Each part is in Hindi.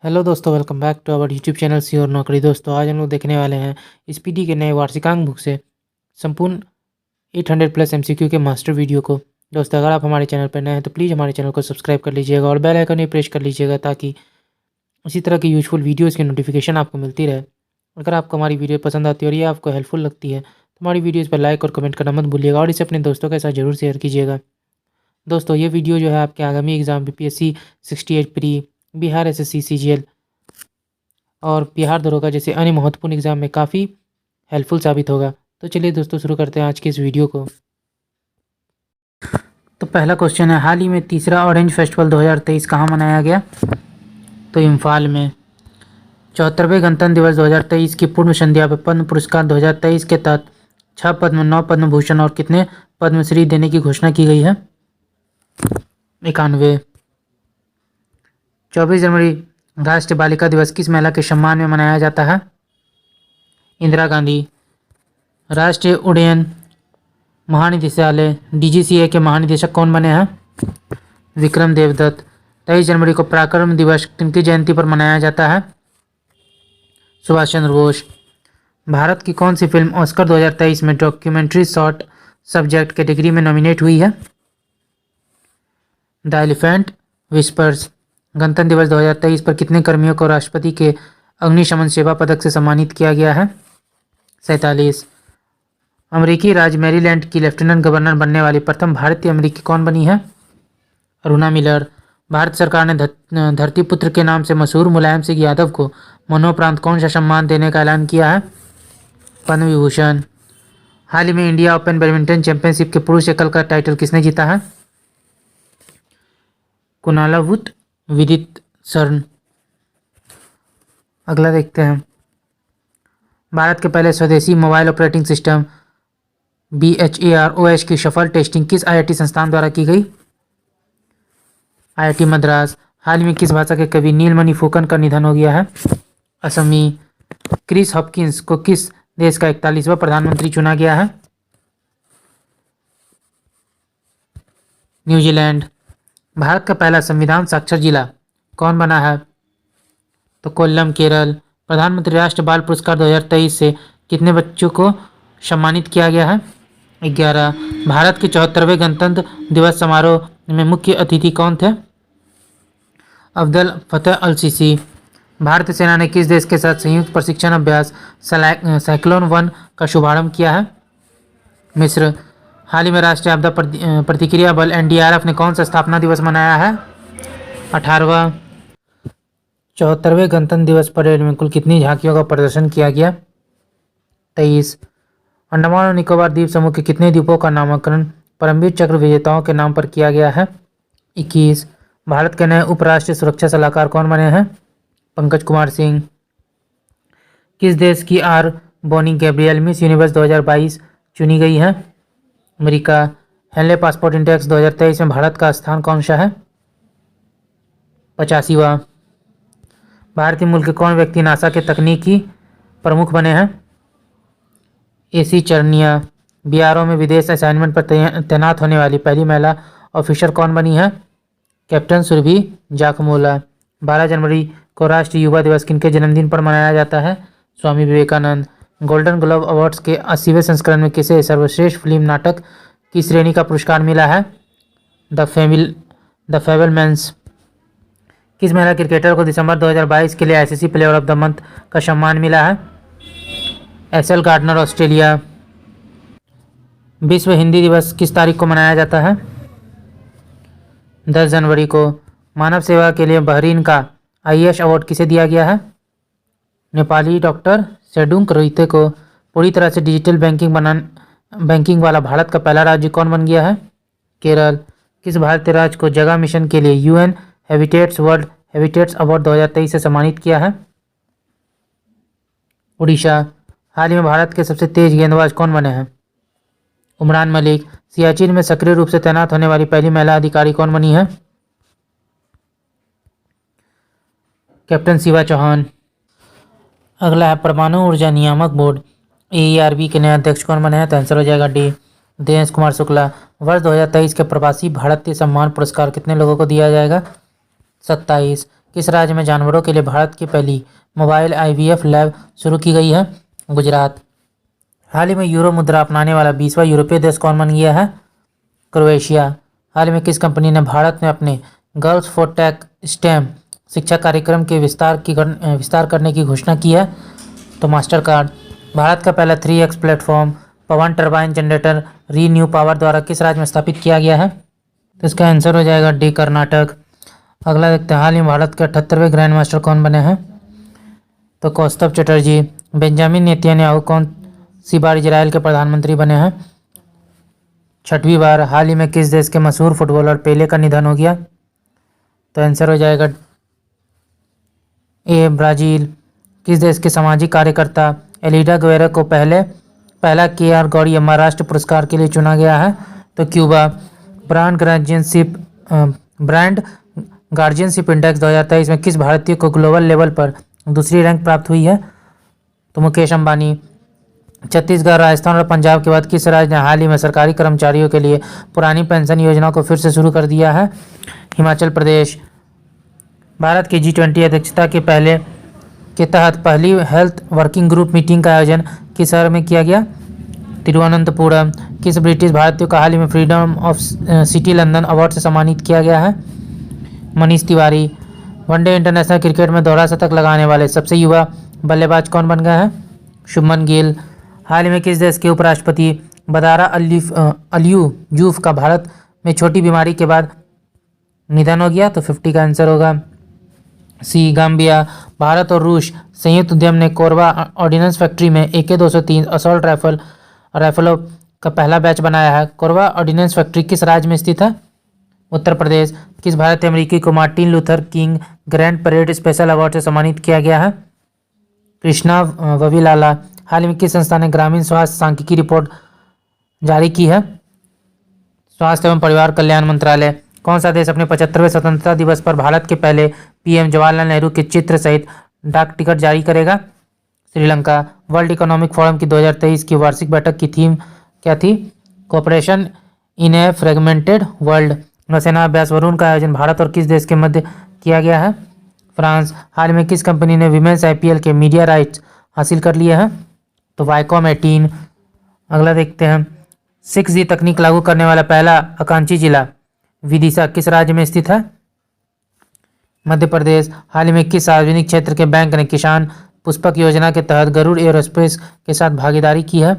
हेलो दोस्तों, welcome back to our YouTube channel सी और नौकरी। दोस्तों, आज हम लोग देखने वाले हैं स्पीडी के नए वार्षिकांक बुक से संपूर्ण 800 प्लस एमसीक्यू के मास्टर वीडियो को। दोस्तों, अगर आप हमारे चैनल पर नए हैं तो प्लीज़ हमारे चैनल को सब्सक्राइब कर लीजिएगा और बेल आइकन भी प्रेस कर लीजिएगा ताकि इसी तरह की यूजफुल वीडियोज़ की नोटिफिकेशन आपको मिलती रहे। अगर आपको हमारी वीडियो पसंद आती है और ये आपको हेल्पफुल लगती है तो हमारी वीडियोज़ पर लाइक और कमेंट करना मत भूलिएगा और इसे अपने दोस्तों के साथ ज़रूर शेयर कीजिएगा। दोस्तों, ये वीडियो जो है आपके आगामी exam BPSC 68 pre, Bihar SSC CGL और बिहार दरोगा जैसे अन्य महत्वपूर्ण एग्जाम में काफ़ी हेल्पफुल साबित होगा। तो चलिए दोस्तों, शुरू करते हैं आज के इस वीडियो को। तो पहला क्वेश्चन है, हाल ही में तीसरा ऑरेंज फेस्टिवल 2023 कहाँ मनाया गया? तो इम्फाल में। 74वें गणतंत्र दिवस 2023 की पूर्व संध्या पर पद्म पुरस्कार 2023 के तहत 6 पद्म, 9 पद्म भूषण और कितने पद्मश्री देने की घोषणा की गई है? 91। 24 जनवरी राष्ट्रीय बालिका दिवस किस महिला के सम्मान में मनाया जाता है? इंदिरा गांधी। राष्ट्रीय उड्डयन महानिदेशालय DGCA के महानिदेशक कौन बने हैं? विक्रम देवदत्त। 23 जनवरी को पराक्रम दिवस किनकी जयंती पर मनाया जाता है? सुभाष चंद्र बोस। भारत की कौन सी फिल्म ऑस्कर 2023 में डॉक्यूमेंट्री शॉर्ट सब्जेक्ट कैटेगरी में नॉमिनेट हुई है? The elephant whispers. गणतंत्र दिवस 2023 पर कितने कर्मियों को राष्ट्रपति के अग्निशमन सेवा पदक से सम्मानित किया गया है? 47। अमेरिकी राज्य मैरीलैंड की लेफ्टिनेंट गवर्नर बनने वाली प्रथम भारतीय अमेरिकी कौन बनी है? अरुणा मिलर। भारत सरकार ने धरती पुत्र के नाम से मशहूर मुलायम सिंह यादव को मरणोपरांत कौन सा सम्मान देने का ऐलान किया है? पद्म विभूषण। हाल ही में इंडिया ओपन बैडमिंटन चैंपियनशिप के पुरुष एकल का टाइटल किसने जीता है? कुणालावुत विदित शरण। अगला देखते हैं, भारत के पहले स्वदेशी मोबाइल ऑपरेटिंग सिस्टम BHAR-OS की सफल टेस्टिंग किस IIT संस्थान द्वारा की गई? IIT मद्रास। हाल ही में किस भाषा के कवि नीलमणि फुकन का निधन हो गया है? असमी। क्रिस हॉपकिंस को किस देश का 41वां प्रधानमंत्री चुना गया है? न्यूजीलैंड। भारत का पहला संविधान साक्षर जिला कौन बना है? तो कोल्लम, केरल। प्रधानमंत्री राष्ट्रीय बाल पुरस्कार 2023 से कितने बच्चों को सम्मानित किया गया है? 11। भारत के 74वें गणतंत्र दिवस समारोह में मुख्य अतिथि कौन थे? अब्दुल फतेह अल सीसी। भारतीय सेना ने किस देश के साथ संयुक्त प्रशिक्षण अभ्यास साइक्लोन 1 का शुभारंभ किया है? मिस्र। हाल ही में राष्ट्रीय आपदा प्रतिक्रिया बल NDRF ने कौन सा स्थापना दिवस मनाया है? 18वां। 74वें गणतंत्र दिवस परेड में कुल कितनी झांकियों का प्रदर्शन किया गया? 23। अंडमान और निकोबार द्वीप समूह के कितने द्वीपों का नामकरण परमवीर चक्र विजेताओं के नाम पर किया गया है? 21। भारत के नए उपराष्ट्रीय सुरक्षा सलाहकार कौन बने हैं? पंकज कुमार सिंह। किस देश की बोनी गैब्रियल मिस यूनिवर्स 2022 चुनी गई है? अमेरिका। हेनले पासपोर्ट इंडेक्स 2023 में भारत का स्थान कौन सा है? 85वां। भारतीय मूल के कौन व्यक्ति नासा के तकनीकी प्रमुख बने हैं? AC चरनिया। BRO में विदेश असाइनमेंट पर तैनात होने वाली पहली महिला ऑफिसर कौन बनी है? कैप्टन सुरभि जाखमोला। 12 जनवरी को राष्ट्रीय युवा दिवस किनके जन्मदिन पर मनाया जाता है? Swami Vivekananda. Golden globe awards के 80वें संस्करण में किसे सर्वश्रेष्ठ फिल्म नाटक की श्रेणी का पुरस्कार मिला है? The Fabelmans. किस महिला क्रिकेटर को दिसंबर 2022 के लिए ICC player of the month का सम्मान मिला है? SL Gardner, Australia. विश्व हिंदी दिवस किस तारीख को मनाया जाता है? 10 जनवरी को। मानव सेवा के लिए बहरीन का IAS अवार्ड किसे दिया गया है? नेपाली डॉक्टर सेडुंक रोहिते को। पूरी तरह से डिजिटल बैंकिंग वाला भारत का पहला राज्य कौन बन गया है? केरल। किस भारतीय राज्य को जगह मिशन के लिए UN habitats world habitats award 2023 से सम्मानित किया है? उड़ीसा। हाल ही में भारत के सबसे तेज गेंदबाज कौन बने हैं? उमरान मलिक। सियाचिन में सक्रिय रूप से तैनात होने वाली पहली महिला अधिकारी कौन बनी है? कैप्टन शिवा चौहान। अगला है, परमाणु ऊर्जा नियामक बोर्ड AERB के नए अध्यक्ष कौन बने हैं? तो आंसर हो जाएगा D, दिनेश कुमार शुक्ला। वर्ष 2023 के प्रवासी भारतीय सम्मान पुरस्कार कितने लोगों को दिया जाएगा? 27। किस राज्य में जानवरों के लिए भारत की पहली मोबाइल IVF लैब शुरू की गई है? गुजरात। हाल ही में यूरो मुद्रा अपनाने वाला 20वां यूरोपीय देश कौन बन गया है? क्रोएशिया। हाल ही में किस कंपनी ने भारत में अपने गर्ल्स फॉर टेक स्टेम शिक्षा कार्यक्रम के विस्तार करने की घोषणा की है? तो मास्टर कार्ड। भारत का पहला 3X प्लेटफॉर्म पवन टरबाइन जनरेटर रीन्यू पावर द्वारा किस राज्य में स्थापित किया गया है? तो इसका आंसर हो जाएगा डी, कर्नाटक। अगला देखते हैं, हाल ही में भारत के 78वें ग्रैंड मास्टर कौन बने हैं? तो कौस्तभ चटर्जी। बेंजामिन नेतन्याहू कौन सी बार इजराइल के प्रधानमंत्री बने हैं? 6वीं बार। हाल ही में किस देश के मशहूर फुटबॉलर पेले का निधन हो गया? तो आंसर हो जाएगा ए, ब्राजील। किस देश के सामाजिक कार्यकर्ता एलिडा गुएरा को पहला KR गौरी राष्ट्रीय पुरस्कार के लिए चुना गया है? तो क्यूबा। ब्रांड गार्जियनशिप इंडेक्स 2023 में किस भारतीय को ग्लोबल लेवल पर दूसरी रैंक प्राप्त हुई है? तो मुकेश अंबानी। छत्तीसगढ़, राजस्थान और पंजाब के बाद किस राज्य ने हाल ही में सरकारी कर्मचारियों के लिए पुरानी पेंशन योजना को फिर से शुरू कर दिया है? हिमाचल प्रदेश। भारत की G20 अध्यक्षता के तहत पहली हेल्थ वर्किंग ग्रुप मीटिंग का आयोजन किस शहर में किया गया? तिरुवनंतपुरम। किस ब्रिटिश भारतीय को हाल ही में freedom of city London award से सम्मानित किया गया है? Manish Tiwari. One day international cricket में दोहरा शतक लगाने वाले सबसे युवा बल्लेबाज कौन बन गए हैं? शुभमन गिल। हाल ही में किस देश के उपराष्ट्रपति बदारा अलियूजूफ का भारत में छोटी बीमारी के बाद निधन हो गया? तो 50 का आंसर होगा सी, गाम्बिया। भारत और रूस संयुक्त उद्यम ने कोरबा ऑर्डिनेंस फैक्ट्री में AK-203 असॉल्ट राइफलों का पहला बैच बनाया है। कोरबा ऑर्डिनेंस फैक्ट्री किस राज्य में स्थित है? उत्तर प्रदेश। किस भारतीय अमेरिकी को Martin Luther king grand parade special award से सम्मानित किया गया है? कृष्णा वविलाला। हाल ही में किस संस्था ने ग्रामीण स्वास्थ्य सांख्यिकी रिपोर्ट जारी की है? स्वास्थ्य एवं परिवार कल्याण मंत्रालय। कौन सा देश अपने 75वें स्वतंत्रता दिवस पर भारत के पहले PM जवाहरलाल नेहरू के चित्र सहित डाक टिकट जारी करेगा? श्रीलंका। वर्ल्ड इकोनॉमिक फोरम की 2023 की वार्षिक बैठक की थीम क्या थी? Cooperation in a fragmented world. नौसेना अभ्यास वरुण का आयोजन भारत और किस देश के मध्य किया गया है? फ्रांस। हाल में किस कंपनी ने विमेंस IPL के मीडिया राइट्स हासिल कर लिए हैं? तो वाइकॉम 18। अगला देखते हैं, 6G तकनीक लागू करने वाला पहला आकांक्षी जिला विदिशा किस राज्य में स्थित है? मध्य प्रदेश। हाल ही में किस सार्वजनिक क्षेत्र के बैंक ने किसान पुष्पक योजना के तहत गरुड़ एयरोस्पेस के साथ भागीदारी की है?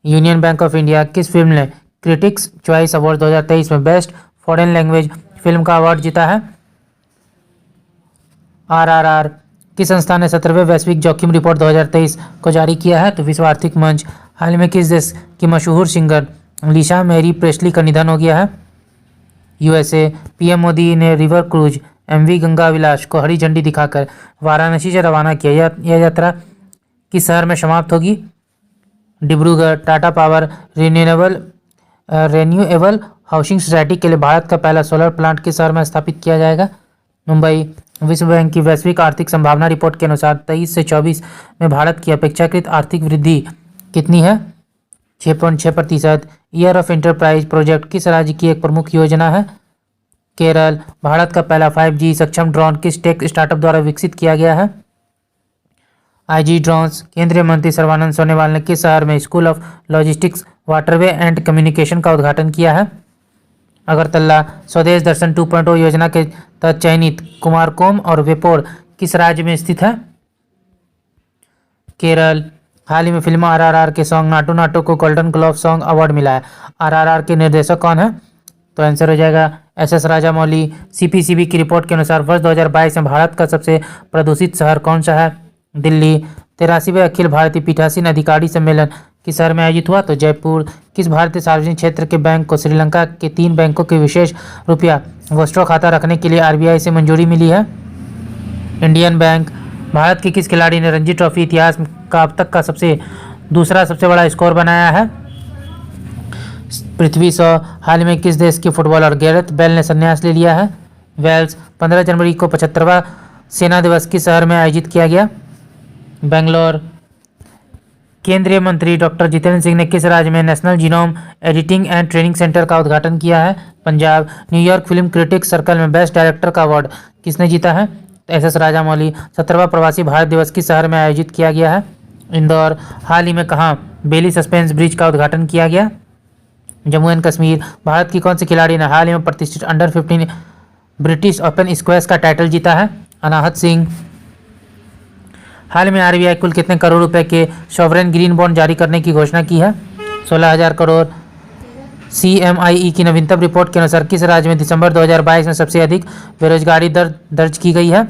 Union bank of India. किस फिल्म ने क्रिटिक्स चॉइस अवार्ड 2023 में बेस्ट फॉरेन लैंग्वेज फिल्म का अवार्ड जीता है? RRR। किस संस्था ने 17वें वैश्विक जोखिम रिपोर्ट 2023 को जारी किया है? तो विश्व आर्थिक मंच। हाल ही में किस देश की मशहूर सिंगर लिसा मैरी प्रेस्ली का निधन हो गया है? USA। PM मोदी ने रिवर क्रूज MV गंगा विलास को हरी झंडी दिखाकर वाराणसी से रवाना किया। यह यात्रा किस शहर में समाप्त होगी? Dibrugarh. Tata power renewable housing society के लिए भारत का पहला सोलर प्लांट किस शहर में स्थापित किया जाएगा? मुंबई। विश्व बैंक की वैश्विक आर्थिक संभावना रिपोर्ट के अनुसार 23 से 24 में भारत की अपेक्षाकृत आर्थिक वृद्धि कितनी है? 6.6%। ईयर ऑफ एंटरप्राइज प्रोजेक्ट किस राज्य की एक प्रमुख योजना है? केरल। भारत का पहला 5G सक्षम ड्रोन किस टेक स्टार्टअप द्वारा विकसित किया गया है? IG drones. केंद्रीय मंत्री सर्बानंद सोनोवाल ने किस शहर में school of logistics waterway and communication का उद्घाटन किया है? अगरतला। स्वदेश दर्शन 2.0 योजना के तहत चयनित कुमारकोम और वेपोर किस राज्य में स्थित है? केरल। हाल ही में फिल्म RRR के सॉन्ग नाटू नाटू को गोल्डन ग्लोब सॉन्ग अवार्ड मिला है। RRR के निर्देशक कौन है? तो आंसर हो जाएगा SS राजामौली। CPCB की रिपोर्ट के अनुसार वर्ष 2022 में भारत का सबसे प्रदूषित शहर कौन सा है? दिल्ली। 83वें अखिल भारतीय पीठासीन अधिकारी सम्मेलन किस शहर में आयोजित हुआ? तो जयपुर। किस भारतीय सार्वजनिक क्षेत्र के बैंक को श्रीलंका के 3 बैंकों के विशेष रुपया वस्ट्रो खाता रखने के लिए RBI से मंजूरी मिली है? Indian bank. भारत के किस खिलाड़ी ने रणजी ट्रॉफी इतिहास का अब तक का दूसरा सबसे बड़ा स्कोर बनाया है? पृथ्वी शॉ। हाल में किस देश के फुटबॉलर गैरेथ बेल ने संन्यास ले लिया है? वेल्स। 15 जनवरी को 75वां सेना दिवस किस शहर में आयोजित किया गया? बेंगलोर। केंद्रीय मंत्री डॉक्टर जितेंद्र सिंह ने किस राज्य में national genome editing and training centre का उद्घाटन किया है? Punjab. New York film critics circle में बेस्ट डायरेक्टर का अवार्ड किसने जीता है? एस राजामौली। 17वां प्रवासी भारत दिवस किस शहर में आयोजित किया गया है? इंदौर। हाल ही में कहाँ बेली सस्पेंस ब्रिज का उद्घाटन किया गया? जम्मू एंड कश्मीर। भारत की कौन सी खिलाड़ी ने हाल ही में प्रतिष्ठित अंडर 15 ब्रिटिश ओपन स्क्वैश का टाइटल जीता है? अनाहत सिंह। हाल में आरबीआई कुल कितने करोड़ रुपए के सॉवरेन ग्रीन बॉन्ड जारी करने की घोषणा की है? 16,000 करोड़। CMIE की नवीनतम रिपोर्ट के अनुसार किस राज्य में दिसंबर 2022 में सबसे अधिक बेरोजगारी दर दर्ज की गई है?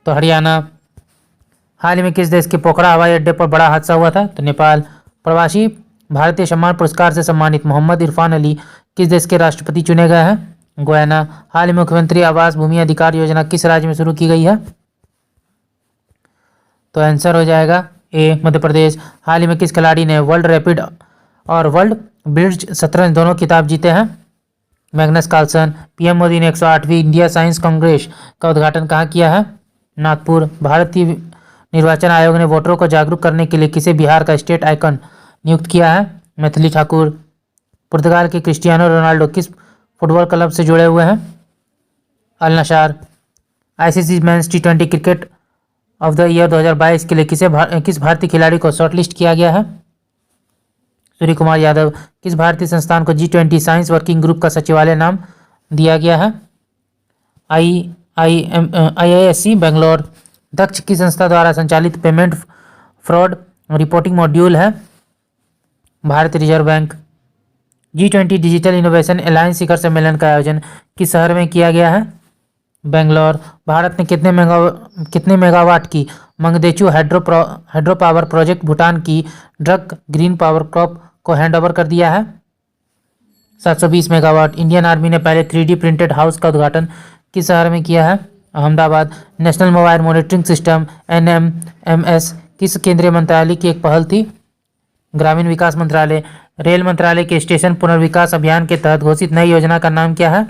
तो हरियाणा। हाल ही में किस देश के पोखरा हवाई अड्डे पर बड़ा हादसा हुआ था? तो नेपाल। प्रवासी भारतीय सम्मान पुरस्कार से सम्मानित मोहम्मद इरफान अली किस देश के राष्ट्रपति चुने गए हैं? गुयाना। हाल ही मुख्यमंत्री आवास भूमि अधिकार योजना किस राज्य में शुरू की गई है? तो आंसर हो जाएगा ए, मध्य प्रदेश। हाल ही में किस खिलाड़ी ने वर्ल्ड रैपिड और वर्ल्ड ब्रिज शतरंज दोनों खिताब जीते हैं? Magnus Carlsen. पीएम मोदी ने 108वीं इंडिया साइंस कांग्रेस का उद्घाटन कहाँ किया है? नागपुर। भारतीय निर्वाचन आयोग ने वोटरों को जागरूक करने के लिए किसे बिहार का स्टेट आइकन नियुक्त किया है? मैथिली ठाकुर। पुर्तगाल के क्रिस्टियानो रोनाल्डो किस फुटबॉल क्लब से जुड़े हुए हैं? Al Nassr. ICC men's T20 cricket of the year 2022 के लिए किस भारतीय खिलाड़ी को शॉर्टलिस्ट किया गया है? सूर्य कुमार यादव। किस भारतीय संस्थान को G20 साइंस वर्किंग ग्रुप का सचिवालय नाम दिया गया है? IISc बेंगलोर। दक्ष की संस्था द्वारा संचालित पेमेंट फ्रॉड रिपोर्टिंग मॉड्यूल है? भारतीय reserve bank. G20 digital innovation alliance शिखर सम्मेलन का आयोजन किस शहर में किया गया है? बेंगलोर। भारत ने कितने मेगावाट की Mangdechhu hydro power project Bhutan की ड्रग ग्रीन पावर क्रॉप को हैंडओवर कर दिया है? 720 मेगावाट। इंडियन आर्मी ने पहले 3D प्रिंटेड हाउस का उद्घाटन किस शहर में किया है? Ahmedabad. National mobile monitoring system NMMS किस केंद्रीय मंत्रालय की एक पहल थी? ग्रामीण विकास मंत्रालय। रेल मंत्रालय के स्टेशन पुनर्विकास अभियान के तहत घोषित नई योजना का नाम क्या है?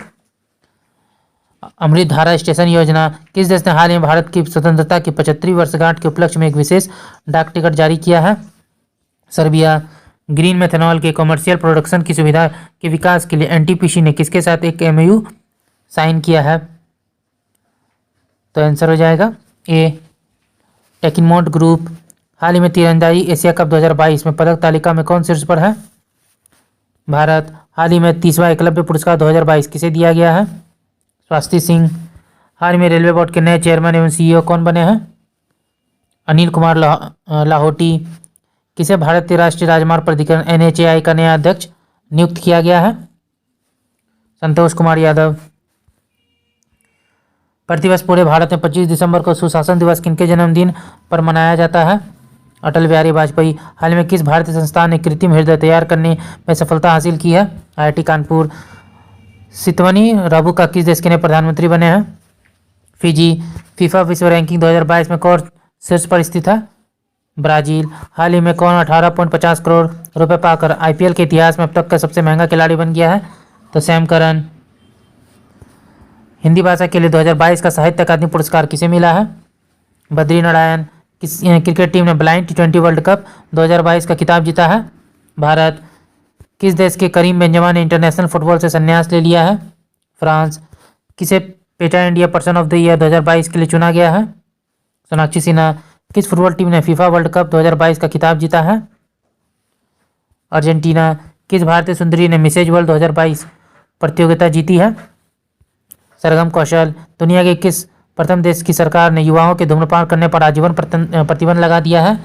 अमृत धारा स्टेशन योजना। किस देश ने हाल ही में भारत की स्वतंत्रता की 75वीं वर्षगांठ के उपलक्ष्य में एक विशेष डाक टिकट जारी किया है? सर्बिया। ग्रीन मेथनॉल के कमर्शियल प्रोडक्शन की सुविधा के विकास के लिए NTPC ने किसके साथ एक MOU साइन किया है? तो आंसर हो जाएगा ए, टेकिनमोड ग्रुप। हाल ही में तीरंदाजी एशिया कप 2022 में पदक तालिका में कौन शीर्ष पर है? भारत। हाल ही में 30वां एकलव्य पुरस्कार 2022 किसे दिया गया है? स्वास्थ्य सिंह। हाल ही में रेलवे बोर्ड के नए चेयरमैन एवं CEO कौन बने हैं? अनिल कुमार लाहोटी। किसे भारतीय राष्ट्रीय राजमार्ग प्राधिकरण NHAI का नया अध्यक्ष नियुक्त किया गया है? संतोष कुमार यादव। प्रतिवर्ष पूरे भारत में 25 दिसंबर को सुशासन दिवस किनके जन्मदिन पर मनाया जाता है? अटल बिहारी वाजपेयी। हाल में किस भारतीय संस्थान ने कृत्रिम हृदय तैयार करने में सफलता हासिल की है? IIT कानपुर। सितवनी राबुका किस देश के नए प्रधानमंत्री बने हैं? फिजी। फीफा विश्व रैंकिंग 2022 में कौन शीर्ष पर स्थित है? ब्राजील। हाल ही में कौन 18.50 करोड़ रुपए पाकर IPL के इतिहास में अब तक का सबसे महंगा खिलाड़ी बन गया है? तो सैम करन। हिंदी भाषा के लिए 2022 का साहित्य अकादमी पुरस्कार किसे मिला है? बद्री नारायण। किस क्रिकेट टीम ने ब्लाइंड T20 वर्ल्ड कप 2022 का खिताब जीता है? भारत। किस देश के करीम बेंजमा ने इंटरनेशनल फुटबॉल से संन्यास ले लिया है? फ्रांस। किसे PETA India person of the year 2022 के लिए चुना गया है? सोनाक्षी सिन्हा। किस फुटबॉल टीम ने फीफा वर्ल्ड कप 2022 का खिताब जीता है? अर्जेंटीना। किस भारतीय सुंदरी ने मिसेज वर्ल्ड 2022 प्रतियोगिता जीती है? सरगम कौशल। दुनिया के किस प्रथम देश की सरकार ने युवाओं के धूम्रपान करने पर आजीवन प्रतिबंध लगा दिया है?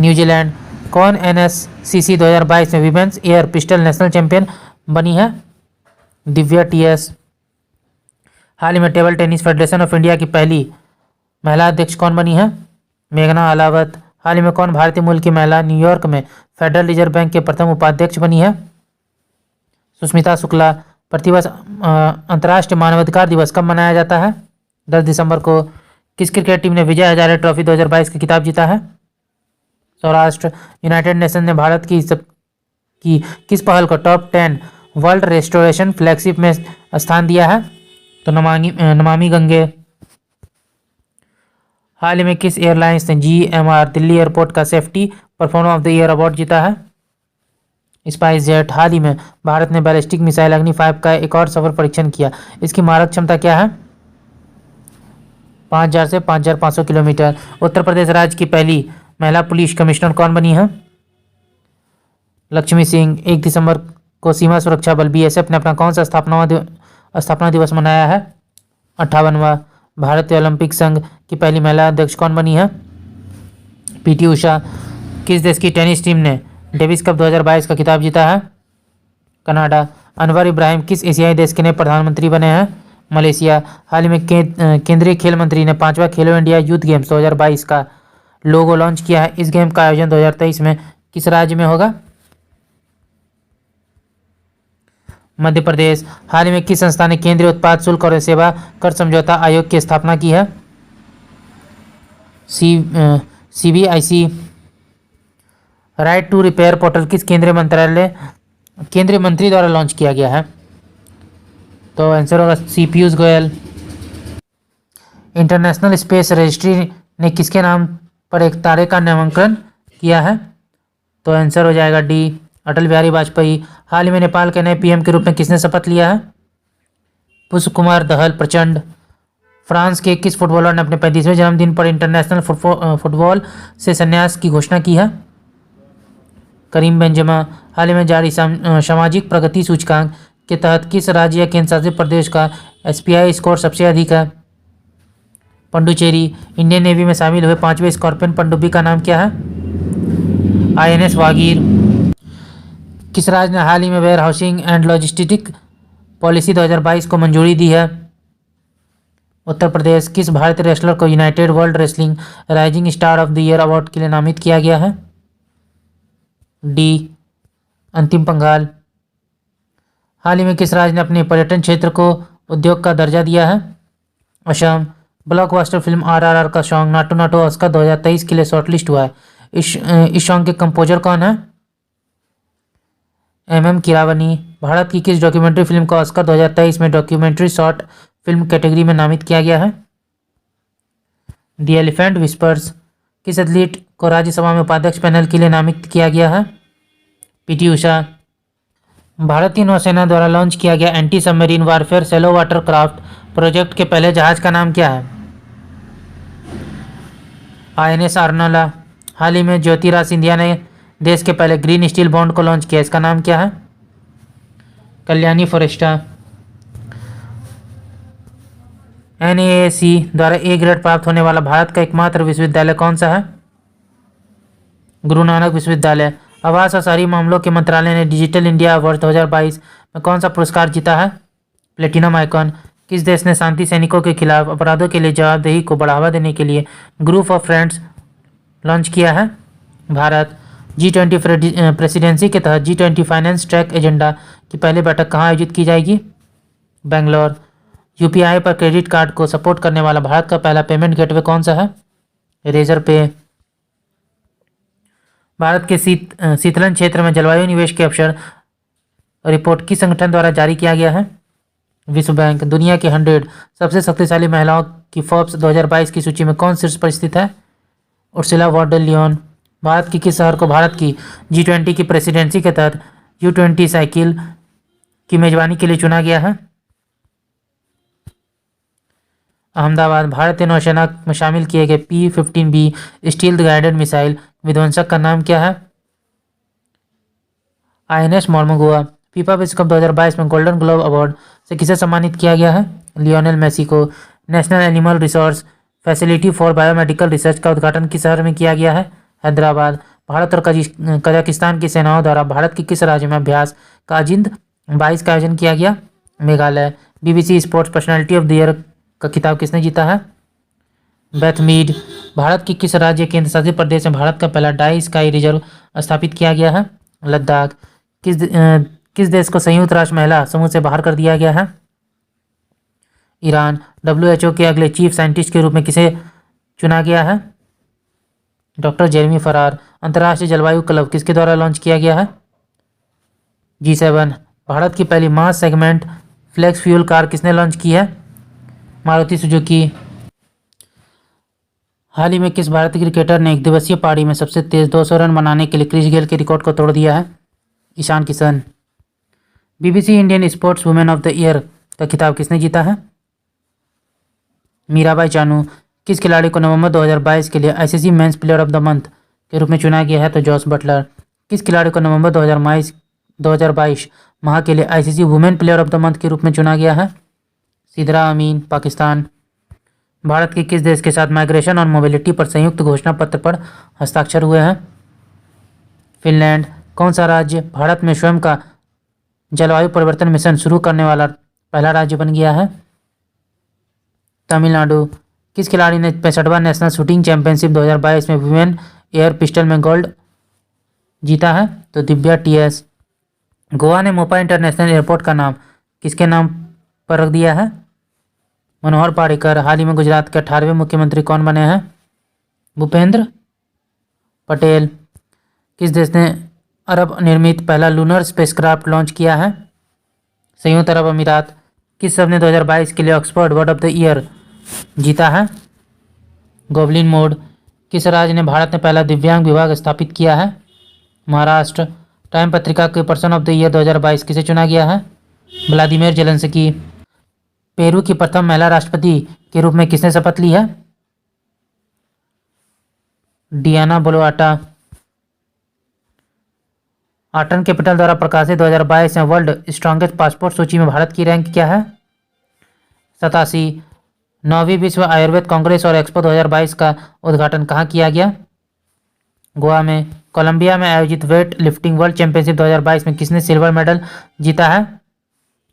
न्यूजीलैंड। कौन NSCC 2022 में women's air pistol national champion बनी है? दिव्या TS। हाल ही में table tennis federation of India की पहली महिला अध्यक्ष कौन बनी है? मेघना अलावत। हाल ही में कौन भारतीय मूल की महिला न्यूयॉर्क में फेडरल रिजर्व बैंक के प्रथम उपाध्यक्ष बनी है? सुष्मिता शुक्ला। प्रतिवर्ष अंतर्राष्ट्रीय मानवाधिकार दिवस कब मनाया जाता है? 10 दिसंबर को। किस क्रिकेट टीम ने विजय हजारे ट्रॉफी 2022 का खिताब जीता है? सौराष्ट्र। यूनाइटेड नेशन ने भारत की किस पहल को टॉप 10 वर्ल्ड रेस्टोरेशन फ्लैगशिप में स्थान दिया है? तो नमामि गंगे। हाल ही में किस एयरलाइंस ने GMR दिल्ली एयरपोर्ट का safety performer of the year award जीता है? Spice jet. हाल ही में भारत ने बैलिस्टिक मिसाइल अग्नि 5 का एक और सफल परीक्षण किया। इसकी मारक क्षमता क्या है? 5000 से 5500 किलोमीटर। उत्तर प्रदेश राज्य की पहली महिला पुलिस कमिश्नर कौन बनी है? लक्ष्मी सिंह। 1 दिसंबर को सीमा सुरक्षा बल BSF ने अपना कौन सा स्थापना दिवस मनाया है? 58वां। भारतीय ओलंपिक संघ की पहली महिला अध्यक्ष कौन बनी है? PT उषा। किस देश की टेनिस टीम ने डेविस कप 2022 का खिताब जीता है? कनाडा। अनवर इब्राहिम किस एशियाई देश के नए प्रधानमंत्री बने हैं? मलेशिया। हाल ही में केंद्रीय खेल मंत्री ने 5वां खेलो इंडिया यूथ गेम्स 2022 का लोगो लॉन्च किया है। इस गेम का आयोजन 2023 में किस राज्य में होगा? मध्य प्रदेश। हाल ही में किस संस्था ने केंद्रीय उत्पाद शुल्क और सेवा कर समझौता आयोग की स्थापना की है? CBIC। Right to repair portal किस केंद्रीय मंत्री द्वारा लॉन्च किया गया है? तो आंसर होगा C Piyush Goyal. International space registry ने किसके नाम पर एक तारे का नामांकन किया है? तो आंसर हो जाएगा D अटल बिहारी वाजपेयी। हाल ही में नेपाल के नए PM के रूप में किसने शपथ लिया है? पुष्प कुमार दहल प्रचंड। फ्रांस के किस फुटबॉलर ने अपने 35वें जन्मदिन पर इंटरनेशनल फुटबॉल से संन्यास की घोषणा की है? Karim Benzema. हाल ही में जारी सामाजिक प्रगति सूचकांक के तहत किस राज्य या केंद्र शासित प्रदेश का SPI स्कोर सबसे अधिक है? पंडुचेरी। इंडियन नेवी में शामिल हुए 5वें स्कॉर्पियन पनडुब्बी का नाम क्या है? INS वागीर। किस राज्य ने हाल ही में warehousing and logistic policy 2022 को मंजूरी दी है? उत्तर प्रदेश। किस भारतीय रेसलर को United world wrestling rising star of the year award के लिए नामित किया गया है? D अंतिम पंघाल। हाल ही में किस राज्य ने अपने पर्यटन क्षेत्र को उद्योग का दर्जा दिया है? असम। ब्लॉकबस्टर फिल्म RRR का सॉन्ग नाटू नाटू ऑस्कर 2023 के लिए शॉर्टलिस्ट हुआ है। इस सॉन्ग के कंपोजर कौन है? MM कीरावनी। भारत की किस डॉक्यूमेंट्री फिल्म को ऑस्कर 2023 में डॉक्यूमेंट्री शॉर्ट फिल्म कैटेगरी में नामित किया गया है? The elephant whispers. किस एथलीट को राज्यसभा में उपाध्यक्ष पैनल के लिए नामित किया गया है? PT उषा। भारतीय नौसेना द्वारा लॉन्च किया गया anti submarine warfare shallow water craft project के पहले जहाज का नाम क्या है? INS अर्नला। हाल ही में ज्योतिराज सिंधिया ने देश के पहले ग्रीन स्टील बॉन्ड को लॉन्च किया। इसका नाम क्या है? कल्याणी फोरेस्टा। NAAC द्वारा A ग्रेड प्राप्त होने वाला भारत का एकमात्र विश्वविद्यालय कौन सा है? गुरु नानक विश्वविद्यालय। आवास और शहरी मामलों के मंत्रालय ने डिजिटल इंडिया अवार्ड 2022 में कौन सा पुरस्कार जीता है? Platinum icon. किस देश ने शांति सैनिकों के खिलाफ अपराधों के लिए जवाबदेही को बढ़ावा देने के लिए ग्रुप ऑफ फ्रेंड्स लॉन्च किया है? भारत। G20 प्रेसिडेंसी के तहत G20 फाइनेंस ट्रैक एजेंडा की पहली बैठक कहाँ आयोजित की जाएगी? बेंगलोर। UPI पर क्रेडिट कार्ड को सपोर्ट करने वाला भारत का पहला पेमेंट गेटवे कौन सा है? रेजर पे। भारत के शीतलन क्षेत्र में जलवायु निवेश के अवसर रिपोर्ट किस संगठन द्वारा जारी किया गया है? विश्व बैंक। दुनिया की 100 सबसे शक्तिशाली महिलाओं की फोर्ब्स 2022 की सूची में कौन शीर्ष पर स्थित है? Ursula von der Leyen. Bharat की किस शहर को भारत की G20 की प्रेसिडेंसी के तहत U20 साइकिल की मेजबानी के लिए चुना गया है? अहमदाबाद। भारतीय नौसेना में शामिल किए गए P-15B स्टील्थ गाइडेड मिसाइल विध्वंसक का नाम क्या है? INS मोर्मुगाओ। फीफा विश्व कप 2022 में गोल्डन ग्लोव अवार्ड से किसे सम्मानित किया गया है? लियोनेल मेसी को। National animal resource facility for biomedical research का उद्घाटन किस शहर में किया गया है? हैदराबाद। भारत और कजाकिस्तान की सेनाओं द्वारा भारत के किस राज्य में अभ्यास काजिंद 22 का आयोजन किया गया? Meghalaya. BBC sports personality of the year का खिताब किसने जीता है? Beth Mead. भारत की किस राज्य केंद्र शासित प्रदेश में भारत का पहला डाई स्काई रिजर्व स्थापित किया गया है? लद्दाख। किस देश को संयुक्त राष्ट्र महिला समूह से बाहर कर दिया गया है? ईरान। WHO के अगले चीफ साइंटिस्ट के रूप में किसे चुना गया है? डॉक्टर जेरेमी फरार। अंतर्राष्ट्रीय जलवायु क्लब किसके द्वारा लॉन्च किया गया है? G7। भारत की पहली मास सेगमेंट फ्लेक्स फ्यूल कार किसने लॉन्च की है? मारुति सुजुकी। हाल ही में किस भारतीय क्रिकेटर ने एक दिवसीय पारी में सबसे तेज 200 रन बनाने के लिए क्रिस गेल के रिकॉर्ड को तोड़ दिया है? Ishan Kishan. BBC Indian sports women of the year का खिताब किसने जीता है? मीराबाई चानू। किस खिलाड़ी को नवंबर 2022 के लिए ICC men's player of the month के रूप में चुना गया है? तो जॉस बटलर। किस खिलाड़ी को नवंबर 2022 माह के लिए ICC women player of the month के रूप में चुना गया है? सिदरा अमीन, पाकिस्तान। भारत के किस देश के साथ माइग्रेशन और मोबिलिटी पर संयुक्त घोषणा पत्र पर हस्ताक्षर हुए हैं? फिनलैंड। कौन सा राज्य भारत में स्वयं का जलवायु परिवर्तन मिशन शुरू करने वाला पहला राज्य बन गया है? तमिलनाडु। किस खिलाड़ी ने 65वां नेशनल शूटिंग चैंपियनशिप 2022 में वुमेन एयर पिस्टल में गोल्ड जीता है? तो दिव्या टीएस। गोवा ने मोपा इंटरनेशनल एयरपोर्ट का नाम किसके नाम पर रख दिया है? मनोहर पार्रिकर। हाल ही में गुजरात के 18वें मुख्यमंत्री कौन बने हैं? भूपेंद्र पटेल। किस देश ने अरब निर्मित पहला लूनर स्पेसक्राफ्ट लॉन्च किया है? संयुक्त अरब अमीरात। किस शब्द ने 2022 के लिए Oxford word of the year जीता है? Goblin mode. किस राज्य ने भारत में पहला दिव्यांग विभाग स्थापित किया है? महाराष्ट्र। टाइम पत्रिका के पर्सन ऑफ द ईयर 2022 किसे चुना गया है? Vladimir Zelensky. पेरू की प्रथम महिला राष्ट्रपति के रूप में किसने शपथ ली है? डियाना बोलोआटा। आर्टन कैपिटल द्वारा प्रकाशित 2022 में वर्ल्ड स्ट्रॉन्गेस्ट पासपोर्ट सूची में भारत की रैंक क्या है? 87। 9वीं विश्व आयुर्वेद कांग्रेस और एक्सपो 2022 का उद्घाटन कहाँ किया गया? गोवा में। कोलंबिया में आयोजित वेट लिफ्टिंग वर्ल्ड चैंपियनशिप 2022 में किसने सिल्वर मेडल जीता है?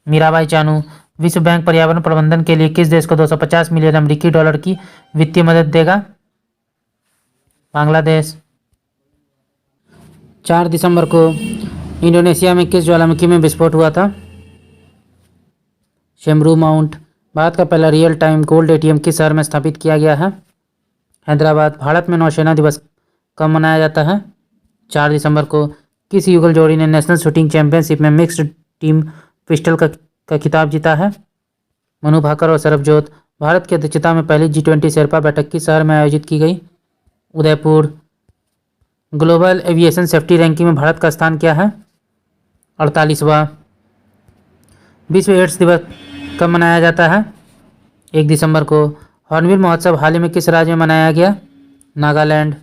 मीराबाई चानू। विश्व बैंक पर्यावरण प्रबंधन के लिए किस देश को 250 मिलियन अमेरिकी डॉलर की वित्तीय मदद देगा? बांग्लादेश। 4 दिसंबर को इंडोनेशिया में किस ज्वालामुखी में विस्फोट हुआ था? शेमरू माउंट। भारत का पहला रियल टाइम गोल्ड एटीएम किस शहर में स्थापित किया गया है? हैदराबाद। भारत में नौसेना दिवस कब मनाया जाता है? 4 दिसंबर को। किस युगल जोड़ी ने नेशनल शूटिंग चैंपियनशिप में मिक्स्ड टीम पिस्टल का खिताब जीता है? मनु भाकर और सरबजोत। भारत की अध्यक्षता में पहली G20 शेरपा बैठक किस शहर में आयोजित की गई? Udaipur. Global aviation safety ranking में भारत का स्थान क्या है? 48वां। विश्व एड्स दिवस कब मनाया जाता है? 1 दिसंबर को। हॉर्नबिल महोत्सव हाल ही में किस राज्य में मनाया गया? नागालैंड।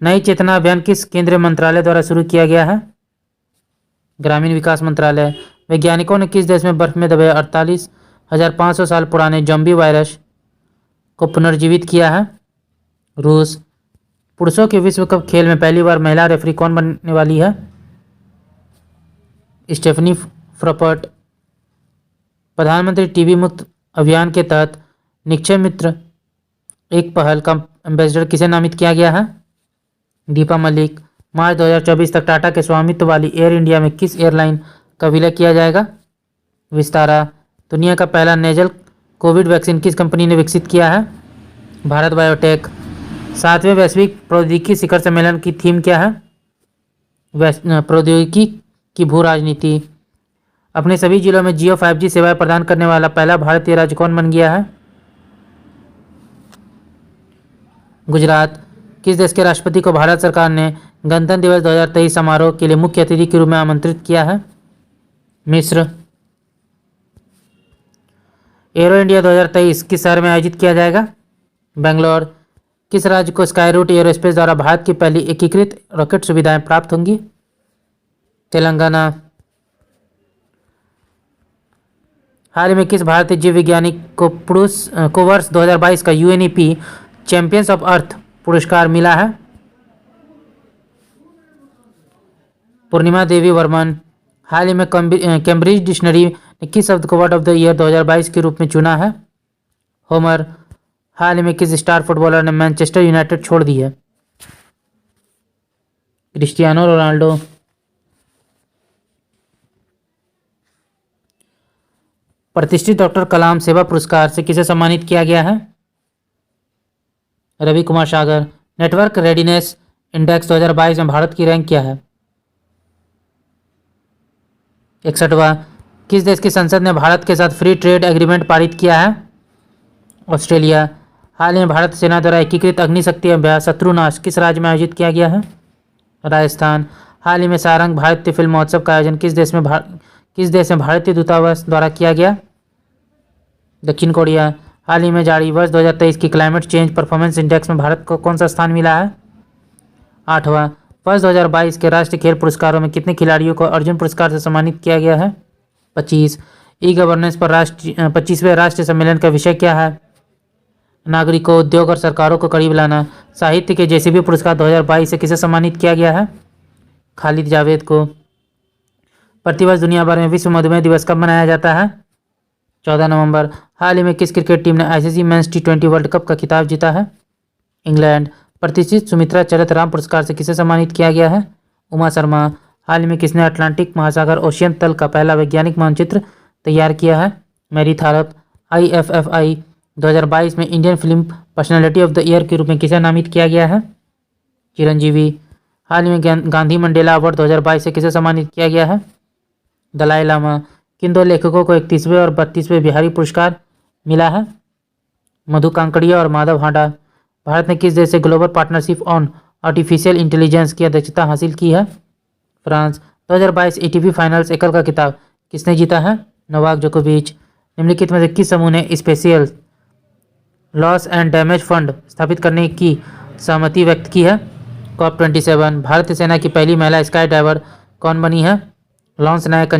नई चेतना अभियान किस केंद्रीय मंत्रालय द्वारा शुरू किया गया है? ग्रामीण विकास मंत्रालय। वैज्ञानिकों ने किस देश में बर्फ में दबे 48,500 साल पुराने जॉम्बी वायरस को पुनर्जीवित किया है? रूस। पुरुषों के विश्व कप खेल में पहली बार महिला रेफरी कौन बनने वाली है? स्टेफनी फ्रॉपर्ट। प्रधानमंत्री टीबी मुक्त अभियान के तहत निक्षय मित्र एक पहल का एम्बेसडर किसे नामित किया गया है? दीपा मलिक। मार्च 2024 तक टाटा के स्वामित्व वाली एयर इंडिया में किस एयरलाइन का विलय किया जाएगा? विस्तारा। दुनिया का पहला नेजल कोविड वैक्सीन किस कंपनी ने विकसित किया है? भारत बायोटेक। 7वें वैश्विक प्रौद्योगिकी शिखर सम्मेलन की थीम क्या है? प्रौद्योगिकी की भू राजनीति। अपने सभी जिलों में जियो 5G सेवाएं प्रदान करने वाला पहला भारतीय राज्य कौन बन गया है? गुजरात। किस देश के राष्ट्रपति को भारत सरकार ने गणतंत्र दिवस 2023 समारोह के लिए मुख्य अतिथि के रूप में आमंत्रित किया है? मिस्र। एरो इंडिया 2023 किस शहर में आयोजित किया जाएगा? बेंगलोर। किस राज्य को स्काई रूट एयरोस्पेस द्वारा भारत की पहली एकीकृत रॉकेट सुविधाएं प्राप्त होंगी? तेलंगाना। हाल ही में किस भारतीय जीव वैज्ञानिक को वर्ष 2022 का UNEP चैंपियंस ऑफ अर्थ पुरस्कार मिला है? पूर्णिमा देवी वर्मन। हाल ही में कैम्ब्रिज डिक्शनरी ने किस शब्द को वर्ड ऑफ द ईयर 2022 के रूप में चुना है? होमर। हाल ही में किस स्टार फुटबॉलर ने मैनचेस्टर यूनाइटेड छोड़ दी है? Cristiano Ronaldo. प्रतिष्ठित डॉक्टर कलाम सेवा पुरस्कार से किसे सम्मानित किया गया है? Ravi Kumar Sagar. Network readiness index 2022 में भारत की रैंक क्या है? 61वां। किस देश की संसद ने भारत के साथ फ्री ट्रेड एग्रीमेंट पारित किया है? ऑस्ट्रेलिया। हाल ही में भारत सेना द्वारा एकीकृत अग्निशक्ति अभ्यास शत्रुनाश किस राज्य में आयोजित किया गया है? राजस्थान। हाल ही में सारंग भारतीय फिल्म महोत्सव का आयोजन किस देश में भारतीय दूतावास द्वारा किया गया? दक्षिण कोरिया। हाल ही में जारी वर्ष 2023 की क्लाइमेट चेंज परफॉर्मेंस इंडेक्स में भारत को कौन सा स्थान मिला है? 8वां। वर्ष 2022 के राष्ट्रीय खेल पुरस्कारों में कितने खिलाड़ियों को अर्जुन पुरस्कार से सम्मानित किया गया है? 25। ई गवर्नेंस पर 25वें राष्ट्रीय सम्मेलन का विषय क्या है? नागरिकों, उद्योग और सरकारों को करीब लाना। साहित्य के जेसीबी पुरस्कार 2022 से किसे सम्मानित किया गया है? खालिद जावेद को। प्रतिवर्ष दुनिया भर में विश्व मधुमेह दिवस कब मनाया जाता है? 14 नवंबर। हाल ही में किस क्रिकेट टीम ने आईसीसी मेंस टी20 वर्ल्ड कप का खिताब जीता है? इंग्लैंड। प्रतिष्ठित सुमित्रा चरतराम पुरस्कार से किसे सम्मानित किया गया है? उमा शर्मा। हाल ही में किसने अटलांटिक महासागर ओशियन तल का पहला वैज्ञानिक मानचित्र तैयार किया है? मैरी थारप। IFFI 2022 में Indian film personality of the year के रूप में किसे नामित किया गया है? चिरंजीवी। हाल ही में गांधी मंडेला अवार्ड 2022 से किसे सम्मानित किया गया है? दलाई लामा। किन दो लेखकों को 31वें और 32वें बिहारी पुरस्कार मिला है? मधु कांकड़िया और माधव हांडा। भारत ने किस देश से global partnership on artificial intelligence की अध्यक्षता हासिल की है? फ्रांस। 2022 ATP फाइनल्स एकल का खिताब किसने जीता है? नोवाक जोकोविच। निम्नलिखित में से किस समूह ने special loss and damage fund स्थापित करने की सहमति व्यक्त की है? COP27। भारतीय सेना की पहली महिला स्काई डाइवर कौन बनी है? लॉन्स नायक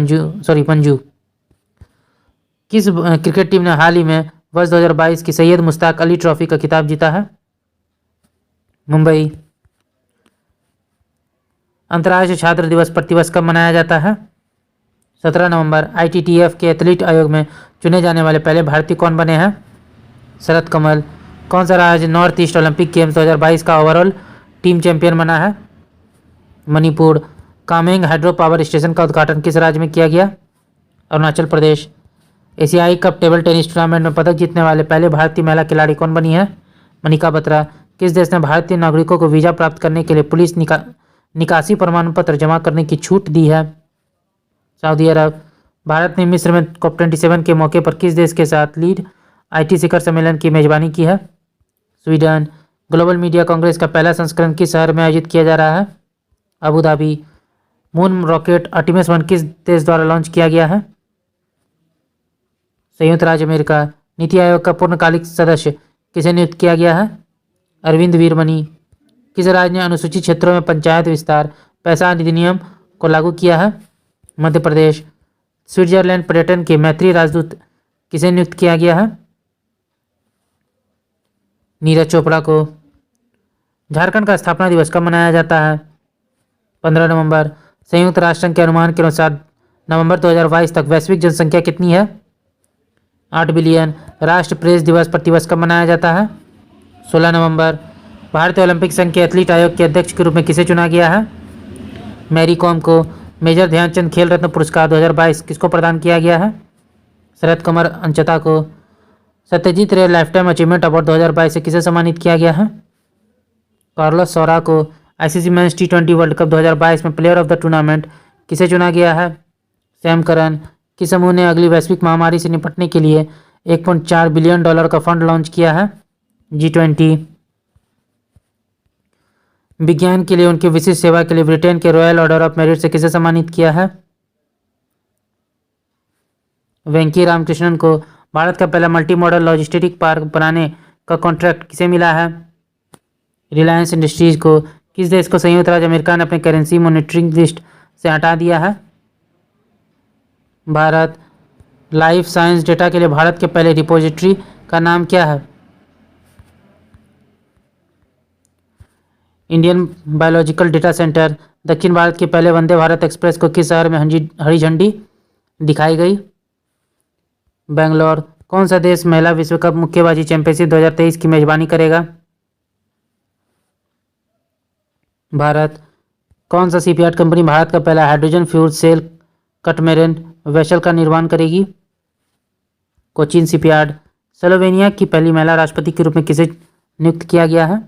मंजू। किस क्रिकेट टीम ने हाल ही में वर्ष 2022 की सैयद मुश्ताक अली ट्रॉफी का खिताब जीता है? मुंबई। अंतर्राष्ट्रीय छात्र दिवस प्रतिवर्ष कब मनाया जाता है? 17 नवंबर। ITTF के एथलीट आयोग में चुने जाने वाले पहले भारतीय कौन बने हैं? शरद कमल। कौन सा राज्य नॉर्थ ईस्ट ओलंपिक गेम्स 2022 का ओवरऑल टीम चैंपियन बना है? Manipur. Kameng hydro power station का उद्घाटन किस राज्य में किया गया? अरुणाचल प्रदेश। एशियाई कप टेबल टेनिस टूर्नामेंट में पदक जीतने वाले पहले भारतीय महिला खिलाड़ी कौन बनी है? मनिका बत्रा। किस देश ने भारतीय नागरिकों को वीजा प्राप्त करने के लिए पुलिस निकासी प्रमाण पत्र जमा करने की छूट दी है? सऊदी अरब। भारत ने मिस्र में COP27 के मौके पर किस देश के साथ लीड IT शिखर सम्मेलन की मेजबानी की है? स्वीडन। ग्लोबल मीडिया कांग्रेस का पहला संस्करण किस शहर में आयोजित किया जा रहा है? Abu Dhabi. Moon rocket Artemis 1 किस देश द्वारा लॉन्च किया गया है? संयुक्त राज्य अमेरिका। नीति आयोग का पूर्णकालिक सदस्य किसे नियुक्त किया गया है? अरविंद वीरमणि। किस राज्य ने अनुसूचित क्षेत्रों में पंचायत विस्तार पैसा अधिनियम को लागू किया है? मध्य प्रदेश। स्विट्जरलैंड पर्यटन के मैत्री राजदूत किसे नियुक्त किया गया है? नीरज चोपड़ा को। झारखंड का स्थापना दिवस कब मनाया जाता है? 15 नवंबर। संयुक्त राष्ट्र संघ के अनुमान के अनुसार नवंबर 2022 तक वैश्विक जनसंख्या कितनी है? 8 बिलियन। राष्ट्र प्रेस दिवस प्रतिवर्ष कब मनाया जाता है? 16 नवंबर। भारतीय ओलंपिक संघ के एथलीट आयोग के अध्यक्ष के रूप में किसे चुना गया है? मैरी कॉम को। मेजर ध्यानचंद खेल रत्न पुरस्कार 2022 किसको प्रदान किया गया है? शरद कमल अंचता को। सत्यजीत रे लाइफटाइम अचीवमेंट अवार्ड 2022 से किसे सम्मानित किया गया है? कार्लोस सौरा को। ICC mains T20 world cup 2022 में प्लेयर ऑफ द टूर्नामेंट किसे चुना गया है? Sam Curran. किस समूह ने अगली वैश्विक महामारी से निपटने के लिए $1.4 बिलियन का फंड लॉन्च किया है? G20। विज्ञान के लिए उनकी विशिष्ट सेवा के लिए ब्रिटेन के रॉयल ऑर्डर ऑफ मेरिट से किसे सम्मानित किया है? वेंकी रामकृष्णन को। भारत का पहला मल्टी मॉडल लॉजिस्टिक पार्क बनाने का कॉन्ट्रैक्ट किसे मिला है? रिलायंस इंडस्ट्रीज को। किस देश को संयुक्त राज्य अमेरिका ने अपने करेंसी मॉनिटरिंग लिस्ट से हटा दिया है? भारत। लाइफ साइंस डेटा के लिए भारत के पहले रिपोजिटरी का नाम क्या है? Indian biological data centre. दक्षिण भारत के पहले वंदे भारत एक्सप्रेस को किस शहर में हरी झंडी दिखाई गई? बेंगलोर। कौन सा देश महिला विश्व कप मुक्केबाजी चैंपियनशिप 2023 की मेजबानी करेगा? भारत। कौन सा शिपयार्ड कंपनी भारत का पहला हाइड्रोजन फ्यूल सेल कटमेरन वेसल का निर्माण करेगी? कोचीन शिपयार्ड। स्लोवेनिया की पहली महिला राष्ट्रपति के रूप में किसे नियुक्त किया गया है?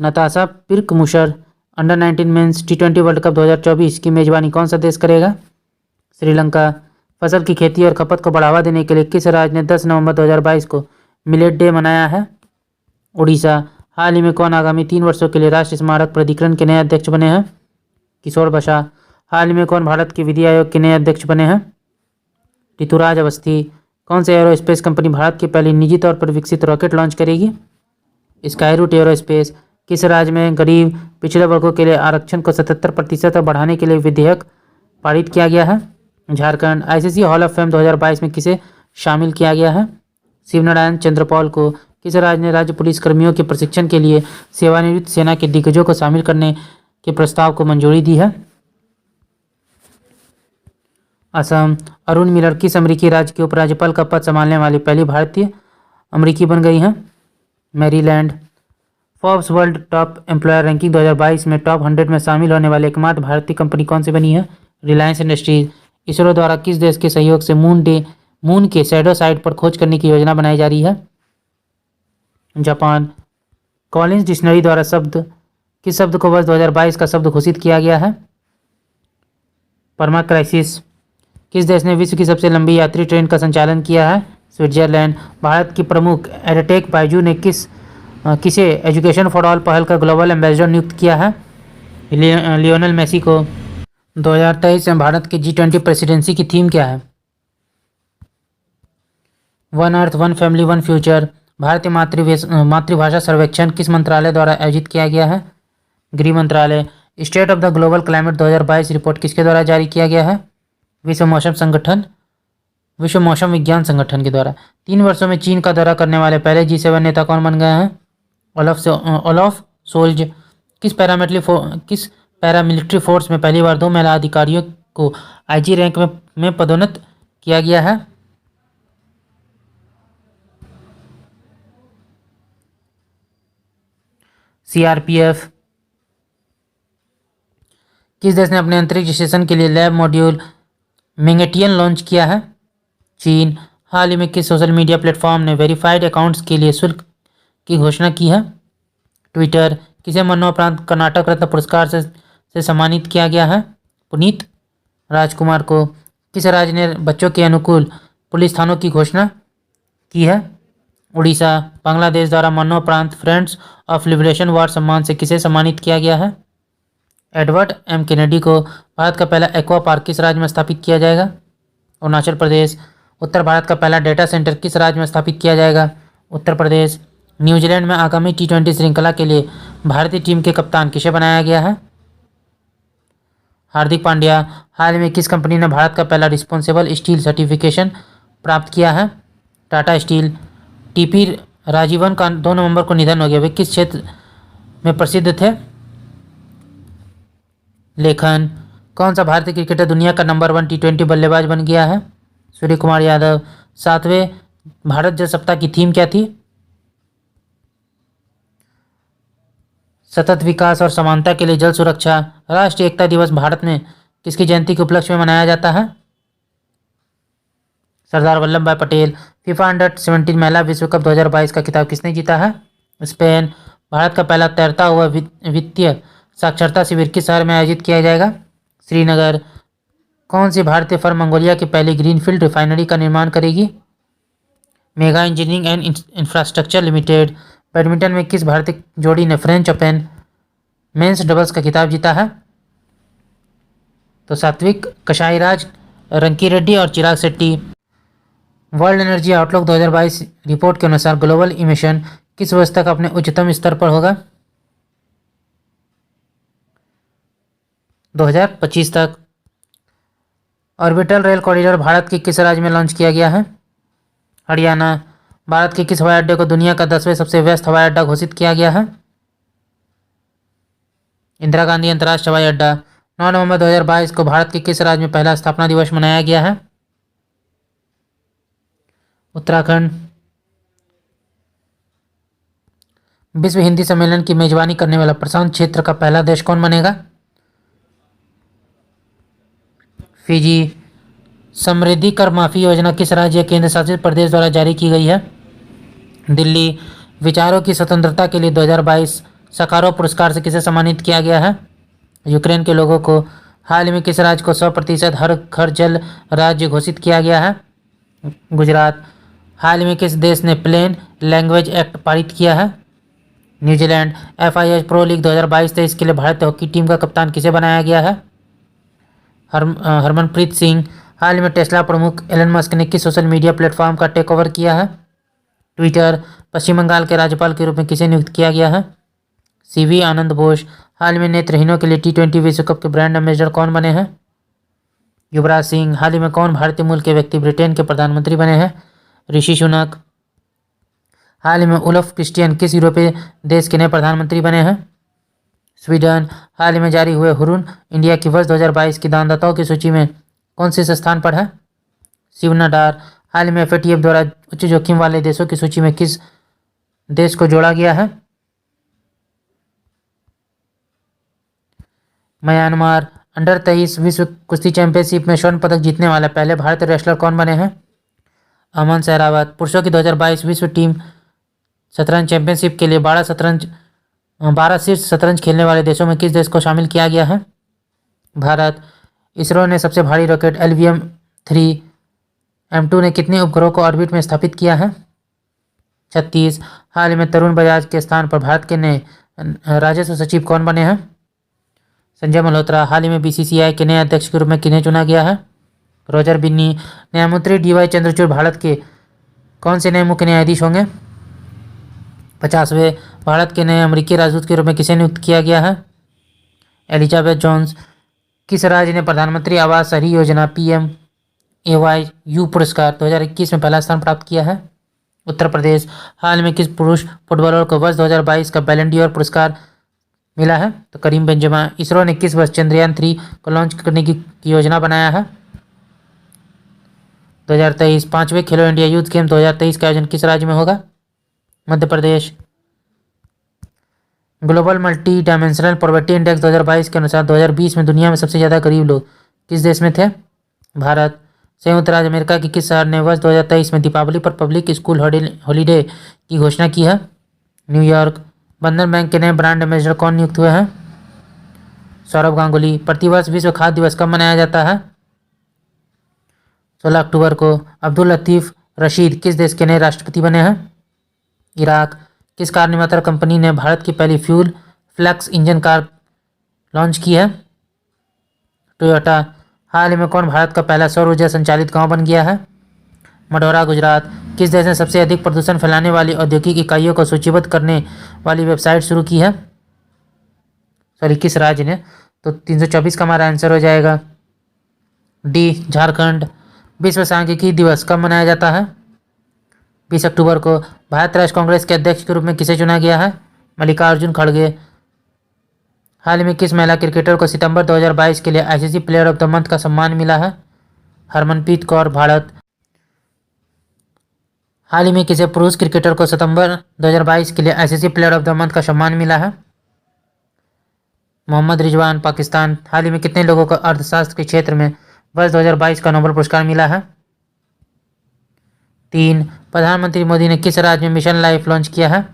Natasha Pirc Musar. Under 19 men's T20 world cup 2024 की मेजबानी कौन सा देश करेगा? श्रीलंका। फसल की खेती और खपत को बढ़ावा देने के लिए किस राज्य ने 10 नवंबर 2022 को मिलेट डे मनाया है? उड़ीसा। हाल ही में कौन आगामी 3 वर्षों के लिए राष्ट्रीय स्मारक प्राधिकरण के नए अध्यक्ष बने हैं? किशोर बसा। हाल ही में कौन भारत के विधि आयोग के नए अध्यक्ष बने हैं? ऋतुराज अवस्थी। कौन सी एरोस्पेस कंपनी भारत की पहली निजी तौर पर विकसित रॉकेट लॉन्च करेगी? Skyroot aerospace. किस राज्य में गरीब पिछड़े वर्गों के लिए आरक्षण को 77% तक बढ़ाने के लिए विधेयक पारित किया गया है? Jharkhand. ICC hall of fame 2022 में किसे शामिल किया गया है? शिवनारायण चंद्रपॉल को। किस राज्य ने राज्य पुलिस कर्मियों के प्रशिक्षण के लिए सेवानिवृत्त सेना के दिग्गजों को शामिल करने के प्रस्ताव को मंजूरी दी है? असम। अरुण मिलर किस अमेरिकी राज्य के उपराज्यपाल का पद संभालने वाली पहली भारतीय अमेरिकी बन गई हैं? Maryland. Forbes world top employer ranking 2022 में टॉप 100 में शामिल होने वाली एकमात्र भारतीय कंपनी कौन सी बनी है? रिलायंस इंडस्ट्रीज। इसरो द्वारा किस देश के सहयोग से मून के शैडो साइड पर खोज करने की योजना बनाई जा रही है? जापान। कॉलिंस डिक्शनरी द्वारा किस शब्द को वर्ष 2022 का शब्द घोषित किया गया है? परमा क्राइसिस। किस देश ने विश्व की सबसे लंबी यात्री ट्रेन का संचालन किया है? स्विट्जरलैंड। भारत की प्रमुख एडटेक बायजू ने किसे एजुकेशन फॉर ऑल पहल का ग्लोबल एम्बेसडर नियुक्त किया है? लियोनेल मेसी को। 2023 में भारत की G20 प्रेसिडेंसी की थीम क्या है? One earth one family one future. भारतीय मातृभाषा सर्वेक्षण किस मंत्रालय द्वारा आयोजित किया गया है? गृह मंत्रालय। State of the global climate 2022 report किसके द्वारा जारी किया गया है? विश्व मौसम विज्ञान संगठन के द्वारा। 3 वर्षों में चीन का दौरा करने वाले पहले G7 नेता कौन बन गए हैं? Olaf Scholz. किस पैरामिलिट्री फोर्स में पहली बार 2 महिला अधिकारियों को आईजी रैंक में पदोन्नत किया गया है? सीआरपीएफ। किस देश ने अपने अंतरिक्ष स्टेशन के लिए लैब मॉड्यूल मेंगेटियन लॉन्च किया है? चीन। हाल ही में किस सोशल मीडिया प्लेटफॉर्म ने वेरीफाइड अकाउंट्स के लिए शुल्क की घोषणा की है? ट्विटर। किसे मरणोपरांत कर्नाटक रत्न पुरस्कार से सम्मानित किया गया है? पुनीत राजकुमार को। किस राज्य ने बच्चों के अनुकूल पुलिस थानों की घोषणा की है? उड़ीसा। बांग्लादेश द्वारा मरणोपरांत फ्रेंड्स ऑफ लिबरेशन वार सम्मान से किसे सम्मानित किया गया है? एडवर्ड एम केनेडी को। भारत का पहला एक्वा पार्क किस राज्य में स्थापित किया जाएगा? अरुणाचल प्रदेश। उत्तर भारत का पहला डेटा सेंटर किस राज्य में स्थापित किया जाएगा? उत्तर प्रदेश। न्यूजीलैंड में आगामी T20 श्रृंखला के लिए भारतीय टीम के कप्तान किसे बनाया गया है? हार्दिक पांड्या। हाल में किस कंपनी ने भारत का पहला रिस्पॉन्सिबल स्टील सर्टिफिकेशन प्राप्त किया है? टाटा स्टील। टीपी राजीवन का 2 नवंबर को निधन हो गया। वे किस क्षेत्र में प्रसिद्ध थे? लेखन। कौन सा भारतीय क्रिकेटर दुनिया का नंबर 1 T20 बल्लेबाज बन गया है? सूर्य कुमार यादव। 7वें भारत जल सप्ताह की थीम क्या थी? सतत विकास और समानता के लिए जल सुरक्षा। राष्ट्रीय एकता दिवस भारत में किसकी जयंती के उपलक्ष्य में मनाया जाता है? सरदार वल्लभ भाई पटेल। फीफा अंडर-17 महिला विश्व कप 2022 का खिताब किसने जीता है? स्पेन। भारत का पहला तैरता हुआ वित्तीय साक्षरता शिविर किस शहर में आयोजित किया जाएगा? श्रीनगर। कौन सी भारतीय फर्म मंगोलिया की पहली ग्रीनफील्ड रिफाइनरी का निर्माण करेगी? Mega engineering and infrastructure limited. Badminton में किस भारतीय जोड़ी ने फ्रेंच ओपन मेंस डबल्स का खिताब जीता है? तो सात्विक कसाईराज, रंकीरेड्डी और Chirag Shetty. World energy outlook 2022 report के अनुसार ग्लोबल इमिशन किस वर्ष तक अपने उच्चतम स्तर पर होगा? 2025 तक। ऑर्बिटल रेल कॉरिडोर भारत के किस राज्य में लॉन्च किया गया है? हरियाणा। भारत के किस हवाई अड्डे को दुनिया का 10वें सबसे व्यस्त हवाई अड्डा घोषित किया गया है? इंदिरा गांधी अंतर्राष्ट्रीय हवाई अड्डा। 9 नवंबर 2022 को भारत के किस राज्य में पहला स्थापना दिवस मनाया गया है? उत्तराखंड। विश्व हिंदी सम्मेलन की मेजबानी करने वाला प्रशांत क्षेत्र का पहला देश कौन बनेगा? फिजी। समृद्धि कर माफी योजना किस राज्य या केंद्र शासित प्रदेश द्वारा जारी की गई है? दिल्ली। विचारों की स्वतंत्रता के लिए 2022 सखारोव पुरस्कार से किसे सम्मानित किया गया है? यूक्रेन के लोगों को। हाल ही में किस राज्य को 100% हर घर जल राज्य घोषित किया गया है? गुजरात। हाल ही में किस देश ने प्लेन लैंग्वेज एक्ट पारित किया है? न्यूजीलैंड। FIH प्रो लीग 2022-23 के लिए भारतीय हॉकी टीम का कप्तान किसे बनाया गया है? हरमनप्रीत सिंह। हाल ही में टेस्ला प्रमुख एलन मस्क ने किस सोशल मीडिया प्लेटफॉर्म का टेक ओवर किया है? ट्विटर। पश्चिम बंगाल के राज्यपाल के रूप में किसे नियुक्त किया गया है? CV आनंद बोस। हाल में नेत्रहीनों के लिए T20 विश्व कप के ब्रांड एम्बेसडर कौन बने हैं? युवराज सिंह। हाल ही में कौन भारतीय मूल के व्यक्ति ब्रिटेन के प्रधानमंत्री बने हैं? ऋषि सुनक। हाल ही में उल्फ क्रिस्टियन किस यूरोपीय देश के नए प्रधानमंत्री बने हैं? स्वीडन। हाल ही में जारी हुए हुरुन इंडिया की वर्ष 2022 की दानदाताओं की सूची में कौन से स्थान पर है? शिव नाडार। हाल ही में FATF द्वारा उच्च जोखिम वाले देशों की सूची में किस देश को जोड़ा गया है? म्यांमार। अंडर-23 विश्व कुश्ती चैंपियनशिप में स्वर्ण पदक जीतने वाले पहले भारतीय रेसलर कौन बने हैं? अमन सहरावत। पुरुषों की 2022 विश्व टीम शतरंज चैंपियनशिप के लिए 12 शीर्ष शतरंज खेलने वाले देशों में किस देश को शामिल किया गया है? भारत। इसरो ने सबसे भारी रॉकेट LVM-3 M2 ने कितने उपग्रहों को ऑर्बिट में स्थापित किया है? 36। हाल ही में तरुण बजाज के स्थान पर भारत के नए राजस्व सचिव कौन बने हैं? संजय मल्होत्रा। हाल ही में BCCI के नए अध्यक्ष के रूप में किन्हें चुना गया है? रॉजर बिन्नी। न्यायमूर्ति DY चंद्रचूड़ भारत के कौन से नए मुख्य न्यायाधीश होंगे? 50वें। भारत के नए अमेरिकी राजदूत के रूप में किसे नियुक्त किया गया है? Elizabeth Jones. किस राज्य ने प्रधानमंत्री आवास शहरी योजना PMAYU पुरस्कार 2021 में पहला स्थान प्राप्त किया है? उत्तर प्रदेश। हाल में किस पुरुष फुटबॉलर को वर्ष 2022 का बैलन डी'ओर पुरस्कार मिला है? तो करीम बेंजेमा। इसरो ने किस वर्ष चंद्रयान 3 को लॉन्च करने की योजना बनाया है? 2023। 5वें खेलो इंडिया यूथ गेम 2023 का आयोजन किस राज्य में होगा? Madhya Pradesh. Global multi dimensional poverty index 2022 के अनुसार 2020 में दुनिया में सबसे ज़्यादा गरीब लोग किस देश में थे? भारत। संयुक्त राज्य अमेरिका के किस शहर ने वर्ष 2023 में दीपावली पर पब्लिक स्कूल हॉलीडे की घोषणा की है? न्यूयॉर्क। बंधन बैंक के नए ब्रांड एम्बेसडर कौन नियुक्त हुए हैं? सौरभ गांगुली। प्रतिवर्ष विश्व खाद्य दिवस कब मनाया जाता है? 16 अक्टूबर को। अब्दुल लतीफ रशीद किस देश के नए राष्ट्रपति बने हैं? इराक। किस कार निर्माता कंपनी ने भारत की पहली fuel flex engine car launch की है? टोयोटा। हाल ही में कौन भारत का पहला सौर ऊर्जा संचालित गांव बन गया है? मढ़ौरा, गुजरात। किस देश ने सबसे अधिक प्रदूषण फैलाने वाली औद्योगिक इकाइयों को सूचीबद्ध करने वाली वेबसाइट शुरू की है? किस राज्य ने? तो 324 का हमारा आंसर हो जाएगा डी, झारखंड। विश्व सांख्यिकी दिवस कब मनाया जाता है? 20 अक्टूबर को। भारत राष्ट्र कांग्रेस के अध्यक्ष के रूप में किसे चुना गया है? मल्लिकार्जुन खड़गे। हाल ही में किस महिला क्रिकेटर को सितंबर 2022 के लिए ICC player of the month का सम्मान मिला है? हरमनप्रीत कौर, भारत। हाल ही में किसे पुरुष क्रिकेटर को सितंबर 2022 के लिए ICC player of the month का सम्मान मिला है? मोहम्मद रिजवान, पाकिस्तान। हाल ही में कितने लोगों को अर्थशास्त्र के क्षेत्र में वर्ष 2022 का नोबेल पुरस्कार मिला है? 3। प्रधानमंत्री मोदी ने किस राज्य में मिशन लाइफ लॉन्च किया है?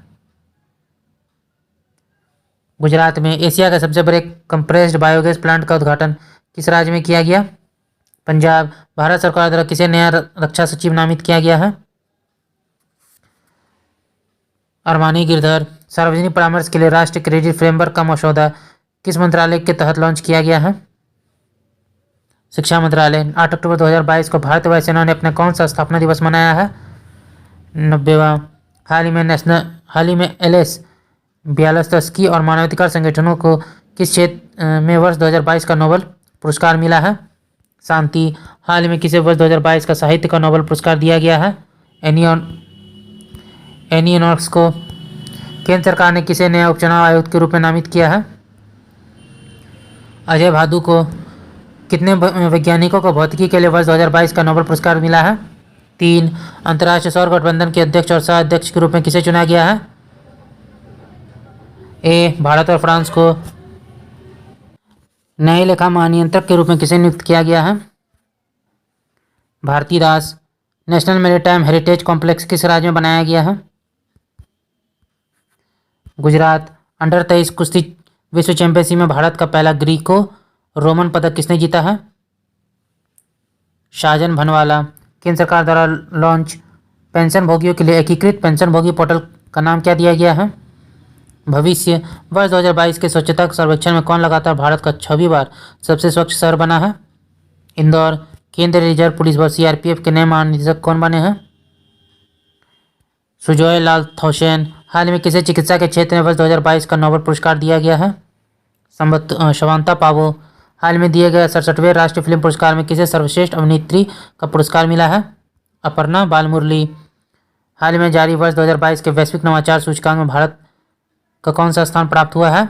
गुजरात में। एशिया का सबसे बड़े कंप्रेस्ड बायोगैस प्लांट का उद्घाटन किस राज्य में किया गया? पंजाब। भारत सरकार द्वारा किसे नया रक्षा सचिव नामित किया गया है? अरमानी गिरधर। सार्वजनिक परामर्श के लिए राष्ट्रीय क्रेडिट फ्रेमवर्क का मसौदा किस मंत्रालय के तहत लॉन्च किया गया है? शिक्षा मंत्रालय। 8 अक्टूबर 2022 को भारतीय वायुसेना ने अपना कौन सा स्थापना दिवस मनाया है? 90वां। हाल ही में LS ब्यालस्तस्की और मानवाधिकार संगठनों को किस क्षेत्र में वर्ष 2022 का नोबेल पुरस्कार मिला है? शांति। हाल ही में किसे वर्ष 2022 का साहित्य का नोबेल पुरस्कार दिया गया है? एनियनॉक्स को। केंद्र सरकार ने किसे नया उपचुनाव आयुक्त के रूप में नामित किया है? अजय भादु को। कितने वैज्ञानिकों को भौतिकी के लिए वर्ष 2022 का नोबेल पुरस्कार मिला है? 3। अंतर्राष्ट्रीय सौर गठबंधन के अध्यक्ष और सह अध्यक्ष के रूप में किसे चुना गया है? ए, भारत और फ्रांस को। नए लेखा महानियंत्रक के रूप में किसे नियुक्त किया गया है? भारती दास। नेशनल मैरीटाइम हेरिटेज कॉम्प्लेक्स किस राज्य में बनाया गया है? गुजरात। अंडर-23 कुश्ती विश्व चैंपियनशिप में भारत का पहला ग्रीको रोमन पदक किसने जीता है? शाहजन भनवाला। केंद्र सरकार द्वारा लॉन्च पेंशन भोगियों के लिए एकीकृत पेंशन भोगी पोर्टल का नाम क्या दिया गया है? भविष्य। वर्ष 2022 के स्वच्छता सर्वेक्षण में कौन लगातार भारत का 6वीं बार सबसे स्वच्छ शहर बना है? इंदौर। केंद्रीय रिजर्व पुलिस बल सीआरपीएफ के नए महानिदेशक कौन बने हैं? सुजॉय लाल थोसेन। हाल में किसे चिकित्सा के क्षेत्र में वर्ष 2022 का नोबेल पुरस्कार दिया गया है? शमांता पावो। हाल में दिए गए 67वें राष्ट्रीय फिल्म पुरस्कार में किसे सर्वश्रेष्ठ अभिनेत्री का पुरस्कार मिला है? अपर्णा बालमुरली। हाल में जारी वर्ष 2022 के वैश्विक नवाचार सूचकांक में भारत का कौन सा स्थान प्राप्त हुआ है?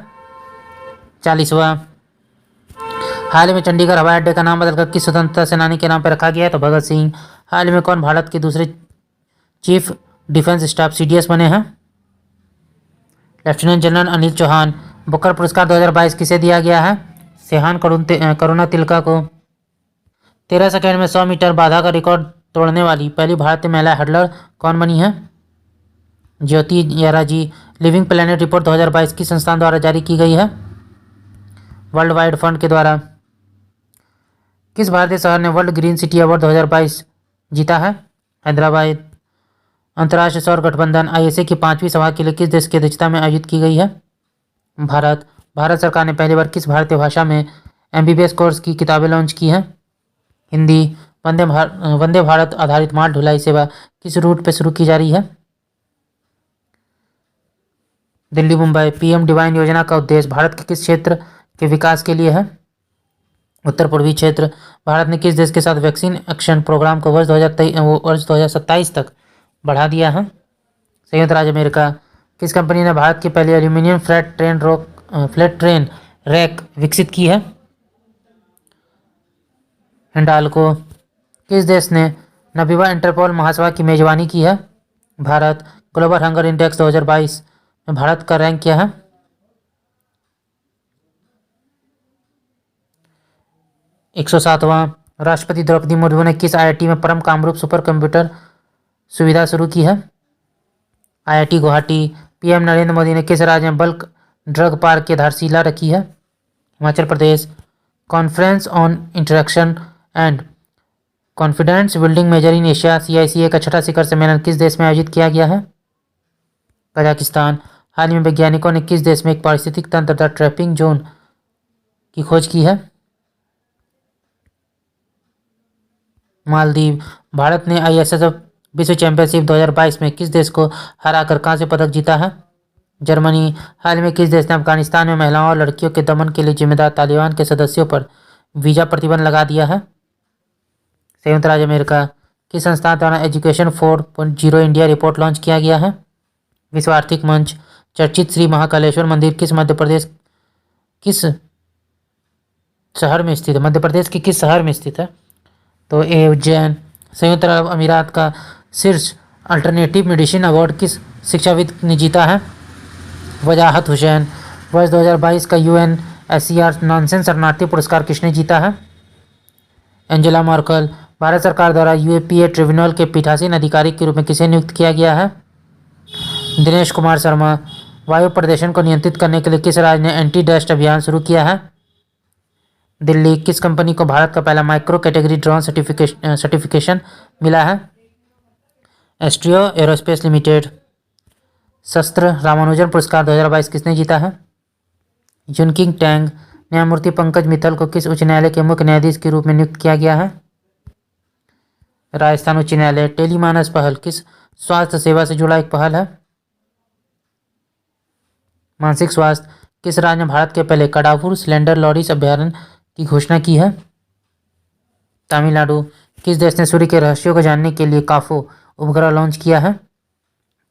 40वां। हाल में चंडीगढ़ हवाई अड्डे का नाम बदलकर किस स्वतंत्रता सेनानी के नाम पर रखा गया है? तो भगत सिंह। हाल में कौन भारत के दूसरे चीफ डिफेंस स्टाफ सीडीएस बने हैं? Lieutenant general Anil Chauhan. Booker पुरस्कार 2022 किसे दिया गया है? सेहान करुणा तिलका को। 13 सेकंड में 100 मीटर बाधा का रिकॉर्ड तोड़ने वाली पहली भारतीय महिला हडलर कौन बनी है? ज्योति याराजी। लिविंग प्लेनेट रिपोर्ट 2022 किस संस्थान द्वारा जारी की गई है? वर्ल्ड वाइड फंड के द्वारा। किस भारतीय शहर ने वर्ल्ड ग्रीन सिटी अवार्ड 2022 जीता है? हैदराबाद। अंतर्राष्ट्रीय सौर गठबंधन आईएसए की 5वीं सभा के लिए किस देश की अध्यक्षता में आयोजित की गई है? भारत। भारत सरकार ने पहली बार किस भारतीय भाषा में एमबीबीएस कोर्स की किताबें लॉन्च की हैं? हिंदी। वंदे भारत आधारित माल ढुलाई सेवा किस रूट पर शुरू की जा रही है? दिल्ली मुंबई। पीएम डिवाइन योजना का उद्देश्य भारत के किस क्षेत्र के विकास के लिए है? उत्तर पूर्वी क्षेत्र। भारत ने किस देश के साथ वैक्सीन एक्शन प्रोग्राम को वर्ष 2027 तक बढ़ा दिया है? संयुक्त राज्य अमेरिका। किस कंपनी ने भारत की पहली एल्यूमिनियम फ्लैट ट्रेन रैक विकसित की है? हिंडाल्को। किस देश ने नबीवा इंटरपोल महासभा की मेजबानी की है? भारत। ग्लोबल हंगर इंडेक्स 2022 में भारत का रैंक क्या है? 107वां। राष्ट्रपति द्रौपदी मुर्मू ने किस आईआईटी में परम कामरूप सुपर कंप्यूटर सुविधा शुरू की है? आईआईटी गुवाहाटी। पीएम नरेंद्र मोदी ने किस राज्य में बल्क ड्रग पार्क की आधारशिला रखी है? Himachal Pradesh. Conference on interaction and confidence building measure in Asia CICA का 6ठा शिखर सम्मेलन किस देश में आयोजित किया गया है? कजाकिस्तान। हाल ही में वैज्ञानिकों ने किस देश में एक पारिस्थितिक तंत्र ट्रैपिंग जोन की खोज की है? मालदीव। भारत ने आईएसएसएफ विश्व चैंपियनशिप 2022 में किस देश को हराकर कांस्य पदक जीता है? जर्मनी। हाल में किस देश ने अफगानिस्तान में महिलाओं और लड़कियों के दमन के लिए जिम्मेदार तालिबान के सदस्यों पर वीजा प्रतिबंध लगा दिया है? संयुक्त राज्य अमेरिका। किस संस्थान द्वारा एजुकेशन 4.0 इंडिया रिपोर्ट लॉन्च किया गया है? विश्व आर्थिक मंच। चर्चित श्री महाकालेश्वर मंदिर किस मध्य प्रदेश किस शहर में स्थित है? मध्य प्रदेश के किस शहर में स्थित है? तो ए उज्जैन। संयुक्त अरब अमीरात का शीर्ष अल्टरनेटिव मेडिसिन अवार्ड किस शिक्षाविद ने जीता है? वजाहत हुसैन। वर्ष 2022 का यूएनएचसीआर नॉनसेंस शरणार्थी पुरस्कार किसने जीता है? Angela Merkel. भारत सरकार द्वारा यूएपीए ट्रिब्यूनल के पीठासीन अधिकारी के रूप में किसे नियुक्त किया गया है? दिनेश कुमार शर्मा। वायु प्रदूषण को नियंत्रित करने के लिए किस राज्य ने एंटी डस्ट अभियान शुरू किया है? दिल्ली। किस कंपनी को भारत का पहला माइक्रो कैटेगरी ड्रोन सर्टिफिकेशन मिला है? एस्ट्रियो एरोस्पेस लिमिटेड। शस्त्र रामानुजन पुरस्कार 2022 किसने जीता है? युनकिंग टैंग। न्यायमूर्ति पंकज मित्तल को किस उच्च न्यायालय के मुख्य न्यायाधीश के रूप में नियुक्त किया गया है? राजस्थान उच्च न्यायालय। टेलीमानस पहल किस स्वास्थ्य सेवा से जुड़ा एक पहल है? मानसिक स्वास्थ्य। किस राज्य ने भारत के पहले कडावूर सिलेंडर लॉरीज अभ्यारण्य की घोषणा की है? तमिलनाडु। किस देश ने सूर्य के रहस्यों को जानने के लिए काफो उपग्रह लॉन्च किया है?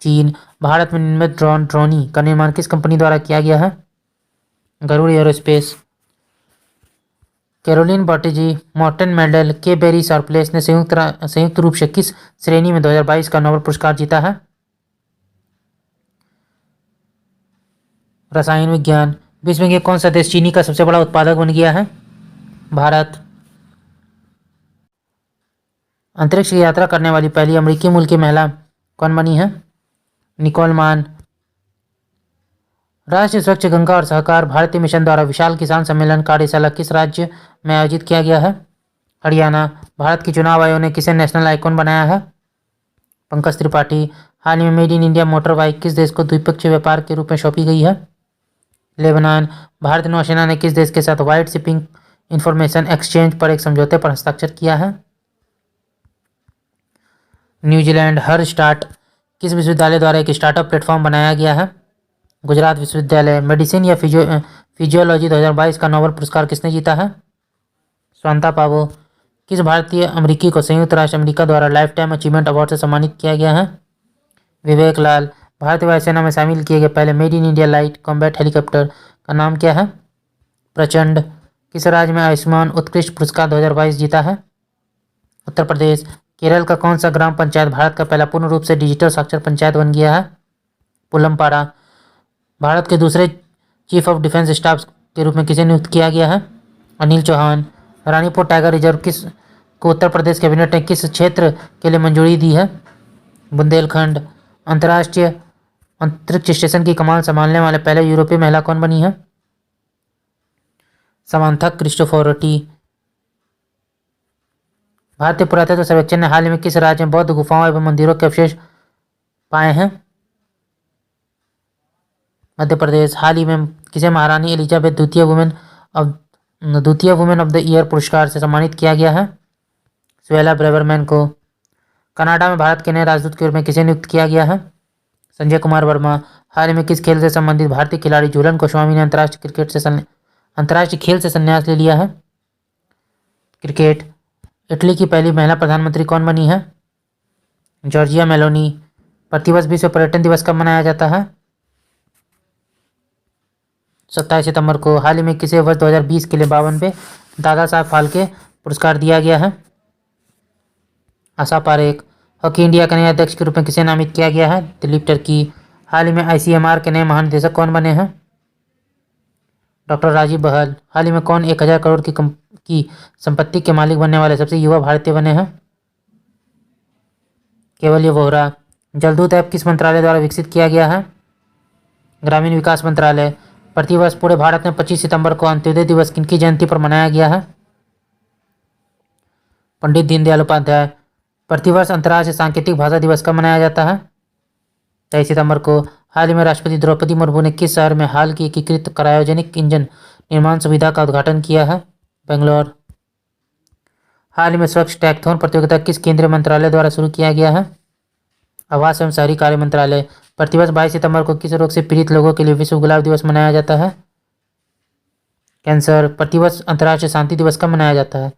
चीन। भारत में निर्मित ड्रोनी का निर्माण किस कंपनी द्वारा किया गया है? Garuda aerospace. Carolyn Bertozzi, Morten Meldal, K Barry Sharpless ने संयुक्त रूप से किस श्रेणी में 2022 का नोबेल पुरस्कार जीता है? रसायन विज्ञान। विश्व में कौन सा देश चीनी का सबसे बड़ा उत्पादक बन गया है? भारत। अंतरिक्ष की यात्रा करने वाली पहली अमेरिकी मूल की महिला कौन बनी है? निकोल मान। राष्ट्रीय स्वच्छ गंगा और सहकार भारतीय मिशन द्वारा विशाल किसान सम्मेलन कार्यशाला किस राज्य में आयोजित किया गया है? हरियाणा। भारत के चुनाव आयोग ने किसे नेशनल आइकॉन बनाया है? पंकज त्रिपाठी। हाल ही में made in India motor bike किस देश को द्विपक्षीय व्यापार के रूप में सौंपी गई है? लेबनान। भारतीय नौसेना ने किस देश के साथ वाइड शिपिंग इंफॉर्मेशन एक्सचेंज पर एक समझौते पर हस्ताक्षर किया है? न्यूजीलैंड। हर स्टार्ट किस विश्वविद्यालय द्वारा एक स्टार्टअप प्लेटफॉर्म बनाया गया है? गुजरात विश्वविद्यालय। मेडिसिन या फिजियोलॉजी 2022 का नोबेल पुरस्कार किसने जीता है? स्वांता पावो। किस भारतीय अमेरिकी को संयुक्त राष्ट्र अमेरिका द्वारा लाइफ टाइम अचीवमेंट अवार्ड से सम्मानित किया गया है? विवेक लाल। भारतीय वायुसेना में शामिल किए गए पहले made in India light combat helicopter का नाम क्या है? प्रचंड। किस राज्य में आयुष्मान उत्कृष्ट पुरस्कार 2022 जीता है? उत्तर प्रदेश। केरल का कौन सा ग्राम पंचायत भारत का पहला पूर्ण रूप से डिजिटल साक्षर पंचायत बन गया है? पुलमपाड़ा। भारत के दूसरे चीफ ऑफ डिफेंस स्टाफ के रूप में किसे नियुक्त किया गया है? अनिल चौहान। रानीपुर टाइगर रिजर्व किस को उत्तर प्रदेश कैबिनेट ने किस क्षेत्र के लिए मंजूरी दी है? बुंदेलखंड। अंतर्राष्ट्रीय अंतरिक्ष स्टेशन की कमान संभालने वाले पहले यूरोपीय महिला कौन बनी है? समांथा क्रिस्टोफोरटी। भारतीय पुरातत्व सर्वेक्षण ने हाल ही में किस राज्य में बौद्ध गुफाओं एवं मंदिरों के अवशेष पाए हैं? मध्य प्रदेश। हाल ही में किसे महारानी एलिजाबेथ द्वितीय वुमेन ऑफ द ईयर पुरस्कार से सम्मानित किया गया है? सुएला ब्रेवरमैन को। कनाडा में भारत के नए राजदूत के रूप में किसे नियुक्त किया गया है? संजय कुमार वर्मा। हाल ही में किस खेल से संबंधित भारतीय खिलाड़ी झूलन गोस्वामी ने अंतर्राष्ट्रीय खेल से संन्यास ले लिया है? क्रिकेट। इटली की पहली महिला प्रधानमंत्री कौन बनी है? Giorgia Meloni. प्रतिवर्ष विश्व पर्यटन दिवस कब मनाया जाता है? 27 सितंबर को। हाल ही में किसे वर्ष 2020 के लिए 52वें दादा साहब फाल्के पुरस्कार दिया गया है? आशा पारेख। हॉकी इंडिया के नए अध्यक्ष के रूप में किसे नामित किया गया है? दिलीप टर्की। हाल ही में आईसीएमआर के नए महानिदेशक कौन बने हैं? डॉक्टर राजीव बहल। हाल ही में कौन 1000 करोड़ की संपत्ति के मालिक बनने वाले सबसे युवा भारतीय बने हैं? केवल वोहरा। जलदूत ऐप किस मंत्रालय द्वारा विकसित किया गया है? ग्रामीण विकास मंत्रालय। प्रतिवर्ष पूरे भारत में 25 सितंबर को अंत्योदय दिवस किनकी जयंती पर मनाया गया है? पंडित दीनदयाल उपाध्याय। प्रतिवर्ष अंतर्राष्ट्रीय सांकेतिक भाषा दिवस कब मनाया जाता है? 23 सितंबर को। हाल ही में राष्ट्रपति द्रौपदी मुर्मू ने किस शहर में हाल की एकीकृत क्रायोजेनिक इंजन निर्माण सुविधा का उद्घाटन किया है? बेंगलोर। हाल ही में स्वच्छ टैक्थॉन प्रतियोगिता किस केंद्रीय मंत्रालय द्वारा शुरू किया गया है? आवास एवं शहरी कार्य मंत्रालय। प्रतिवर्ष 22 सितंबर को किस रोग से पीड़ित लोगों के लिए विश्व गुलाब दिवस मनाया जाता है? कैंसर। प्रतिवर्ष अंतर्राष्ट्रीय शांति दिवस कब मनाया जाता है?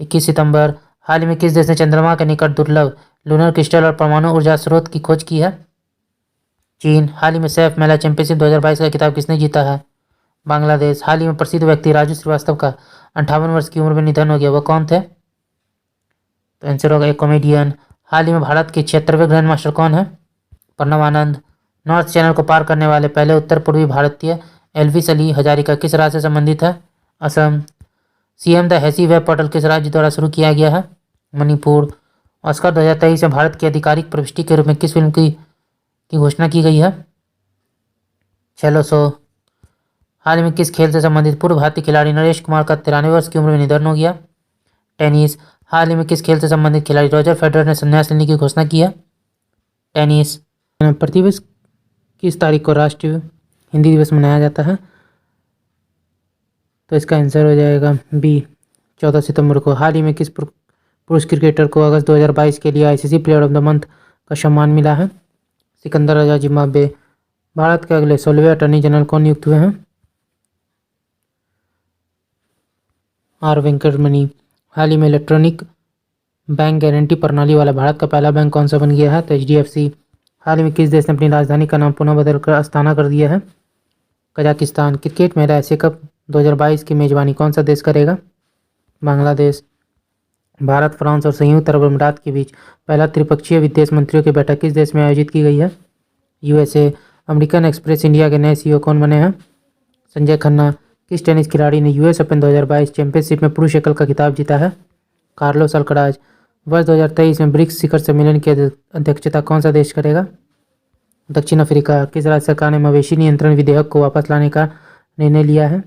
21 सितंबर। हाल ही में किस देश ने चंद्रमा के निकट दुर्लभ लूनर क्रिस्टल और परमाणु ऊर्जा स्रोत की खोज की है? चीन। हाल ही में सैफ महिला चैंपियनशिप 2022 का खिताब किसने जीता है? बांग्लादेश। हाल ही में प्रसिद्ध व्यक्ति राजू श्रीवास्तव का 58 वर्ष की उम्र में निधन हो गया, वह कौन थे? तो आंसर होगा एक कॉमेडियन। हाल ही में भारत के 76वें ग्रैंड मास्टर कौन है? प्रणव आनंद। नॉर्थ चैनल को पार करने वाले पहले उत्तर पूर्वी भारतीय एल्विस अली हजारिका किस राज्य से संबंधित है? असम। सीएम द हैसी वेब पोर्टल किस राज्य द्वारा शुरू किया गया है? मणिपुर। ऑस्कर 2023 में भारत की आधिकारिक प्रविष्टि के रूप में किस फिल्म की घोषणा की गई है? चलो सो। हाल ही में किस खेल से संबंधित पूर्व भारतीय खिलाड़ी नरेश कुमार का 93 वर्ष की उम्र में निधन हो गया? टेनिस। हाल ही में किस खेल से संबंधित खिलाड़ी रॉजर फेडरर ने संन्यास लेने की घोषणा की है? टेनिस। प्रतिवर्ष किस तारीख को राष्ट्रीय हिंदी दिवस मनाया जाता है? तो इसका आंसर हो जाएगा बी, 14 सितंबर को। हाल ही में किस पुरुष क्रिकेटर को अगस्त 2022 के लिए ICC player of the month का सम्मान मिला है? सिकंदर राजा जिम्बाब्वे। भारत के अगले 16वें अटॉर्नी जनरल कौन नियुक्त हुए हैं? आर वेंकटमणि। हाल ही में इलेक्ट्रॉनिक बैंक गारंटी प्रणाली वाला भारत का पहला बैंक कौन सा बन गया है? तो एचडीएफसी। हाल ही में किस देश ने अपनी राजधानी का नाम पुनः बदलकर अस्ताना कर दिया है? कजाकिस्तान। क्रिकेट महिला एशिया कप 2022 की मेजबानी कौन सा देश करेगा? बांग्लादेश। भारत, फ्रांस और संयुक्त अरब अमीरात के बीच पहला त्रिपक्षीय विदेश मंत्रियों की बैठक किस देश में आयोजित की गई है? यूएसए। अमेरिकन एक्सप्रेस इंडिया के नए सीईओ कौन बने हैं? संजय खन्ना। किस टेनिस खिलाड़ी ने यूएस ओपन 2022 चैंपियनशिप में पुरुष एकल का खिताब जीता है? Carlos Alcaraz. वर्ष 2023 में ब्रिक्स शिखर सम्मेलन की अध्यक्षता कौन सा देश करेगा? दक्षिण अफ्रीका। किस राज्य सरकार ने मवेशी नियंत्रण विधेयक को वापस लाने का निर्णय लिया है?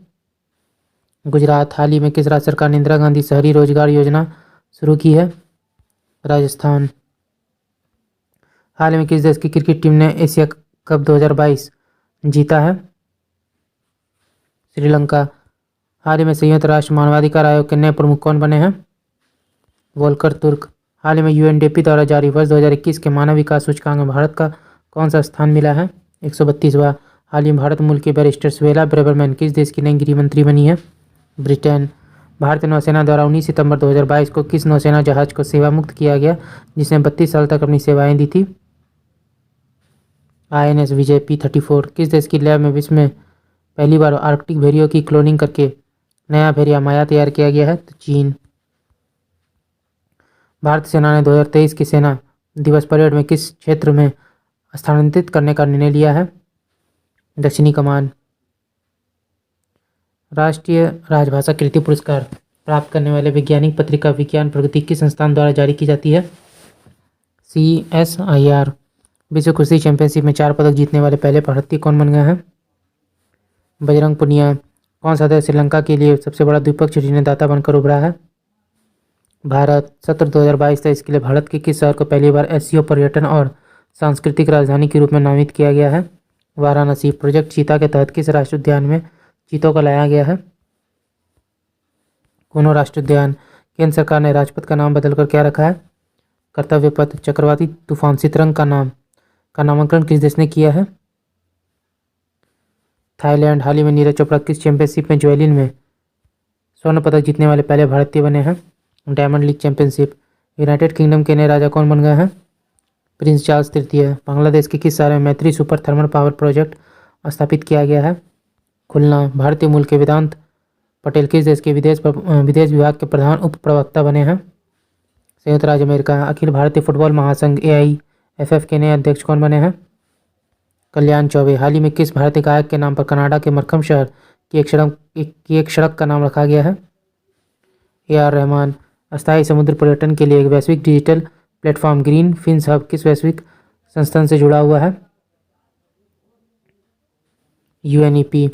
गुजरात। हाल ही में किस राज्य सरकार ने इंदिरा गांधी शहरी रोजगार योजना शुरू की है? राजस्थान। हाल ही में किस देश की क्रिकेट टीम ने एशिया कप 2022 जीता है? श्रीलंका। हाल ही में संयुक्त राष्ट्र मानवाधिकार आयोग के नए प्रमुख कौन बने हैं? वोल्कर तुर्क। हाल ही में यूएनडीपी द्वारा जारी वर्ष 2021 के मानव विकास सूचकांक में भारत का कौन सा स्थान मिला है? 132वां। हाल ही में भारत मूल की बैरिस्टर स्वेला ब्रेवरमैन किस देश की नई गृह मंत्री बनी है? ब्रिटेन। भारतीय नौसेना द्वारा 19 सितंबर 2022 को किस नौसेना जहाज को सेवा मुक्त किया गया जिसने 32 साल तक अपनी सेवाएं दी थी? INS विजय P-34। किस देश की लैब में विश्व में पहली बार आर्कटिक भेड़ियों की क्लोनिंग करके नया भेड़िया माया तैयार किया गया है? तो चीन। भारतीय सेना ने 2023 की सेना दिवस परेड में किस क्षेत्र में स्थानांतरित करने का निर्णय लिया है? दक्षिणी कमान। राष्ट्रीय राजभाषा कीर्ति पुरस्कार प्राप्त करने वाले वैज्ञानिक पत्रिका विज्ञान प्रगति किस संस्थान द्वारा जारी की जाती है? CSIR। विश्व कुश्ती चैंपियनशिप में 4 पदक जीतने वाले पहले भारतीय कौन बन गए हैं? बजरंग पुनिया। कौन सा देश श्रीलंका के लिए सबसे बड़ा द्विपक्षीय ऋणदाता बनकर उभरा है? भारत। सत्र 2022-23 के लिए भारत के किस शहर को पहली बार एससीओ पर्यटन और सांस्कृतिक राजधानी के रूप में नामित किया गया है? वाराणसी। प्रोजेक्ट चीता के तहत किस राष्ट्रीय उद्यान में चीतों को लाया गया है? कूनो राष्ट्रीय उद्यान। केंद्र सरकार ने राजपथ का नाम बदलकर क्या रखा है? कर्तव्य पथ। चक्रवाती तूफान सितरंग का नामकरण किस देश ने किया है? थाईलैंड। हाल ही में नीरज चोपड़ा किस चैंपियनशिप में ज्वेलिन में स्वर्ण पदक जीतने वाले पहले भारतीय बने हैं? Diamond league championship. United kingdom के नए राजा कौन बन गए हैं? प्रिंस चार्ल्स तृतीय। बांग्लादेश के किस शहर में मैत्री सुपर थर्मल पावर प्रोजेक्ट स्थापित किया गया है? खुलना। भारतीय मूल के वेदांत पटेल किस देश के विदेश विभाग के प्रधान उप प्रवक्ता बने हैं? संयुक्त राज्य अमेरिका। अखिल भारतीय फुटबॉल महासंघ AIFF के नए अध्यक्ष कौन बने हैं? कल्याण चौबे। हाल ही में किस भारतीय गायक के नाम पर कनाडा के मरकम शहर की एक सड़क का नाम रखा गया है? AR रहमान। अस्थायी समुद्र पर्यटन के लिए एक वैश्विक digital platform green fins hub किस वैश्विक संस्थान से जुड़ा हुआ है? UNEP।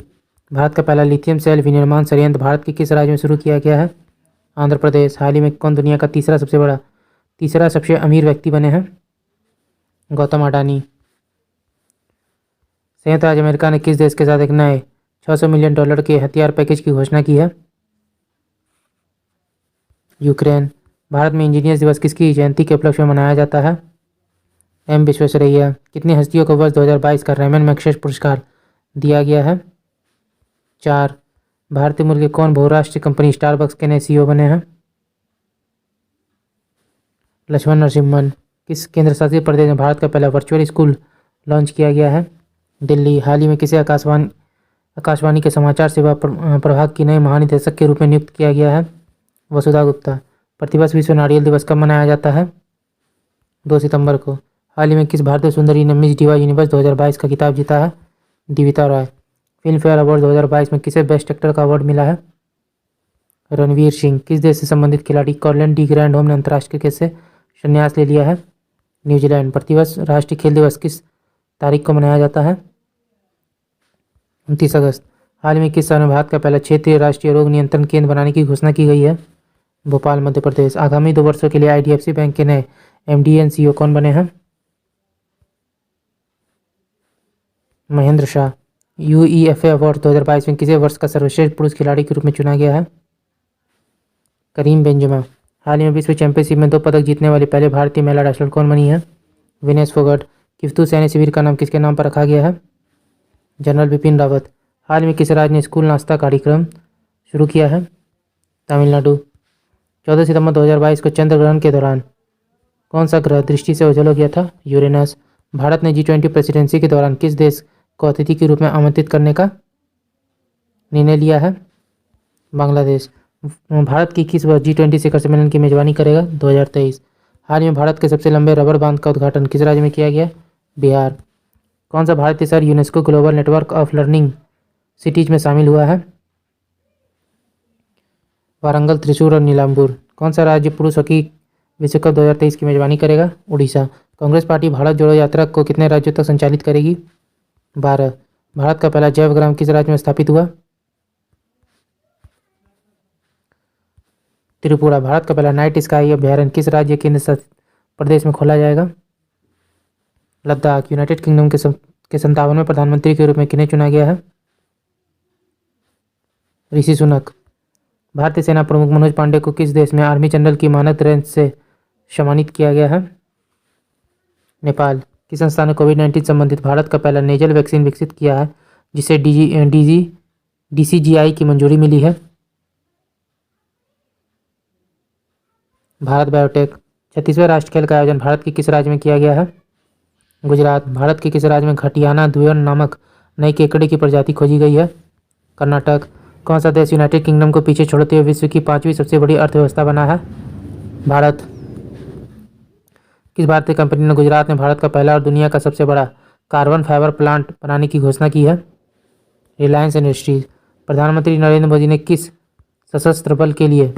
भारत का पहला लिथियम सेल विनिर्माण संयंत्र भारत के किस राज्य में शुरू किया गया है? आंध्र प्रदेश। हाल ही में कौन दुनिया का तीसरा सबसे अमीर व्यक्ति बने हैं? गौतम अडानी। संयुक्त राज्य अमेरिका ने किस देश के साथ एक नए $600 मिलियन के हथियार पैकेज की घोषणा की है? यूक्रेन। भारत में इंजीनियर्स दिवस किसकी जयंती के उपलक्ष्य में मनाया जाता है? M विश्वेश्वरैया। कितनी हस्तियों को वर्ष 2022 का रैमन मैग्सेसे पुरस्कार दिया गया है? 4। भारतीय मूल के कौन बहुराष्ट्रीय कंपनी स्टारबक्स के नए CEO बने हैं? लक्ष्मण नरसिम्हन। किस केंद्र शासित प्रदेश में भारत का पहला वर्चुअल स्कूल लॉन्च किया गया है? दिल्ली। हाल ही में किसे आकाशवाणी के समाचार सेवा प्रभाग की नए महानिदेशक के रूप में नियुक्त किया गया है? वसुधा गुप्ता। प्रतिवर्ष विश्व नारियल दिवस कब मनाया जाता है? 2 सितंबर को। हाल ही में किस भारतीय सुंदरी ने मिस डिवा यूनिवर्स 2022 का खिताब जीता है? दीविता रॉय। फिल्म फेयर अवार्ड 2022 में किसे बेस्ट एक्टर का अवार्ड मिला है? रणवीर सिंह। किस देश से संबंधित खिलाड़ी कॉलिन डी ग्रैंडहोम ने अंतर्राष्ट्रीय क्रिकेट से संन्यास ले लिया है? न्यूजीलैंड। प्रतिवर्ष राष्ट्रीय खेल दिवस किस तारीख को मनाया जाता है? 29 अगस्त। हाल ही में किस साल में भारत का पहला क्षेत्रीय राष्ट्रीय रोग नियंत्रण केंद्र बनाने की घोषणा की गई है? भोपाल मध्य प्रदेश। आगामी 2 वर्षों के लिए IDFC बैंक के नए MD एंड CEO कौन बने हैं? महेंद्र शाह। UEFA अवार्ड 2022 में किसे वर्ष का सर्वश्रेष्ठ पुरुष खिलाड़ी के रूप में चुना गया है? Karim Benzema. हाल ही में विश्व चैंपियनशिप में 2 पदक जीतने वाली पहले भारतीय महिला रेसलर कौन बनी है? विनेश फोगट। किफ्तू सैन्य शिविर का नाम किसके नाम पर रखा गया है? जनरल बिपिन रावत। हाल ही में किस राज्य ने स्कूल नाश्ता कार्यक्रम शुरू किया है? तमिलनाडु। 14 सितंबर 2022 को चंद्र ग्रहण के दौरान कौन सा ग्रह दृष्टि से ओझल हो गया था? यूरेनस। भारत ने G20 प्रेसिडेंसी के दौरान किस देश को अतिथि के रूप में आमंत्रित करने का निर्णय लिया है? बांग्लादेश। भारत की किस वर्ष G20 शिखर सम्मेलन की मेजबानी करेगा? 2023। हाल ही में भारत के सबसे लंबे रबर बांध का उद्घाटन किस राज्य में किया गया? बिहार। कौन सा भारतीय शहर UNESCO global network of learning cities में शामिल हुआ है? वारंगल, त्रिशूर और नीलांबूर। कौन सा राज्य पुरुष हॉकी विश्व कप 2023 की मेजबानी करेगा? उड़ीसा। कांग्रेस पार्टी भारत जोड़ो यात्रा को कितने राज्यों तक संचालित करेगी? 12। भारत का पहला जैव ग्राम किस राज्य में स्थापित हुआ? त्रिपुरा। भारत का पहला नाइट स्काई अभ्यारण्य किस राज्य केंद्र शासित प्रदेश में खोला जाएगा? लद्दाख। यूनाइटेड किंगडम के 57वें प्रधानमंत्री के रूप में किन्हें चुना गया है? ऋषि सुनक। भारतीय सेना प्रमुख मनोज पांडे को किस देश में आर्मी जनरल की मानद रेंज से सम्मानित किया गया है? नेपाल। किस संस्था ने कोविड-19 संबंधित भारत का पहला नेजल वैक्सीन विकसित किया है जिसे DCGI की मंजूरी मिली है? भारत बायोटेक। 36वें राष्ट्रीय खेल का आयोजन भारत के किस राज्य में किया गया है? गुजरात। भारत के किस राज्य में घटियाना द्विवर्ण नामक नई केकड़े की प्रजाति खोजी गई है? कर्नाटक। कौन सा देश यूनाइटेड किंगडम को पीछे छोड़ते हुए विश्व की 5वीं सबसे बड़ी अर्थव्यवस्था बना है? भारत। किस भारतीय कंपनी ने गुजरात में भारत का पहला और दुनिया का सबसे बड़ा कार्बन फाइबर प्लांट बनाने की घोषणा की है? रिलायंस इंडस्ट्रीज। प्रधानमंत्री नरेंद्र मोदी ने किस सशस्त्र बल के लिए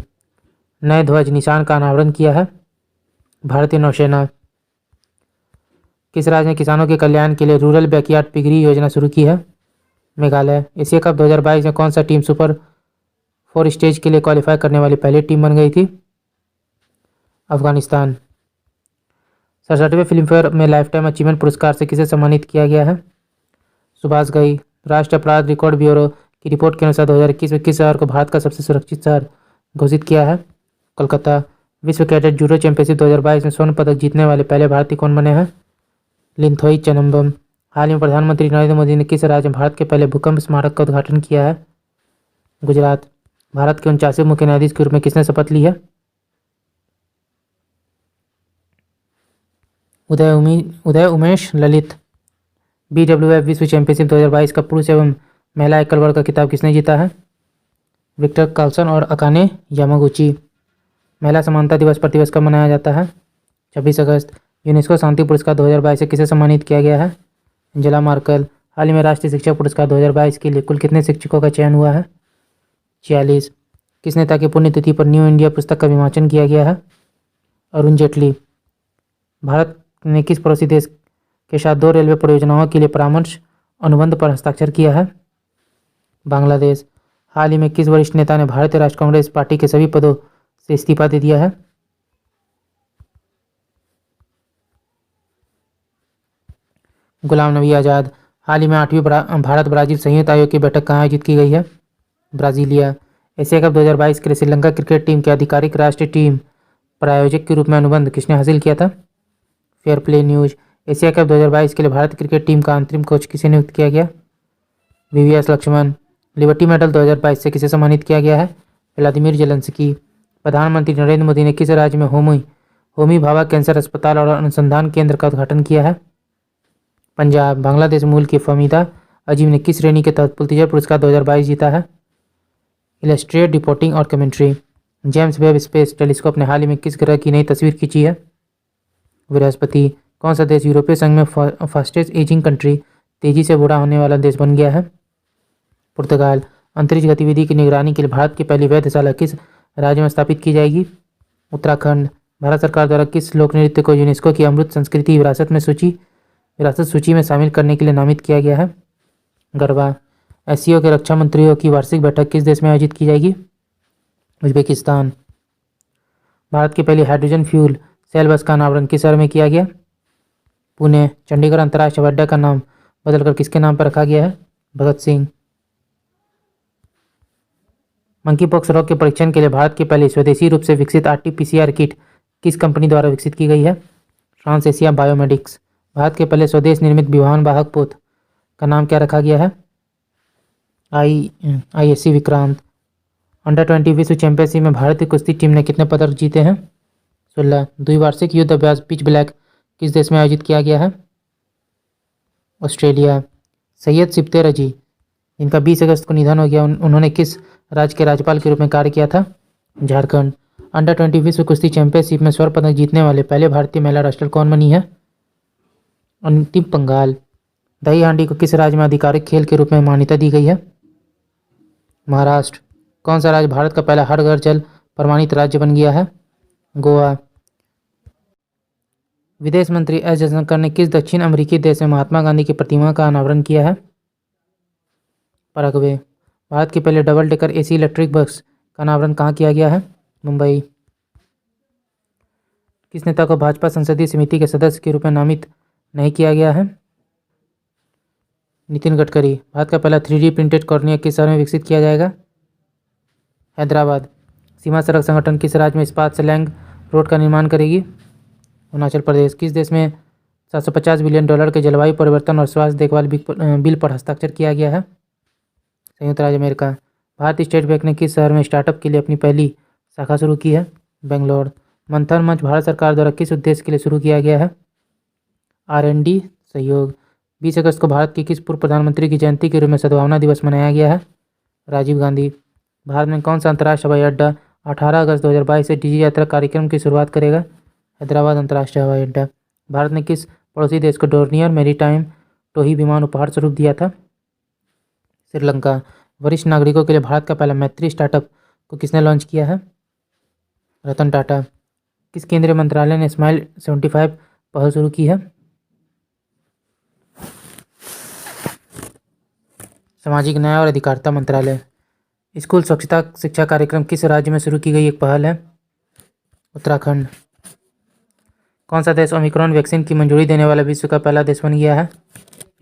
नए ध्वज निशान का अनावरण किया है? भारतीय नौसेना। किस राज्य ने किसानों के कल्याण के लिए रूरल बैकयार्ड पिगरी योजना शुरू की है? मेघालय। एशिया कप 2022 में कौन सा टीम सुपर 4 स्टेज के लिए क्वालिफाई करने वाली पहली टीम बन गई थी? अफगानिस्तान। 67वें फिल्मफेयर में लाइफ टाइम अचीवमेंट पुरस्कार से किसे सम्मानित किया गया है? सुभाष घई। राष्ट्रीय अपराध रिकॉर्ड ब्यूरो की रिपोर्ट के अनुसार 2021 में किस शहर को भारत का सबसे सुरक्षित शहर घोषित किया है? कोलकाता। विश्व कैडेट जूडो चैंपियनशिप 2022 में स्वर्ण पदक जीतने वाले पहले भारतीय कौन बने हैं? लिंथोई चनम्बम। हाल ही में प्रधानमंत्री नरेंद्र मोदी ने किस राज्य में भारत के पहले भूकंप स्मारक का उद्घाटन किया है? गुजरात। भारत के 49वें मुख्य न्यायाधीश के रूप में किसने शपथ ली है? उदय उमेश ललित। BWF विश्व चैंपियनशिप 2022 का पुरुष एवं महिला एकल वर्ग का खिताब किसने जीता है? विक्टर कार्लसन और अकाने यामागुची। महिला समानता दिवस प्रतिवर्ष कब मनाया जाता है? 26 अगस्त। यूनेस्को शांति पुरस्कार 2022 से किसे सम्मानित किया गया है? Angela Markle. हाल ही में राष्ट्रीय शिक्षक पुरस्कार 2022 के लिए कुल कितने शिक्षकों का चयन हुआ है? 46। किस नेता की पुण्यतिथि पर न्यू इंडिया पुस्तक का विमोचन किया गया है? अरुण जेटली। भारत ने किस पड़ोसी देश के साथ 2 रेलवे परियोजनाओं के लिए परामर्श अनुबंध पर हस्ताक्षर किया है? बांग्लादेश। हाल ही में किस वरिष्ठ नेता ने भारतीय राष्ट्रीय कांग्रेस पार्टी के सभी पदों से इस्तीफा दे दिया है? गुलाम नबी आज़ाद। हाल ही में 8वीं भारत ब्राजील संयुक्त आयोग की बैठक कहाँ आयोजित की गई है? ब्राजीलिया। एशिया कप 2022 के लिए श्रीलंका क्रिकेट टीम के आधिकारिक राष्ट्रीय टीम प्रायोजक के रूप में अनुबंध किसने हासिल किया था? Fair play news. Asia cup 2022 के लिए भारतीय क्रिकेट टीम का अंतरिम कोच किसे नियुक्त किया गया? VVS लक्ष्मण। लिबर्टी मेडल 2022 से किसे सम्मानित किया गया है? Vladimir Zelensky. प्रधानमंत्री नरेंद्र मोदी ने किस राज्य में होमी भाभा कैंसर अस्पताल और अनुसंधान केंद्र का उद्घाटन किया है? पंजाब। बांग्लादेश मूल की फमीदा अजीम ने किस श्रेणी के तहत पुलित्जर पुरस्कार 2022 जीता है? इलस्ट्रेट रिपोर्टिंग और commentary. James Webb space telescope ने हाल ही में किस ग्रह की नई तस्वीर खींची है? बृहस्पति। कौन सा देश यूरोपीय संघ में फास्टेस्ट एजिंग कंट्री तेजी से बूढ़ा होने वाला देश बन गया है? पुर्तगाल। अंतरिक्ष गतिविधि की निगरानी के लिए भारत की पहली वेधशाला किस राज्य में स्थापित की जाएगी? उत्तराखंड। भारत सरकार द्वारा किस लोक नृत्य को यूनेस्को की अमृत संस्कृति विरासत सूची में शामिल करने के लिए नामित किया गया है? गरबा। SCO के रक्षा मंत्रियों की वार्षिक बैठक किस देश में आयोजित की जाएगी? उज्बेकिस्तान। भारत की पहली हाइड्रोजन फ्यूल सेल बस का अनावरण किस शहर में किया गया? पुणे। चंडीगढ़ अंतर्राष्ट्रीय अड्डा का नाम बदलकर किसके नाम पर रखा गया है? भगत सिंह। मंकी पॉक्स रोग के परीक्षण के लिए भारत की पहली स्वदेशी रूप से विकसित RT-PCR किट किस कंपनी द्वारा विकसित की गई है? Trans Asia बायोमेडिक्स। भारत के पहले स्वदेश निर्मित विमान वाहक पोत का नाम क्या रखा गया है? ISC विक्रांत। अंडर-20 विश्व चैंपियनशिप में भारतीय कुश्ती टीम ने कितने पदक जीते हैं? 16। द्विवार्षिक युद्ध अभ्यास पिच ब्लैक किस देश में आयोजित किया गया है? ऑस्ट्रेलिया। सैयद सिप्ते रजी जिनका 20 अगस्त को निधन हो गया, उन्होंने किस राज्य के राज्यपाल के रूप में कार्य किया था? झारखंड। अंडर-20 विश्व कुश्ती चैंपियनशिप में स्वर्ण पदक जीतने वाले पहले भारतीय महिला रेसलर कौन बनी है? अंतिम पंगाल। दही हांडी को किस राज्य में आधिकारिक खेल के रूप में मान्यता दी गई है? महाराष्ट्र। कौन सा राज्य भारत का पहला हर घर जल प्रमाणित राज्य बन गया है? गोवा। विदेश मंत्री एस जयशंकर ने किस दक्षिण अमेरिकी देश में महात्मा गांधी की प्रतिमा का अनावरण किया है? पैराग्वे। भारत की पहले double decker AC electric bus का अनावरण कहाँ किया गया है? मुंबई। किस नेता को भाजपा संसदीय समिति के सदस्य के रूप में नहीं किया गया है? नितिन गडकरी। भारत का पहला 3D प्रिंटेड कॉर्निया किस शहर में विकसित किया जाएगा? हैदराबाद। सीमा सड़क संगठन किस राज्य में इस्पात सलैंग रोड का निर्माण करेगी? अरुणाचल प्रदेश। किस देश में $750 बिलियन के जलवायु परिवर्तन और स्वास्थ्य देखभाल बिल पर हस्ताक्षर किया गया है? संयुक्त राज्य अमेरिका। भारतीय स्टेट बैंक ने किस शहर में स्टार्टअप के लिए अपनी पहली शाखा शुरू की है? बेंगलोर। मंथन मंच भारत सरकार द्वारा किस उद्देश्य के लिए शुरू किया गया है? R&D सहयोग। 20 अगस्त को भारत के किस पूर्व प्रधानमंत्री की जयंती के रूप में सद्भावना दिवस मनाया गया है? राजीव गांधी। भारत में कौन सा अंतर्राष्ट्रीय हवाई अड्डा 18 अगस्त 2022 से डिजी यात्रा कार्यक्रम की शुरुआत करेगा? हैदराबाद अंतर्राष्ट्रीय हवाई अड्डा। भारत ने किस पड़ोसी देश को डोर्नियर मैरीटाइम टोही विमान उपहार स्वरूप दिया था? श्रीलंका। वरिष्ठ नागरिकों के लिए भारत का पहला मैत्री स्टार्टअप को किसने लॉन्च किया है? रतन टाटा। किस केंद्रीय मंत्रालय ने स्माइल 75 पहल शुरू की है? सामाजिक न्याय और अधिकारिता मंत्रालय। स्कूल स्वच्छता शिक्षा कार्यक्रम किस राज्य में शुरू की गई एक पहल है? उत्तराखंड। कौन सा देश ओमिक्रॉन वैक्सीन की मंजूरी देने वाला विश्व का पहला देश बन गया है?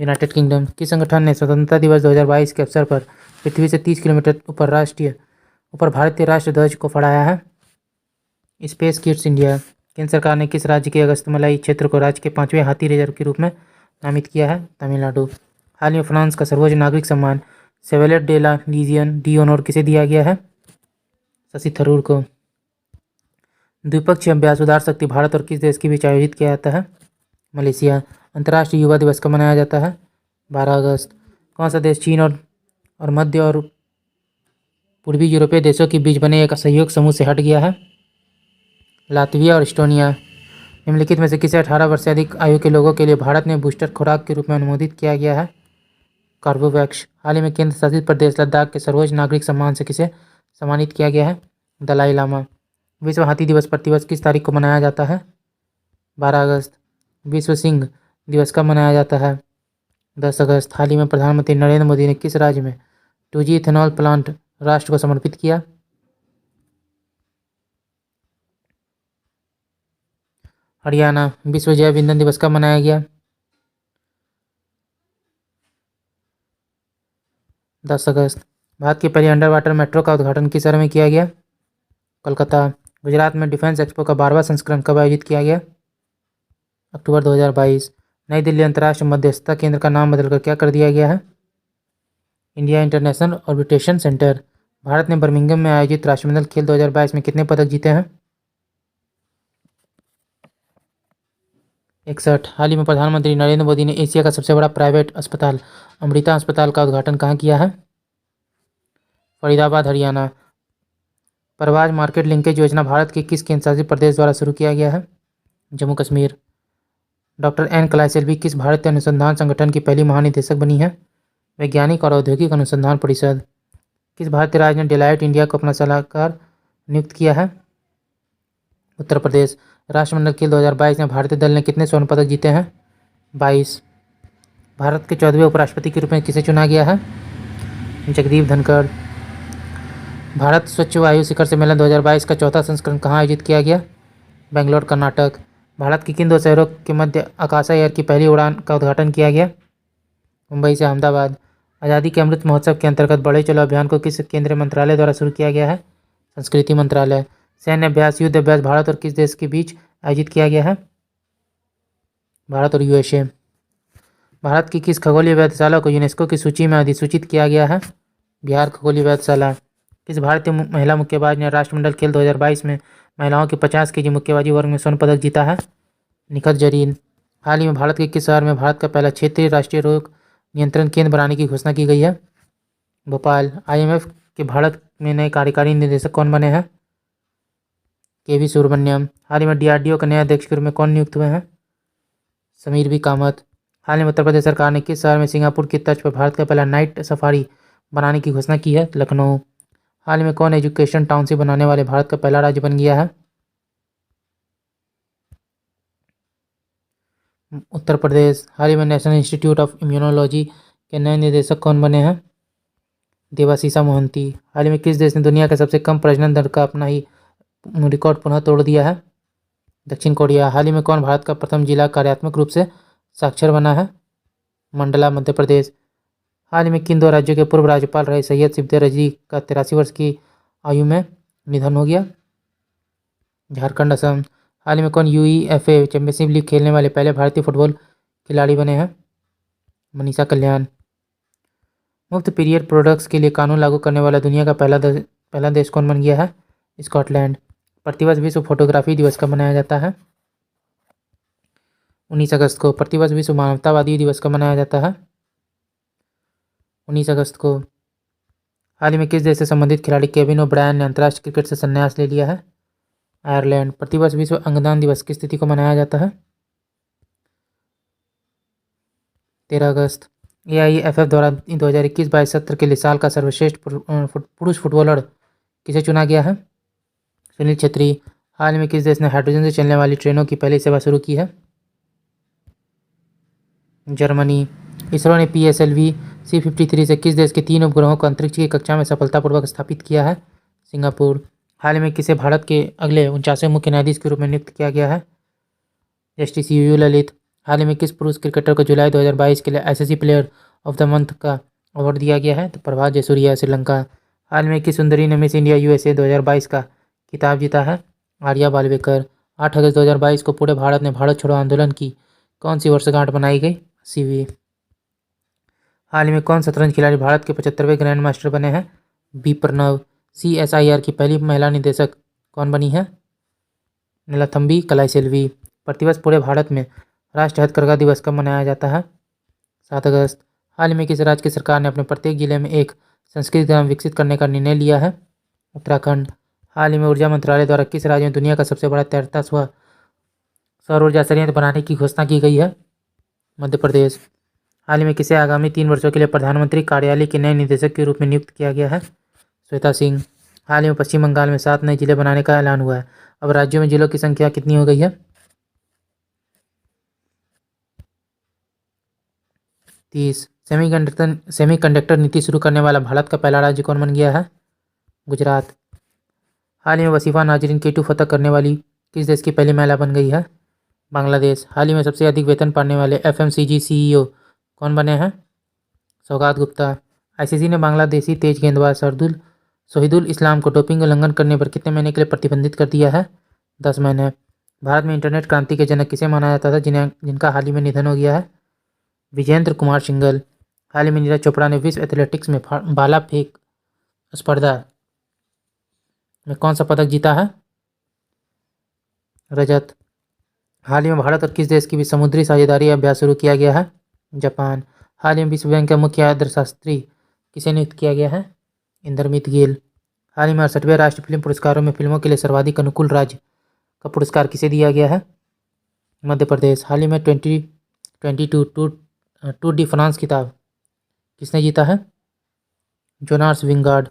United kingdom. किस संगठन ने स्वतंत्रता दिवस 2022 के अवसर पर पृथ्वी से 30 किलोमीटर ऊपर भारतीय राष्ट्र ध्वज को फहराया है? Space kids India. केंद्र सरकार ने किस राज्य के अगस्तमलाई क्षेत्र को राज्य के 5वें हाथी रिजर्व के रूप में नामित किया है? तमिलनाडु। हाल ही में फ्रांस का सर्वोच्च नागरिक सम्मान Chevalier de la Legion d'honneur किसे दिया गया है? शशि थरूर को। द्विपक्षीय अभ्यास उदार शक्ति भारत और किस देश के बीच आयोजित किया जाता है? मलेशिया। अंतर्राष्ट्रीय युवा दिवस कब मनाया जाता है? 12 अगस्त। कौन सा देश चीन और मध्य और पूर्वी यूरोपीय देशों के बीच बने एक सहयोग समूह से हट गया है? लातविया और एस्टोनिया। निम्नलिखित में से किसे 18 वर्ष से अधिक आयु के लोगों के लिए भारत में बूस्टर खुराक के रूप में अनुमोदित किया गया है? कार्बोवैक्स। हाल ही में केंद्र शासित प्रदेश लद्दाख के सर्वोच्च नागरिक सम्मान से किसे सम्मानित किया गया है? दलाई लामा। विश्व हाथी दिवस प्रतिवर्ष किस तारीख को मनाया जाता है? 12 अगस्त। विश्व सिंह दिवस कब मनाया जाता है? 10 अगस्त। हाल ही में प्रधानमंत्री नरेंद्र मोदी ने किस राज्य में 2G इथेनॉल प्लांट राष्ट्र को समर्पित किया? हरियाणा। विश्व जैव ईंधन दिवस कब मनाया गया? 10 अगस्त। भारत की पहली अंडर वाटर मेट्रो का उद्घाटन किस शहर में किया गया? कोलकाता। गुजरात में डिफेंस एक्सपो का 12वां संस्करण कब आयोजित किया गया? अक्टूबर 2022। नई दिल्ली अंतर्राष्ट्रीय मध्यस्थता केंद्र का नाम बदलकर क्या कर दिया गया है? India international arbitration centre. भारत ने बर्मिंघम में आयोजित राष्ट्रमंडल खेल 2022 में कितने पदक जीते हैं? 61। हाल ही में प्रधानमंत्री नरेंद्र मोदी ने एशिया का सबसे बड़ा प्राइवेट अस्पताल अमृता अस्पताल का उद्घाटन कहाँ किया है? फरीदाबाद हरियाणा। परवाज मार्केट लिंकेज योजना भारत के किस केंद्र शासित प्रदेश द्वारा शुरू किया गया है? जम्मू कश्मीर। डॉक्टर एन कलाइसेल्वी किस भारतीय अनुसंधान संगठन की पहली महानिदेशक बनी है? वैज्ञानिक और औद्योगिक अनुसंधान परिषद। किस भारतीय राज्य ने डेलाइट इंडिया को अपना सलाहकार नियुक्त किया है? उत्तर प्रदेश। राष्ट्रमंडल खेल 2022 में भारतीय दल ने कितने स्वर्ण पदक जीते हैं? 22। भारत के 14वें उपराष्ट्रपति के रूप में किसे चुना गया है? जगदीप धनखड़। भारत स्वच्छ वायु शिखर सम्मेलन 2022 का चौथा संस्करण कहाँ आयोजित किया गया? बेंगलोर कर्नाटक। भारत के किन दो शहरों के मध्य आकाशा एयर की पहली उड़ान का उद्घाटन किया गया? मुंबई से अहमदाबाद। आज़ादी के अमृत महोत्सव के अंतर्गत बढ़े चलो अभियान को किस केंद्रीय मंत्रालय द्वारा शुरू किया गया है? संस्कृति मंत्रालय। सैन्य अभ्यास युद्ध अभ्यास भारत और किस देश के बीच आयोजित किया गया है? भारत और USA। भारत की किस खगोलीय वेधशाला को यूनेस्को की सूची में अधिसूचित किया गया है? बिहार खगोलीय वेधशाला। किस भारतीय महिला मुक्केबाज ने राष्ट्रमंडल खेल 2022 में महिलाओं के 50 केजी मुक्केबाजी वर्ग में स्वर्ण पदक जीता है? निखत जरीन। हाल ही में भारत के किस शहर में भारत का पहला क्षेत्रीय राष्ट्रीय रोग नियंत्रण केंद्र बनाने की घोषणा की गई है? भोपाल। IMF के भारत में नए कार्यकारी निदेशक कौन बने हैं? KV सुब्रमण्यम। हाल ही में DRDO के नए अध्यक्ष के रूप में कौन नियुक्त हुए हैं? समीर बी कामत। हाल ही में उत्तर प्रदेश सरकार ने किस शहर में सिंगापुर की तर्ज पर भारत का पहला नाइट सफारी बनाने की घोषणा की है? लखनऊ। हाल ही में कौन एजुकेशन टाउनशिप बनाने वाले भारत का पहला राज्य बन गया है? उत्तर प्रदेश। हाल ही में नेशनल इंस्टीट्यूट ऑफ इम्यूनोलॉजी के नए निदेशक कौन बने हैं? देवाशीषा मोहंती। हाल ही में किस देश ने दुनिया के सबसे कम प्रजनन दर का अपना ही रिकॉर्ड पुनः तोड़ दिया है? दक्षिण कोरिया। हाल ही में कौन भारत का प्रथम जिला कार्यात्मक रूप से साक्षर बना है? मंडला मध्य प्रदेश। हाल ही में किन दो राज्यों के पूर्व राज्यपाल रहे सैयद सिबते रजवी का 83 वर्ष की आयु में निधन हो गया? झारखंड असम। हाल ही में कौन यूईएफए चैंपियनशिप लीग खेलने वाले पहले भारतीय फुटबॉल खिलाड़ी बने हैं? मनीषा कल्याण। मुफ्त पीरियड प्रोडक्ट्स के लिए कानून लागू करने वाला दुनिया का पहला देश कौन बन गया है? स्कॉटलैंड। प्रतिवर्ष विश्व फोटोग्राफी दिवस कब मनाया जाता है? 19 अगस्त को। प्रतिवर्ष विश्व मानवतावादी दिवस कब मनाया जाता है? 19 अगस्त को। हाल ही में किस देश से संबंधित खिलाड़ी केविन ओब्रायन ने अंतर्राष्ट्रीय क्रिकेट से संन्यास ले लिया है? आयरलैंड। प्रतिवर्ष विश्व अंगदान दिवस किस तिथि को मनाया जाता है? 13 अगस्त। AIFF द्वारा 2021-22 सत्र के लिए साल का सर्वश्रेष्ठ पुरुष फुटबॉलर किसे चुना गया है? सुनील छेत्री। हाल में किस देश ने हाइड्रोजन से चलने वाली ट्रेनों की पहली सेवा शुरू की है? जर्मनी। इसरो ने PSLV C-53 से किस देश के 3 उपग्रहों को अंतरिक्ष की कक्षा में सफलतापूर्वक स्थापित किया है? सिंगापुर। हाल में किसे भारत के अगले 49वें मुख्य न्यायाधीश के रूप में नियुक्त किया गया है? Justice UU Lalit. हाल ही में किस पुरुष क्रिकेटर को जुलाई 2022 के लिए ICC player of the month का अवार्ड दिया गया है? तो प्रभात जयसूर्या श्रीलंका। हाल में किस सुंदरी ने मिस इंडिया USA 2022 का खिताब जीता है? आर्या बालवेकर। 8 अगस्त 2022 को पूरे भारत ने भारत छोड़ो आंदोलन की कौन सी वर्षगांठ बनाई गई? 80वीं। हाल ही में कौन शतरंज खिलाड़ी भारत के 75वें ग्रैंड मास्टर बने हैं? बी प्रणव। CSIR की पहली महिला निदेशक कौन बनी है? नीलाथम्बी कलाईसेल्वी। प्रतिवर्ष पूरे भारत में राष्ट्रीय हथकरघा दिवस कब मनाया जाता है? 7 अगस्त। हाल ही में किस राज्य की सरकार ने अपने प्रत्येक जिले में एक संस्कृत ग्राम विकसित करने का निर्णय लिया है? उत्तराखंड। हाल ही में ऊर्जा मंत्रालय द्वारा किस राज्य में दुनिया का सबसे बड़ा तैरता सौर ऊर्जा संयंत्र बनाने की घोषणा की गई है? मध्य प्रदेश। हाल ही में किसे आगामी 3 वर्षों के लिए प्रधानमंत्री कार्यालय के नए निदेशक के रूप में नियुक्त किया गया है? श्वेता सिंह। हाल ही में पश्चिम बंगाल में 7 नए जिले बनाने का ऐलान हुआ है। अब राज्यों में जिलों की संख्या कितनी हो गई है? 30। सेमीकंडक्टर नीति शुरू करने वाला भारत का पहला राज्य कौन बन गया है? गुजरात। हाल ही में वसीफा नाजरीन K2 फतह करने वाली किस देश की पहली महिला बन गई है? बांग्लादेश। हाल ही में सबसे अधिक वेतन पाने वाले FMCG CEO कौन बने हैं? सौगात गुप्ता। ICC ने बांग्लादेशी तेज गेंदबाज शहीदुल इस्लाम को डोपिंग उल्लंघन करने पर कितने महीने के लिए प्रतिबंधित कर दिया है? 10 महीने। भारत में इंटरनेट क्रांति के जनक किसे माना जाता था जिनका हाल ही में निधन हो गया है? विजेंद्र कुमार सिंघल। हाल ही में नीरज चोपड़ा ने विश्व एथलेटिक्स में भाला फेंक स्पर्धा में कौन सा पदक जीता है? रजत। हाल ही में भारत और किस देश की भी समुद्री साझेदारी अभ्यास शुरू किया गया है? जापान। हाल ही में विश्व बैंक का मुख्य अर्थशास्त्री किसे नियुक्त किया गया है? इंद्रमित गिल। हाल ही में 68वें राष्ट्रीय फिल्म पुरस्कारों में फिल्मों के लिए सर्वाधिक अनुकूल राज्य का पुरस्कार किसे दिया गया है? मध्य प्रदेश। हाल ही में 2022 टूर डी फ्रांस खिताब किसने जीता है? Jonas Vingegaard.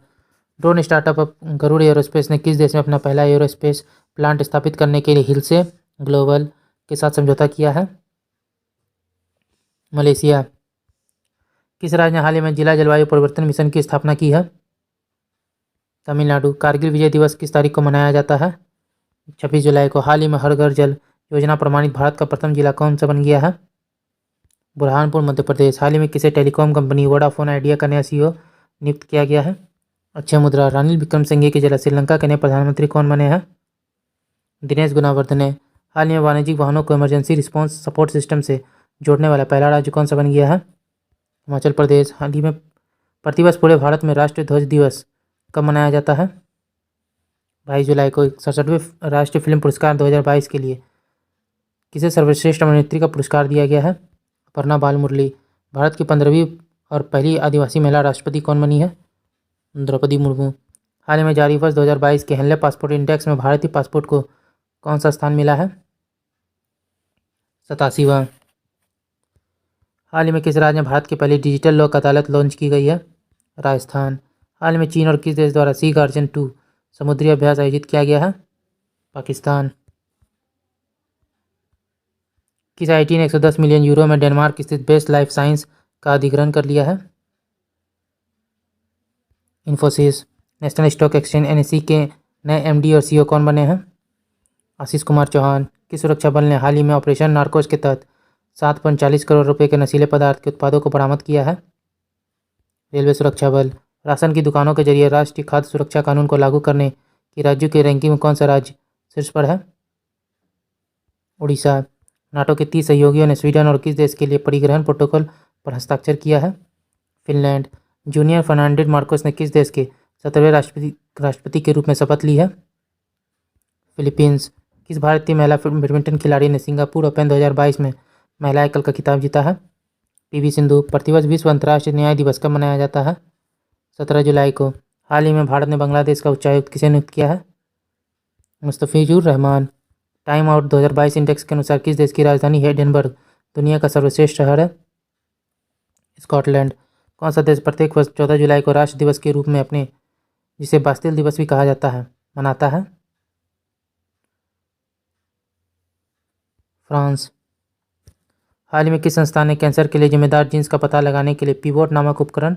Drone startup Garuda aerospace ने किस देश में अपना पहला एरोस्पेस प्लांट स्थापित करने के लिए हिलसे ग्लोबल के साथ समझौता किया है? मलेशिया। किस राज्य ने हाल ही में जिला जलवायु परिवर्तन मिशन की स्थापना की है? तमिलनाडु। कारगिल विजय दिवस किस तारीख को मनाया जाता है? 26 जुलाई को। हाल ही में हर घर जल योजना प्रमाणित भारत का प्रथम जिला कौन सा बन गया है? बुरहानपुर मध्य प्रदेश। हाल ही में किसे टेलीकॉम कंपनी वोडाफोन आइडिया का नया CEO नियुक्त किया गया है? अक्षय मुद्रा। रानिल विक्रमसिंघे की जगह श्रीलंका के नए प्रधानमंत्री कौन बने हैं? दिनेश गुणवर्धने। हाल ही में वाणिज्यिक वाहनों को इमरजेंसी रिस्पॉन्स सपोर्ट सिस्टम से जोड़ने वाला पहला राज्य कौन सा बन गया है? हिमाचल प्रदेश। हाल ही में प्रतिवर्ष पूरे भारत में राष्ट्रीय ध्वज दिवस कब मनाया जाता है? 22 जुलाई को। 67वें राष्ट्रीय फिल्म पुरस्कार 2022 के लिए किसे सर्वश्रेष्ठ अभिनेत्री का पुरस्कार दिया गया है? अपर्णा बाल मुरली। भारत की 15वीं और पहली आदिवासी महिला राष्ट्रपति कौन बनी है? द्रौपदी मुर्मू। हाल ही में जारी वर्ष 2022 के हेनले पासपोर्ट इंडेक्स में भारतीय पासपोर्ट को कौन सा स्थान मिला है? 87वां। हाल ही में किस राज्य में भारत की पहली डिजिटल लोक अदालत लॉन्च की गई है? राजस्थान। हाल ही में चीन और किस देश द्वारा सी गार्जन 2 समुद्री अभ्यास आयोजित किया गया है? पाकिस्तान। किस IT ने 110 मिलियन यूरो में डेनमार्क स्थित बेस्ट लाइफ साइंस का अधिग्रहण कर लिया है? Infosys. National stock exchange NSE के नए MD और CEO कौन बने हैं? आशीष कुमार चौहान। किस सुरक्षा बल ने हाल ही में ऑपरेशन नार्कोस के तहत 7.40 करोड़ रुपए के नशीले पदार्थ के उत्पादों को बरामद किया है। रेलवे सुरक्षा बल। राशन की दुकानों के जरिए राष्ट्रीय खाद्य सुरक्षा कानून को लागू करने की राज्यों की रैंकिंग में कौन सा राज्य शीर्ष पर है? उड़ीसा। नाटो के 30 सहयोगियों ने स्वीडन और किस देश के लिए परिवहन प्रोटोकॉल पर हस्ताक्षर किया है? फिनलैंड। जूनियर फर्नांडिस मार्कोस ने किस देश के 17वें राष्ट्रपति के रूप में शपथ ली है? फिलीपींस। किस भारतीय महिला बैडमिंटन खिलाड़ी ने सिंगापुर ओपन 2022 में महिला एकल का खिताब जीता है? पीवी सिंधु। प्रतिवर्ष विश्व अंतर्राष्ट्रीय न्याय दिवस कब मनाया जाता है? 17 जुलाई को। हाल ही में भारत ने बांग्लादेश का उच्चायुक्त किसे नियुक्त किया है? Mustafizur Rahman. Time out 2022 index के अनुसार किस देश की राजधानी एडिनबर्ग दुनिया का सर्वश्रेष्ठ शहर है? स्कॉटलैंड। कौन सा देश प्रत्येक वर्ष 14 जुलाई को राष्ट्र दिवस के रूप में अपने जिसे बास्तिल दिवस भी कहा जाता है मनाता है? फ्रांस। हाल ही में किस संस्थान ने कैंसर के लिए जिम्मेदार जीन्स का पता लगाने के लिए पिवोट नामक उपकरण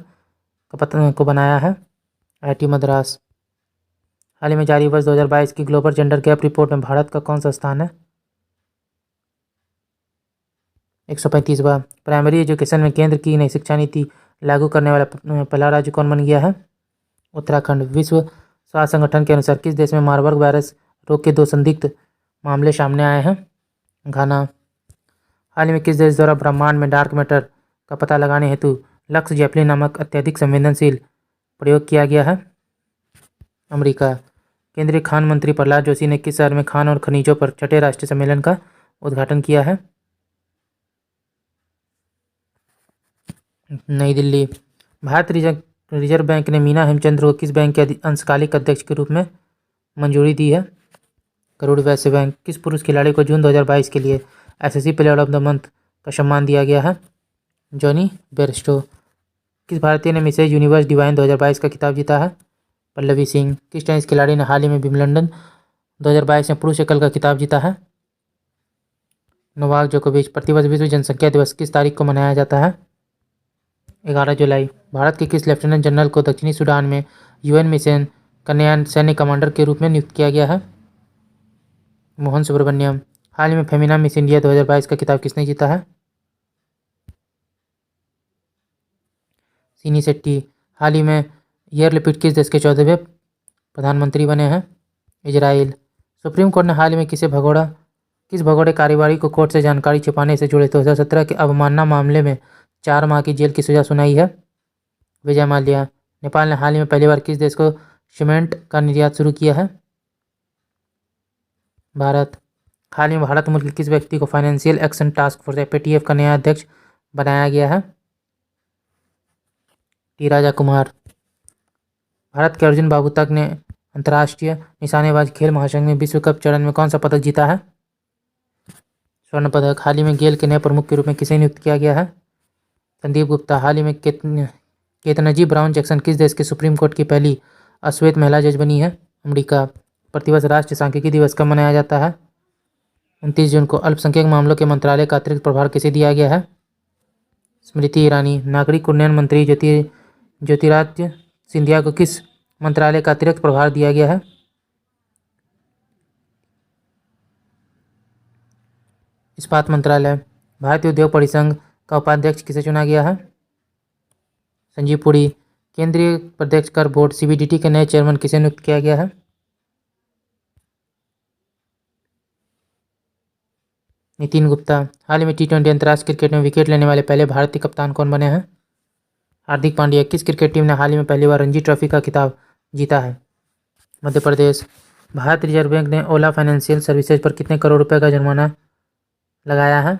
को बनाया है? आईआईटी मद्रास। हाल ही में जारी वर्ष 2022 की ग्लोबल जेंडर गैप रिपोर्ट में भारत का कौन सा स्थान है? 135वां। प्राइमरी एजुकेशन में केंद्र की नई शिक्षा नीति लागू करने वाला पहला राज्य कौन बन गया है? उत्तराखंड। विश्व स्वास्थ्य संगठन के अनुसार किस देश में मार्बर्ग वायरस रोग के 2 संदिग्ध मामले सामने आए हैं? घाना। हाल ही में किस देश द्वारा ब्रह्मांड में डार्क मैटर का पता लगाने हेतु लक्स जेपलिन नामक अत्यधिक संवेदनशील प्रयोग किया गया है? अमेरिका। केंद्रीय खान मंत्री प्रहलाद जोशी ने किस शहर में खान और खनिजों पर छठे राष्ट्रीय सम्मेलन का उद्घाटन किया है? नई दिल्ली। भारतीय रिजर्व बैंक ने मीना हेमचंद्र को किस बैंक के अंशकालिक अध्यक्ष के रूप में मंजूरी दी है? करोड़ वैश्य बैंक। किस पुरुष खिलाड़ी को जून 2022 के लिए SSC player of the month का सम्मान दिया गया है? Jonny Bairstow. किस भारतीय ने मिसेज यूनिवर्स डिवाइन 2022 का खिताब जीता है? पल्लवी सिंह। किस टेनिस खिलाड़ी ने हाल ही में विंबलडन 2022 में पुरुष एकल का खिताब जीता है? नोवाक जोकोविच। प्रतिवर्ष विश्व जनसंख्या दिवस किस तारीख को मनाया जाता है? 11 जुलाई। भारत के किस लेफ्टिनेंट जनरल को दक्षिणी सूडान में यूएन मिशन का नया सैन्य कमांडर के रूप में नियुक्त किया गया है? मोहन सुब्रमण्यम। हाल ही में फेमिना मिस इंडिया 2022 का खिताब किसने जीता है? सीनी शेट्टी। हाल ही में यार लैपिड किस देश के 14वें प्रधानमंत्री बने हैं? इजराइल। सुप्रीम कोर्ट ने हाल ही में किस भगोड़े कारोबारी को कोर्ट से जानकारी छिपाने से जुड़े 2017 के अवमानना मामले में 4 माह की जेल की सजा सुनाई है? विजय माल्या। नेपाल ने हाल ही में पहली बार किस देश को सीमेंट का निर्यात शुरू किया है? भारत। हाल ही में भारत मुल्क के किस व्यक्ति को financial action task force FATF का नया अध्यक्ष बनाया गया है? टी राजा कुमार। भारत के अर्जुन बाबू तक ने अंतर्राष्ट्रीय निशानेबाज खेल महासंघ में विश्व कप चरण में कौन सा पदक जीता है? स्वर्ण पदक। हाल ही में गेल के नए प्रमुख के रूप में किसे नियुक्त किया गया है? संदीप गुप्ता। हाल ही में केतनजी ब्राउन जैक्सन किस देश के सुप्रीम कोर्ट की पहली अश्वेत महिला जज बनी है? अमेरिका। प्रतिवर्ष राष्ट्रीय सांख्यिकी दिवस कब मनाया जाता है? 29 जून को। अल्पसंख्यक मामलों के मंत्रालय का अतिरिक्त प्रभार किसे दिया गया है? स्मृति ईरानी। नागरिक उड्डयन मंत्री ज्योतिरादित्य सिंधिया को किस मंत्रालय का अतिरिक्त प्रभार दिया गया है? इस्पात मंत्रालय। भारतीय उद्योग परिसंघ का उपाध्यक्ष किसे चुना गया है? संजीव पुरी। केंद्रीय प्रत्यक्ष कर बोर्ड सीबीडीटी के नए चेयरमैन किसे नियुक्त किया गया है? नितिन गुप्ता। हाल ही में T20 अंतर्राष्ट्रीय क्रिकेट में विकेट लेने वाले पहले भारतीय कप्तान कौन बने हैं? हार्दिक पांड्या। किस क्रिकेट टीम ने हाल ही में पहली बार रणजी ट्रॉफी का खिताब जीता है? मध्य प्रदेश। भारतीय रिजर्व बैंक ने ओला फाइनेंशियल सर्विसेज पर कितने करोड़ रुपए का जुर्माना लगाया है?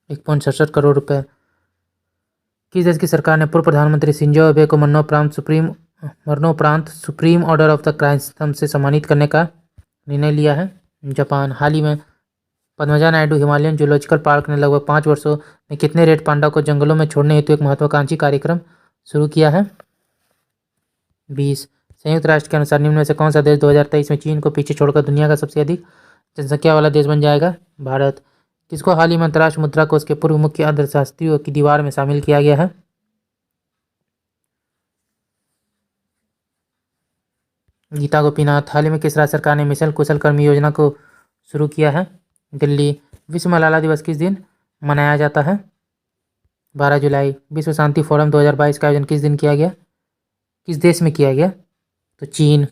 1.67 करोड़ रुपए। किस देश की सरकार ने पूर्व प्रधानमंत्री शिंजो अबे को मरणोपरांत सुप्रीम ऑर्डर ऑफ द क्राइस्तम से सम्मानित करने का निर्णय लिया है? जापान। हाल ही में Padmaja Naidu Himalayan zoological park ने लगभग 5 वर्षों में कितने रेड पांडा को जंगलों में छोड़ने हेतु एक महत्वाकांक्षी कार्यक्रम शुरू किया है? 20। संयुक्त राष्ट्र के अनुसार निम्न में से कौन सा देश 2023 में चीन को पीछे छोड़कर दुनिया का सबसे अधिक जनसंख्या वाला देश बन जाएगा? भारत। किसको हाल ही में अंतर्राष्ट्रीय मुद्रा कोष के पूर्व मुख्य अर्थशास्त्रियों की दीवार में शामिल किया गया है? गीता गोपीनाथ। हाल ही में किस राज्य सरकार ने मिशन कुशल कर्मी योजना को शुरू किया है? दिल्ली। विश्व मलाला दिवस किस दिन मनाया जाता है? 12 जुलाई। विश्व शांति फोरम 2022 का आयोजन किस दिन किया गया, किस देश में किया गया? तो चीन।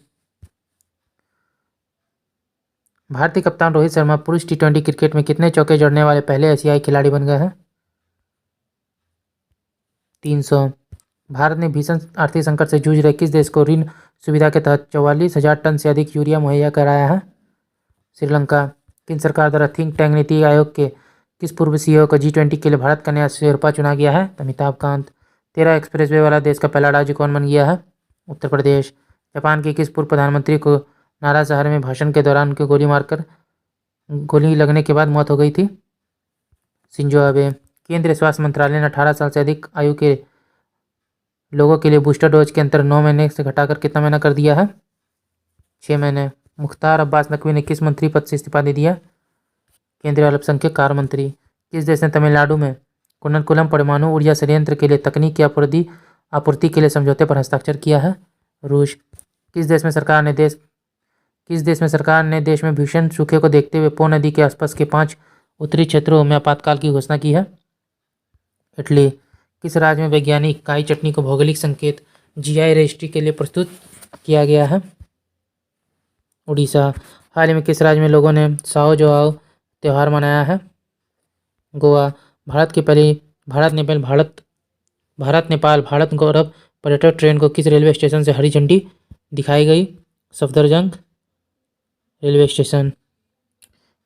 भारतीय कप्तान रोहित शर्मा पुरुष T20 क्रिकेट में कितने चौके जड़ने वाले पहले एशियाई खिलाड़ी बन गए हैं? 300। भारत ने भीषण आर्थिक संकट से जूझ रहे किस देश को ऋण सुविधा के तहत 44,000 टन से अधिक यूरिया मुहैया कराया है? श्रीलंका। केंद्र सरकार द्वारा थिंक टैंक नीति आयोग के किस पूर्व CEO को G20 के लिए भारत का नया शेरपा चुना गया है? अमिताभ कांत। 13 एक्सप्रेसवे वाला देश का पहला राज्य कौन बन गया है? उत्तर प्रदेश। जापान के किस पूर्व प्रधानमंत्री को नारा शहर में भाषण के दौरान उनकी गोली लगने के बाद मौत हो गई थी? Shinzo Abe. केंद्रीय स्वास्थ्य मंत्रालय ने 18 साल से अधिक आयु के लोगों के लिए बूस्टर डोज के अंतर 9 महीने से घटाकर कितना महीना कर दिया है? 6 महीने। मुख्तार अब्बास नकवी ने किस मंत्री पद से इस्तीफा दे दिया? केंद्रीय अल्पसंख्यक कार्य मंत्री। किस देश ने तमिलनाडु में कुन्नकुलम परमाणु ऊर्जा संयंत्र के लिए तकनीकी आपूर्ति के लिए समझौते पर हस्ताक्षर किया है? रूस। किस देश में सरकार ने देश में भीषण सूखे को देखते हुए पो नदी के आसपास के 5 उत्तरी क्षेत्रों में आपातकाल की घोषणा की है? इटली। किस राज्य में वैज्ञानिक काई चटनी को भौगोलिक संकेत GI रजिस्ट्री के लिए प्रस्तुत किया गया है? उड़ीसा। हाल ही में किस राज्य में लोगों ने साओ जोआओ त्यौहार मनाया है? गोवा। भारत नेपाल भारत गौरव पर्यटक ट्रेन को किस रेलवे स्टेशन से हरी झंडी दिखाई गई? Safdarjung railway station.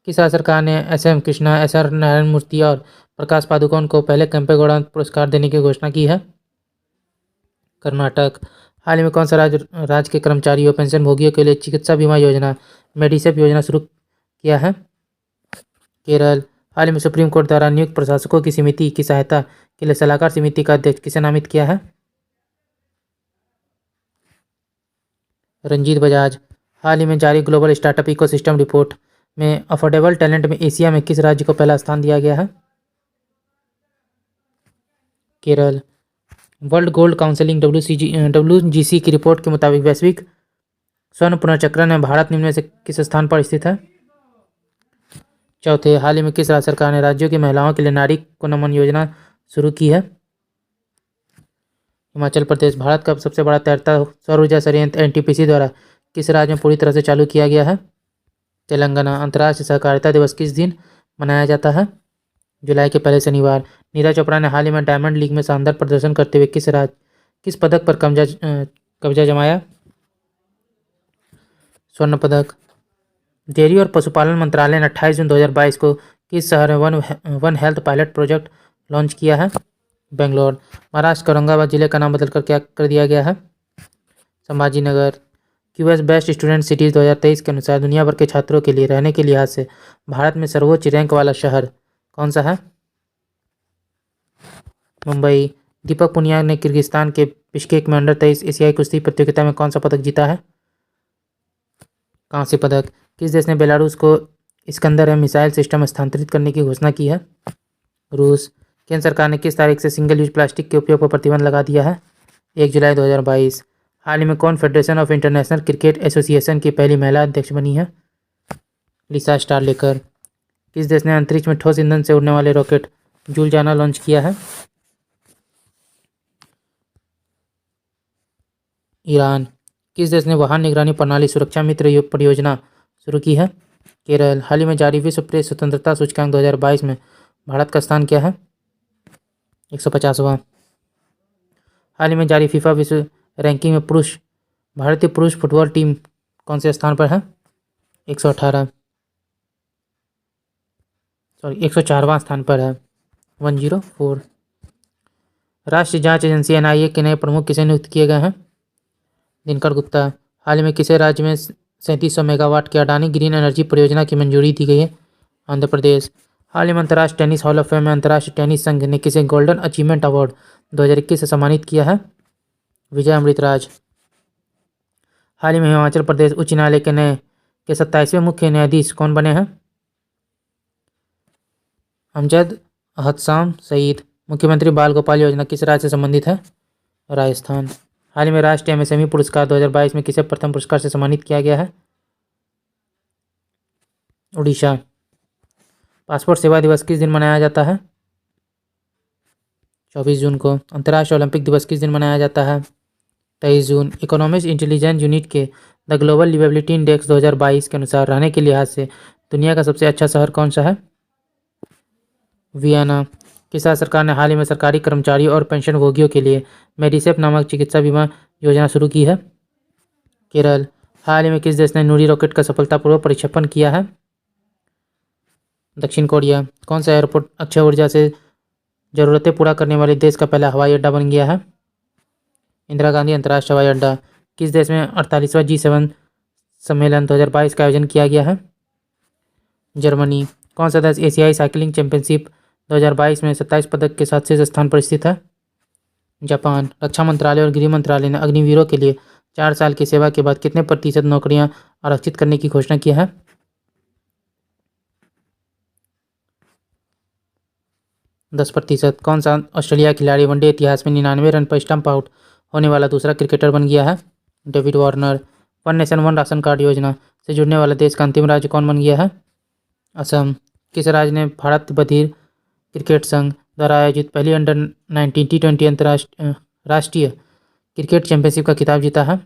किस राज्य सरकार ने SM कृष्णा, SR नारायण मूर्ति और प्रकाश पादुकोण को पहले केम्पेगौड़ा पुरस्कार देने की घोषणा की है? कर्नाटक। हाल ही में कौन सा राज्य के कर्मचारियों पेंशन भोगियों के लिए चिकित्सा बीमा योजना मेडिसेप योजना शुरू किया है? केरल। हाल ही में सुप्रीम कोर्ट द्वारा नियुक्त प्रशासकों की समिति की सहायता के लिए सलाहकार समिति का अध्यक्ष किसे नामित किया है? रंजीत बजाज। हाल ही में जारी ग्लोबल स्टार्टअप इकोसिस्टम रिपोर्ट में अफोर्डेबल टैलेंट में एशिया में किस राज्य को पहला स्थान दिया गया है? Kerala. World gold council WGC की रिपोर्ट के मुताबिक वैश्विक स्वर्ण पुनर्चक्रण में भारत निम्न में से किस स्थान पर स्थित है? चौथे। हाल ही में किस राज्य सरकार ने राज्यों की महिलाओं के लिए नारी को नमन योजना शुरू की है? हिमाचल प्रदेश। भारत का सबसे बड़ा तैरता सौर ऊर्जा संयंत्र NTPC द्वारा किस राज्य में पूरी तरह से चालू किया गया है? तेलंगाना। अंतर्राष्ट्रीय सहकारिता दिवस किस दिन मनाया जाता है? जुलाई के पहले शनिवार। नीरज चोपड़ा ने हाल ही में डायमंड लीग में शानदार प्रदर्शन करते हुए किस पदक पर कब्जा जमाया? स्वर्ण पदक। डेयरी और पशुपालन मंत्रालय ने 28 जून 2022 को किस शहर में one health pilot project launch किया है? बेंगलोर। महाराष्ट्र के औरंगाबाद जिले का नाम बदलकर क्या कर दिया गया है? Sambhajinagar. QS best student cities 2023 के अनुसार दुनिया भर के छात्रों के लिए रहने के लिहाज से भारत में सर्वोच्च रैंक वाला शहर कौन सा है? मुंबई। दीपक पुनिया ने किर्गिस्तान के बिश्केक में अंडर-23 एशियाई कुश्ती प्रतियोगिता में कौन सा पदक जीता है? कांस्य पदक। किस देश ने बेलारूस को इस्कंदर मिसाइल सिस्टम स्थानांतरित करने की घोषणा की है? रूस। केंद्र सरकार ने किस तारीख से सिंगल यूज प्लास्टिक के उपयोग पर प्रतिबंध लगा दिया है? 1 जुलाई 2022। हाल ही में कौन federation of international cricket association की पहली महिला अध्यक्ष बनी है? लिसा स्टारलेकर। किस देश ने अंतरिक्ष में ठोस ईंधन से उड़ने वाले रॉकेट जूलजाना लॉन्च किया है? ईरान। किस देश ने वाहन निगरानी प्रणाली सुरक्षा मित्र परियोजना शुरू की है? केरल। हाल ही में जारी विश्व प्रेस स्वतंत्रता सूचकांक 2022 में भारत का स्थान क्या है? 150वां। हाल ही में जारी फीफा विश्व रैंकिंग में भारतीय पुरुष फुटबॉल टीम कौन से स्थान पर है? 104वां स्थान पर है। 104। राष्ट्रीय जांच एजेंसी NIA के नए प्रमुख किसे नियुक्त किए गए हैं? दिनकर गुप्ता। हाल ही में किसे राज्य में 3700 मेगावाट के अडानी ग्रीन एनर्जी परियोजना की मंजूरी दी गई है? आंध्र प्रदेश। हाल ही में अंतर्राष्ट्रीय टेनिस हॉल ऑफ फेम में अंतर्राष्ट्रीय टेनिस संघ ने किसे गोल्डन अचीवमेंट अवार्ड 2021 से सम्मानित किया है? विजय अमृतराज। हाल ही में हिमाचल प्रदेश उच्च न्यायालय के 27वें मुख्य न्यायाधीश कौन बने हैं? अमजद अहतसाम सईद। मुख्यमंत्री बाल गोपाल योजना किस राज्य से संबंधित है? राजस्थान। हाल ही में राष्ट्रीय MSME पुरस्कार 2022 में किसे प्रथम पुरस्कार से सम्मानित किया गया है? उड़ीसा। पासपोर्ट सेवा दिवस किस दिन मनाया जाता है? 24 जून को। अंतर्राष्ट्रीय ओलंपिक दिवस किस दिन मनाया जाता है? 23 जून। इकोनॉमिक्स इंटेलिजेंस यूनिट के द ग्लोबल लिवेबिलिटी इंडेक्स 2022 के अनुसार रहने के लिहाज से दुनिया का सबसे अच्छा शहर कौन सा है? वियना। किस राज्य सरकार ने हाल ही में सरकारी कर्मचारियों और पेंशनभोगियों के लिए मेडिसेप नामक चिकित्सा बीमा योजना शुरू की है? केरल। हाल ही में किस देश ने नूरी रॉकेट का सफलतापूर्वक प्रक्षेपण किया है? दक्षिण कोरिया। कौन सा एयरपोर्ट अक्षय ऊर्जा से जरूरतें पूरा करने वाले देश का पहला हवाई अड्डा बन गया है? इंदिरा गांधी अंतर्राष्ट्रीय हवाई अड्डा। किस देश में 48वां G7 सम्मेलन 2022 का आयोजन किया गया है? जर्मनी। कौन सा देश एशियाई साइकिलिंग चैंपियनशिप 2022 में 27 पदक के साथ शीर्ष स्थान पर स्थित है? जापान। रक्षा मंत्रालय और गृह मंत्रालय ने अग्निवीरों के लिए 4 साल की सेवा के बाद कितने प्रतिशत नौकरियां आरक्षित करने की घोषणा की है? 10%। कौन सा ऑस्ट्रेलिया खिलाड़ी वनडे इतिहास में 99 रन पर स्टंप आउट होने वाला दूसरा क्रिकेटर बन गया है? David Warner. One nation one ration card योजना से जुड़ने वाला देश का अंतिम राज्य कौन बन गया है? असम। किस राज्य ने भारत बधिर क्रिकेट संघ द्वारा आयोजित पहली अंडर-19 T20 अंतर्राष्ट्रीय राष्ट्रीय क्रिकेट चैंपियनशिप का खिताब जीता है?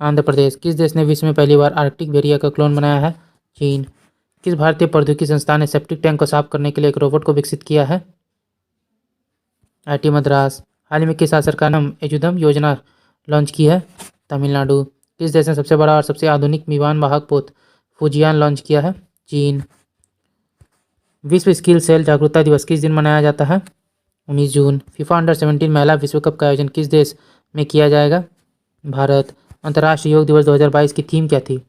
आंध्र प्रदेश। किस देश ने विश्व में पहली बार आर्कटिक भेड़िया का क्लोन बनाया है? चीन। किस भारतीय प्रौद्योगिकी संस्थान ने सेप्टिक टैंक को साफ करने के लिए एक रोबोट को विकसित किया है? IIT मद्रास। हाल ही में किस राज्य सरकार ने एजुदम योजना लॉन्च की है? तमिलनाडु। किस देश ने सबसे बड़ा और सबसे आधुनिक विमान वाहक पोत फुजियान लॉन्च किया है? चीन। विश्व स्किल सेल जागरूकता दिवस किस दिन मनाया जाता है? 19 जून। फीफा अंडर-17 महिला विश्व कप का आयोजन किस देश में किया जाएगा? भारत। अंतर्राष्ट्रीय योग दिवस 2022 की थीम क्या थी?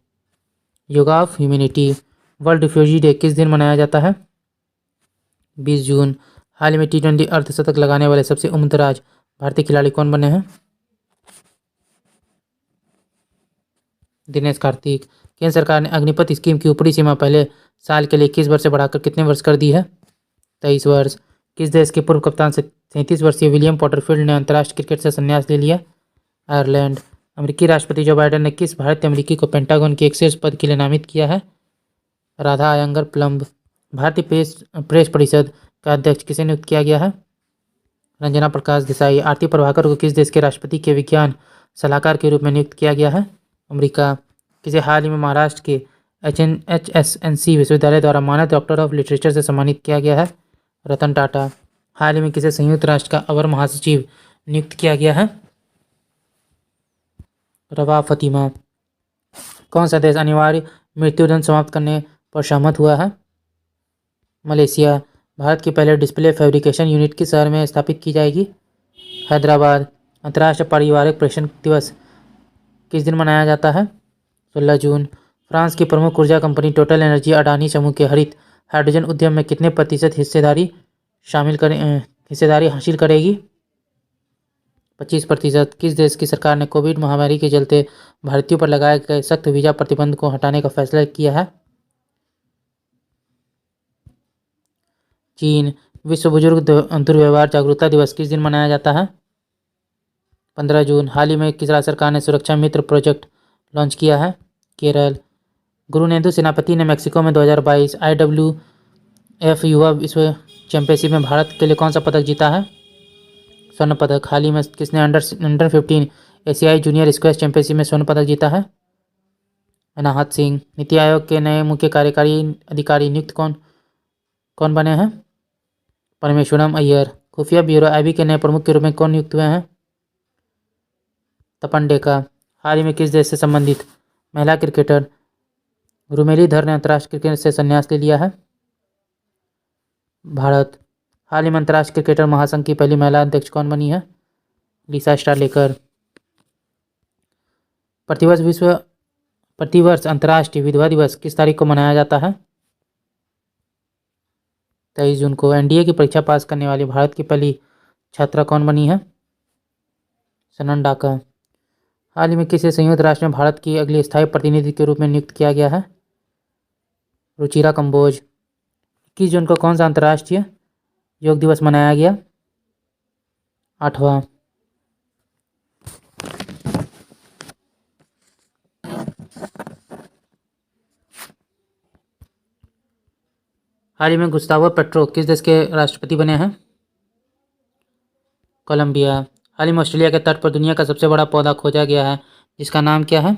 Yoga of humanity. World refugee day किस दिन मनाया जाता है? 20 जून। हाल ही में T20 अर्धशतक लगाने वाले सबसे उम्रदराज भारतीय खिलाड़ी कौन बने हैं? दिनेश कार्तिक। केंद्र सरकार ने अग्निपथ स्कीम की ऊपरी सीमा पहले साल के लिए 21 वर्ष से बढ़ाकर कितने वर्ष कर दी है? 23 वर्ष। किस देश के पूर्व कप्तान से 37 वर्षीय विलियम पॉटरफील्ड ने अंतर्राष्ट्रीय क्रिकेट से संन्यास ले लिया? आयरलैंड। अमेरिकी राष्ट्रपति जो बाइडेन ने किस भारतीय अमेरिकी को पेंटागन के एक शीर्ष पद के लिए नामित किया है? राधा अयंगर प्लम्ब। भारतीय प्रेस परिषद का अध्यक्ष किसे नियुक्त किया गया है? रंजना प्रकाश देसाई। आरती प्रभाकर को किस देश के राष्ट्रपति के विज्ञान सलाहकार के रूप में नियुक्त किया गया है? अमेरिका। किसे हाल ही में महाराष्ट्र के HSNC विश्वविद्यालय द्वारा मानद डॉक्टर ऑफ लिटरेचर से सम्मानित किया गया है? रतन टाटा। हाल ही में किसे संयुक्त राष्ट्र का अवर महासचिव नियुक्त किया गया है? रवा फतिमा। कौन सा देश अनिवार्य मृत्युदंड समाप्त करने पर सहमत हुआ है? मलेशिया। भारत की पहले डिस्प्ले फैब्रिकेशन यूनिट किस शहर में स्थापित की जाएगी? हैदराबाद। अंतर्राष्ट्रीय पारिवारिक प्रेषण दिवस किस दिन मनाया जाता है? 16 जून। फ्रांस की प्रमुख ऊर्जा कंपनी टोटल एनर्जी अडानी समूह के हरित हाइड्रोजन उद्यम में कितने प्रतिशत हिस्सेदारी हासिल करेगी? 25%। किस देश की सरकार ने कोविड महामारी के चलते भारतीयों पर लगाए गए सख्त वीजा प्रतिबंध को हटाने का फैसला किया है? चीन। विश्व बुजुर्ग दुर्व्यवहार जागरूकता दिवस किस दिन मनाया जाता है? 15 जून। हाल ही में किस राज्य सरकार ने सुरक्षा मित्र प्रोजेक्ट लॉन्च किया है? केरल। गुरुनेदु सेनापति ने मैक्सिको में 2022 IWF युवा विश्व चैंपियनशिप में भारत के लिए कौन सा पदक जीता है? स्वर्ण पदक। हाल ही में किसने अंडर 15 एशियाई जूनियर स्क्वैश चैंपियनशिप में स्वर्ण पदक जीता है? अनाहत सिंह। नीति आयोग के नए मुख्य कार्यकारी अधिकारी नियुक्त कौन बने हैं? परमेश्वरम अय्यर। खुफिया ब्यूरो IB के नए प्रमुख के रूप में कौन नियुक्त हुए हैं? तपन डेका। हाल ही में किस देश से संबंधित महिला क्रिकेटर रुमेलीधर ने अंतर्राष्ट्रीय क्रिकेट से संन्यास ले लिया है? भारत। हाल ही में अंतर्राष्ट्रीय क्रिकेटर महासंघ की पहली महिला अध्यक्ष कौन बनी है? लिसा स्टार्लेकर। प्रतिवर्ष अंतर्राष्ट्रीय विधवा दिवस किस तारीख को मनाया जाता है? 23 जून को। NDA की परीक्षा पास करने वाली भारत की पहली छात्रा कौन बनी है? सनन डाका। हाल ही में किसे संयुक्त राष्ट्र में भारत की अगली स्थायी प्रतिनिधि के रूप में नियुक्त किया गया है? रुचिरा कंबोज। 21 जून को कौन सा अंतर्राष्ट्रीय योग दिवस मनाया गया? 8वां। हाल ही में गुस्तावो पेट्रो किस देश के राष्ट्रपति बने हैं? कोलंबिया। हाल ही में ऑस्ट्रेलिया के तट पर दुनिया का सबसे बड़ा पौधा खोजा गया है, जिसका नाम क्या है?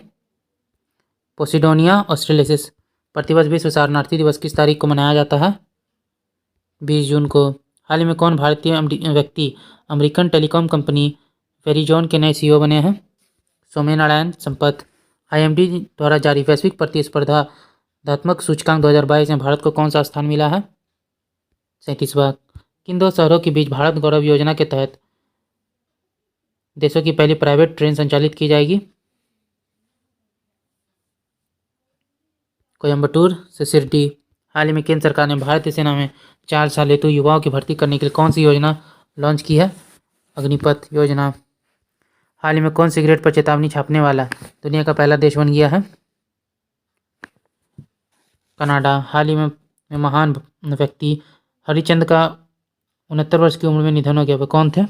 पोसिडोनिया ऑस्ट्रेलिसिस। प्रतिवर्ष विश्व शरणार्थी दिवस किस तारीख को मनाया जाता है? 20 जून को। हाल ही में कौन भारतीय व्यक्ति अमेरिकन टेलीकॉम कंपनी वेरिजोन के नए सीईओ बने हैं? सौम्यनारायण संपत। आईएमडी द्वारा जारी वैश्विक प्रतिस्पर्धात्मक सूचकांक 2022 में भारत को कौन सा स्थान मिला है? 37वां। किन दो शहरों के बीच भारत गौरव योजना के तहत देशों की पहली प्राइवेट ट्रेन संचालित की जाएगी? कोयम्बटूर से शिरडी। हाल ही में केंद्र सरकार ने भारतीय सेना में 4 साल हेतु युवाओं की भर्ती करने के लिए कौन सी योजना लॉन्च की है? अग्निपथ योजना। हाल ही में कौन सिगरेट पर चेतावनी छापने वाला दुनिया का पहला देश बन गया है? कनाडा। हाल ही में महान व्यक्ति हरिचंद का 69 वर्ष की उम्र में निधन हो गया, वह कौन थे?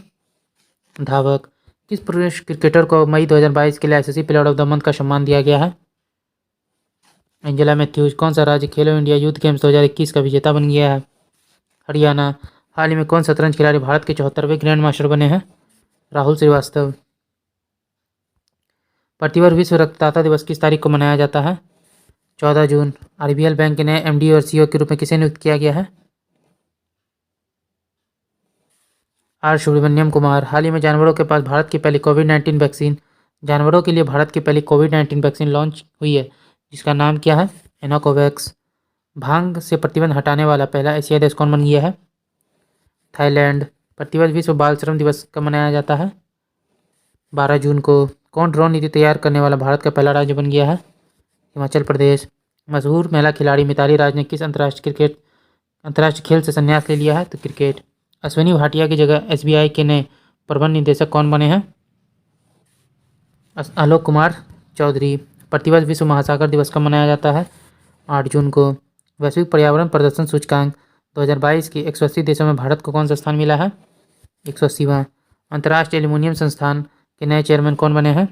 धावक। किस पुरुष क्रिकेटर को मई 2022 के लिए ICC player of the month का सम्मान दिया गया है? Angela Mathews. कौन सा राज्य खेलो इंडिया यूथ गेम्स 2021 का विजेता बन गया है? हरियाणा। हाल ही में कौन शतरंज खिलाड़ी भारत के 74वें ग्रैंड मास्टर बने हैं? राहुल श्रीवास्तव। प्रतिवर्ष विश्व रक्तदाता दिवस किस तारीख को मनाया जाता है? 14 जून। आरबीएल बैंक के नए एमडी और सीईओ के रूप में किसे नियुक्त किया गया है? आर सुब्रमण्यम कुमार। हाल ही में जानवरों के पास भारत की पहली कोविड-19 वैक्सीन जानवरों के लिए भारत की पहली कोविड-19 वैक्सीन लॉन्च हुई है, जिसका नाम क्या है? एनोकोवैक्स। भांग से प्रतिबंध हटाने वाला पहला एशियाई देश कौन बन गया है? थाईलैंड। प्रतिवर्ष विश्व बाल श्रम दिवस कब मनाया जाता है? 12 जून को। कौन ड्रोन नीति तैयार करने वाला भारत का पहला राज्य बन गया है? हिमाचल प्रदेश। मशहूर महिला खिलाड़ी मिताली राज ने किस अंतर्राष्ट्रीय खेल से संन्यास ले लिया है? तो क्रिकेट। अश्विनी भाटिया की जगह एसबीआई के नए प्रबंध निदेशक कौन बने हैं? आलोक कुमार चौधरी। प्रतिवर्ष विश्व महासागर दिवस कब मनाया जाता है? 8 जून को। वैश्विक पर्यावरण प्रदर्शन सूचकांक 2022 के 180 देशों में भारत को कौन सा स्थान मिला है? 180वां। अंतर्राष्ट्रीय एल्यूमिनियम संस्थान के नए चेयरमैन कौन बने हैं?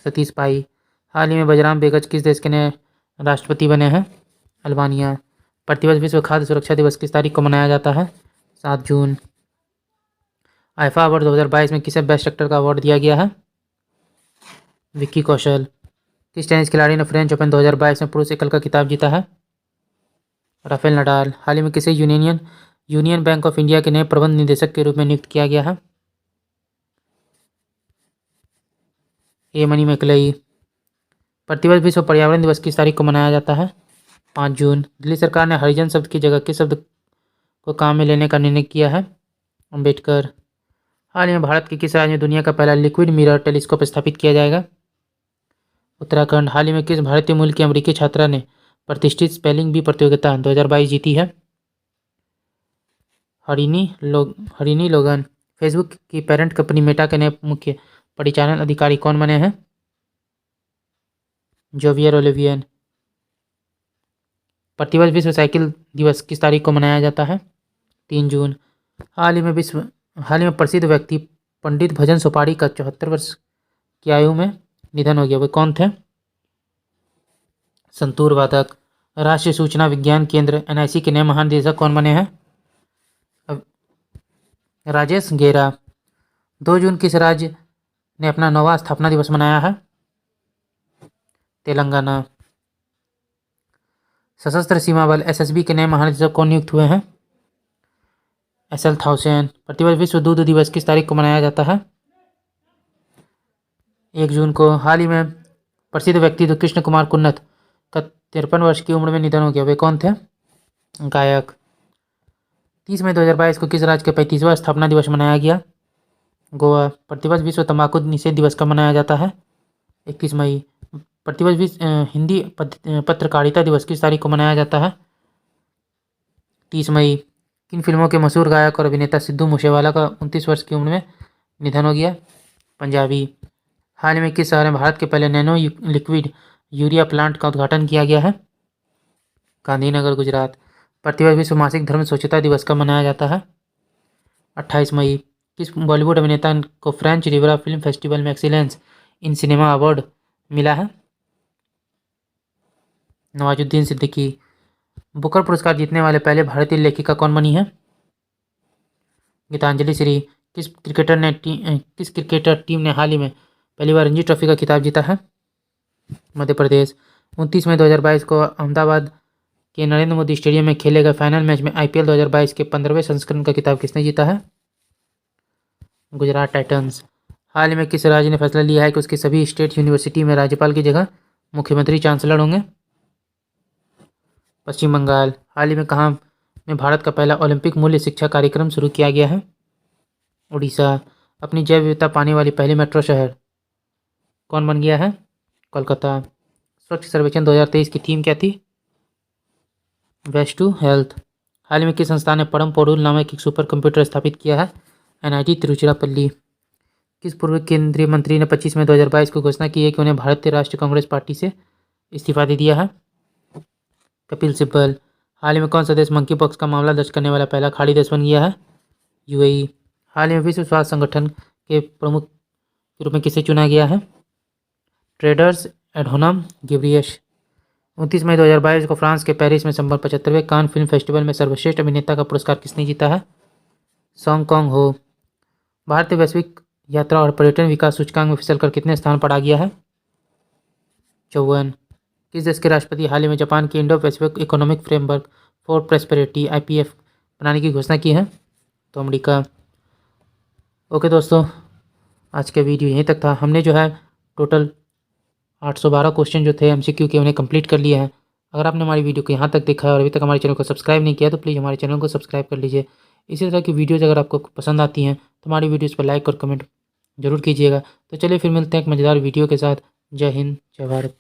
सतीश पाई। हाल ही में बजराम बेगच किस देश के नए राष्ट्रपति बने हैं? अल्बानिया। प्रतिवर्ष विश्व खाद्य सुरक्षा दिवस किस तारीख को मनाया जाता है? 7 जून। आईफा अवार्ड 2022 में किसे बेस्ट एक्टर का अवार्ड दिया गया है? विक्की कौशल। किस टेनिस खिलाड़ी ने फ्रेंच ओपन 2022 में पुरुष एकल का खिताब जीता है? Rafael Nadal. हाल ही में किसे यूनियन बैंक ऑफ इंडिया के नए प्रबंध निदेशक के रूप में नियुक्त किया गया है? A money मैकलई। प्रतिवर्ष विश्व पर्यावरण दिवस किस तारीख को मनाया जाता है? 5 जून। दिल्ली सरकार ने हरिजन शब्द की जगह किस शब्द को काम में लेने का निर्णय किया है? अम्बेडकर। हाल ही में भारत के किस राज्य में दुनिया का पहला लिक्विड मिरर टेलीस्कोप स्थापित किया जाएगा? उत्तराखंड। हाल ही में किस भारतीय मूल की अमेरिकी छात्रा ने प्रतिष्ठित स्पेलिंग बी प्रतियोगिता 2022 जीती है? हरिनी लोगन। फेसबुक की पेरेंट कंपनी मेटा के नए मुख्य परिचालन अधिकारी कौन बने हैं? जोवियर ओलिवियन। प्रतिवर्ष विश्व साइकिल दिवस किस तारीख को मनाया जाता है? 3 जून। हाल ही में प्रसिद्ध व्यक्ति पंडित भजन सोपारी का 74 वर्ष की आयु में निधन हो गया, वे कौन थे? संतूर वादक। राष्ट्रीय सूचना विज्ञान केंद्र एनआईसी के नए महानिदेशक कौन बने हैं? राजेश गेरा। 2 जून किस राज्य ने अपना 9वां स्थापना दिवस मनाया है? तेलंगाना। सशस्त्र सीमा बल एसएसबी के नए महानिदेशक कौन नियुक्त हुए हैं? एसएल थाउसेन। प्रतिवर्ष विश्व दूध दिवस किस तारीख को मनाया जाता है? 1 जून को। हाल ही में प्रसिद्ध व्यक्ति कृष्ण कुमार कुन्नत का 53 वर्ष की उम्र में निधन हो गया, वे कौन थे? गायक। 30 मई 2022 को किस राज्य का 35वां स्थापना दिवस मनाया गया? गोवा। प्रतिवर्ष विश्व तंबाकू निषेध दिवस कब मनाया जाता है? 31 मई। प्रतिवर्ष विश्व हिंदी पत्रकारिता दिवस किस तारीख को मनाया जाता है? 30 मई। किन फिल्मों के मशहूर गायक और अभिनेता सिद्धू मूसेवाला का 29 वर्ष की उम्र में निधन हो गया? पंजाबी। हाल ही में किस शहर में भारत के पहले नैनो लिक्विड यूरिया प्लांट का उद्घाटन किया गया है? गांधीनगर, गुजरात। प्रतिवर्ष विश्व मासिक धर्म स्वच्छता दिवस कब मनाया जाता है? 28 मई। किस बॉलीवुड अभिनेता को फ्रेंच रिविera फिल्म फेस्टिवल में एक्सीलेंस इन सिनेमा अवार्ड मिला है? नवाजुद्दीन सिद्दीकी। बुकर पुरस्कार जीतने वाले पहले भारतीय लेखिका कौन बनी है? गीतांजलि श्री। किस क्रिकेटर टीम ने हाल ही में पहली बार रणजी ट्रॉफी का खिताब जीता है? मध्य प्रदेश। 29 मई 2022 को अहमदाबाद के नरेंद्र मोदी स्टेडियम में खेले गए फाइनल मैच में IPL 2022 के 15वें संस्करण का खिताब किसने जीता है? गुजरात टाइटंस। हाल ही में किस राज्य ने फैसला लिया है कि उसकी सभी स्टेट यूनिवर्सिटी में राज्यपाल की जगह मुख्यमंत्री चांसलर होंगे? पश्चिम बंगाल। हाल ही में कहाँ में भारत का पहला ओलंपिक मूल्य शिक्षा कार्यक्रम शुरू किया गया है? उड़ीसा। अपनी जैव विविधता पाने वाली पहली मेट्रो शहर कौन बन गया है? कोलकाता। स्वच्छ सर्वेक्षण 2023 की थीम क्या थी? Waste to health. हाल ही में किस संस्थान ने परम पोडुल नामक एक सुपर कंप्यूटर स्थापित किया है? NIT तिरुचिरापल्ली। किस पूर्व केंद्रीय मंत्री ने 25 मई 2022 को घोषणा की है कि उन्हें भारतीय राष्ट्रीय कांग्रेस पार्टी से इस्तीफा दे दिया है? कपिल सिब्बल। हाल ही में कौन सा देश मंकी पॉक्स का मामला दर्ज करने वाला पहला खाड़ी देश बन गया है? UAE। हाल ही में विश्व स्वास्थ्य संगठन के प्रमुख के रूप में किसे चुना गया है? ट्रेडर्स एडहोनम गिब्रियश। 29 मई 2022 को फ्रांस के पेरिस में संपन्न 75वें कान फिल्म फेस्टिवल में सर्वश्रेष्ठ अभिनेता का पुरस्कार किसने जीता है? सॉन्ग कॉन्ग हो। भारतीय वैश्विक यात्रा और पर्यटन विकास सूचकांक में फिसलकर कितने स्थान पर आ गया है? 54। किस देश के राष्ट्रपति हाल ही में जापान के Indo Pacific economic framework for prosperity IPF बनाने की घोषणा की है? तो अमेरिका। ओके दोस्तों, आज का वीडियो यहीं तक था। हमने जो है टोटल 812 क्वेश्चन जो थे MCQ के उन्हें कंप्लीट कर लिए हैं। अगर आपने हमारी वीडियो को यहाँ तक देखा है और अभी तक हमारे चैनल को सब्सक्राइब नहीं किया तो प्लीज़ हमारे चैनल को सब्सक्राइब कर लीजिए। इसी तरह की वीडियोज़ अगर आपको पसंद आती हैं तो हमारी वीडियोज़ पर लाइक और कमेंट जरूर कीजिएगा। तो चलिए फिर मिलते हैं एक मज़ेदार वीडियो के साथ। जय हिंद, जय भारत।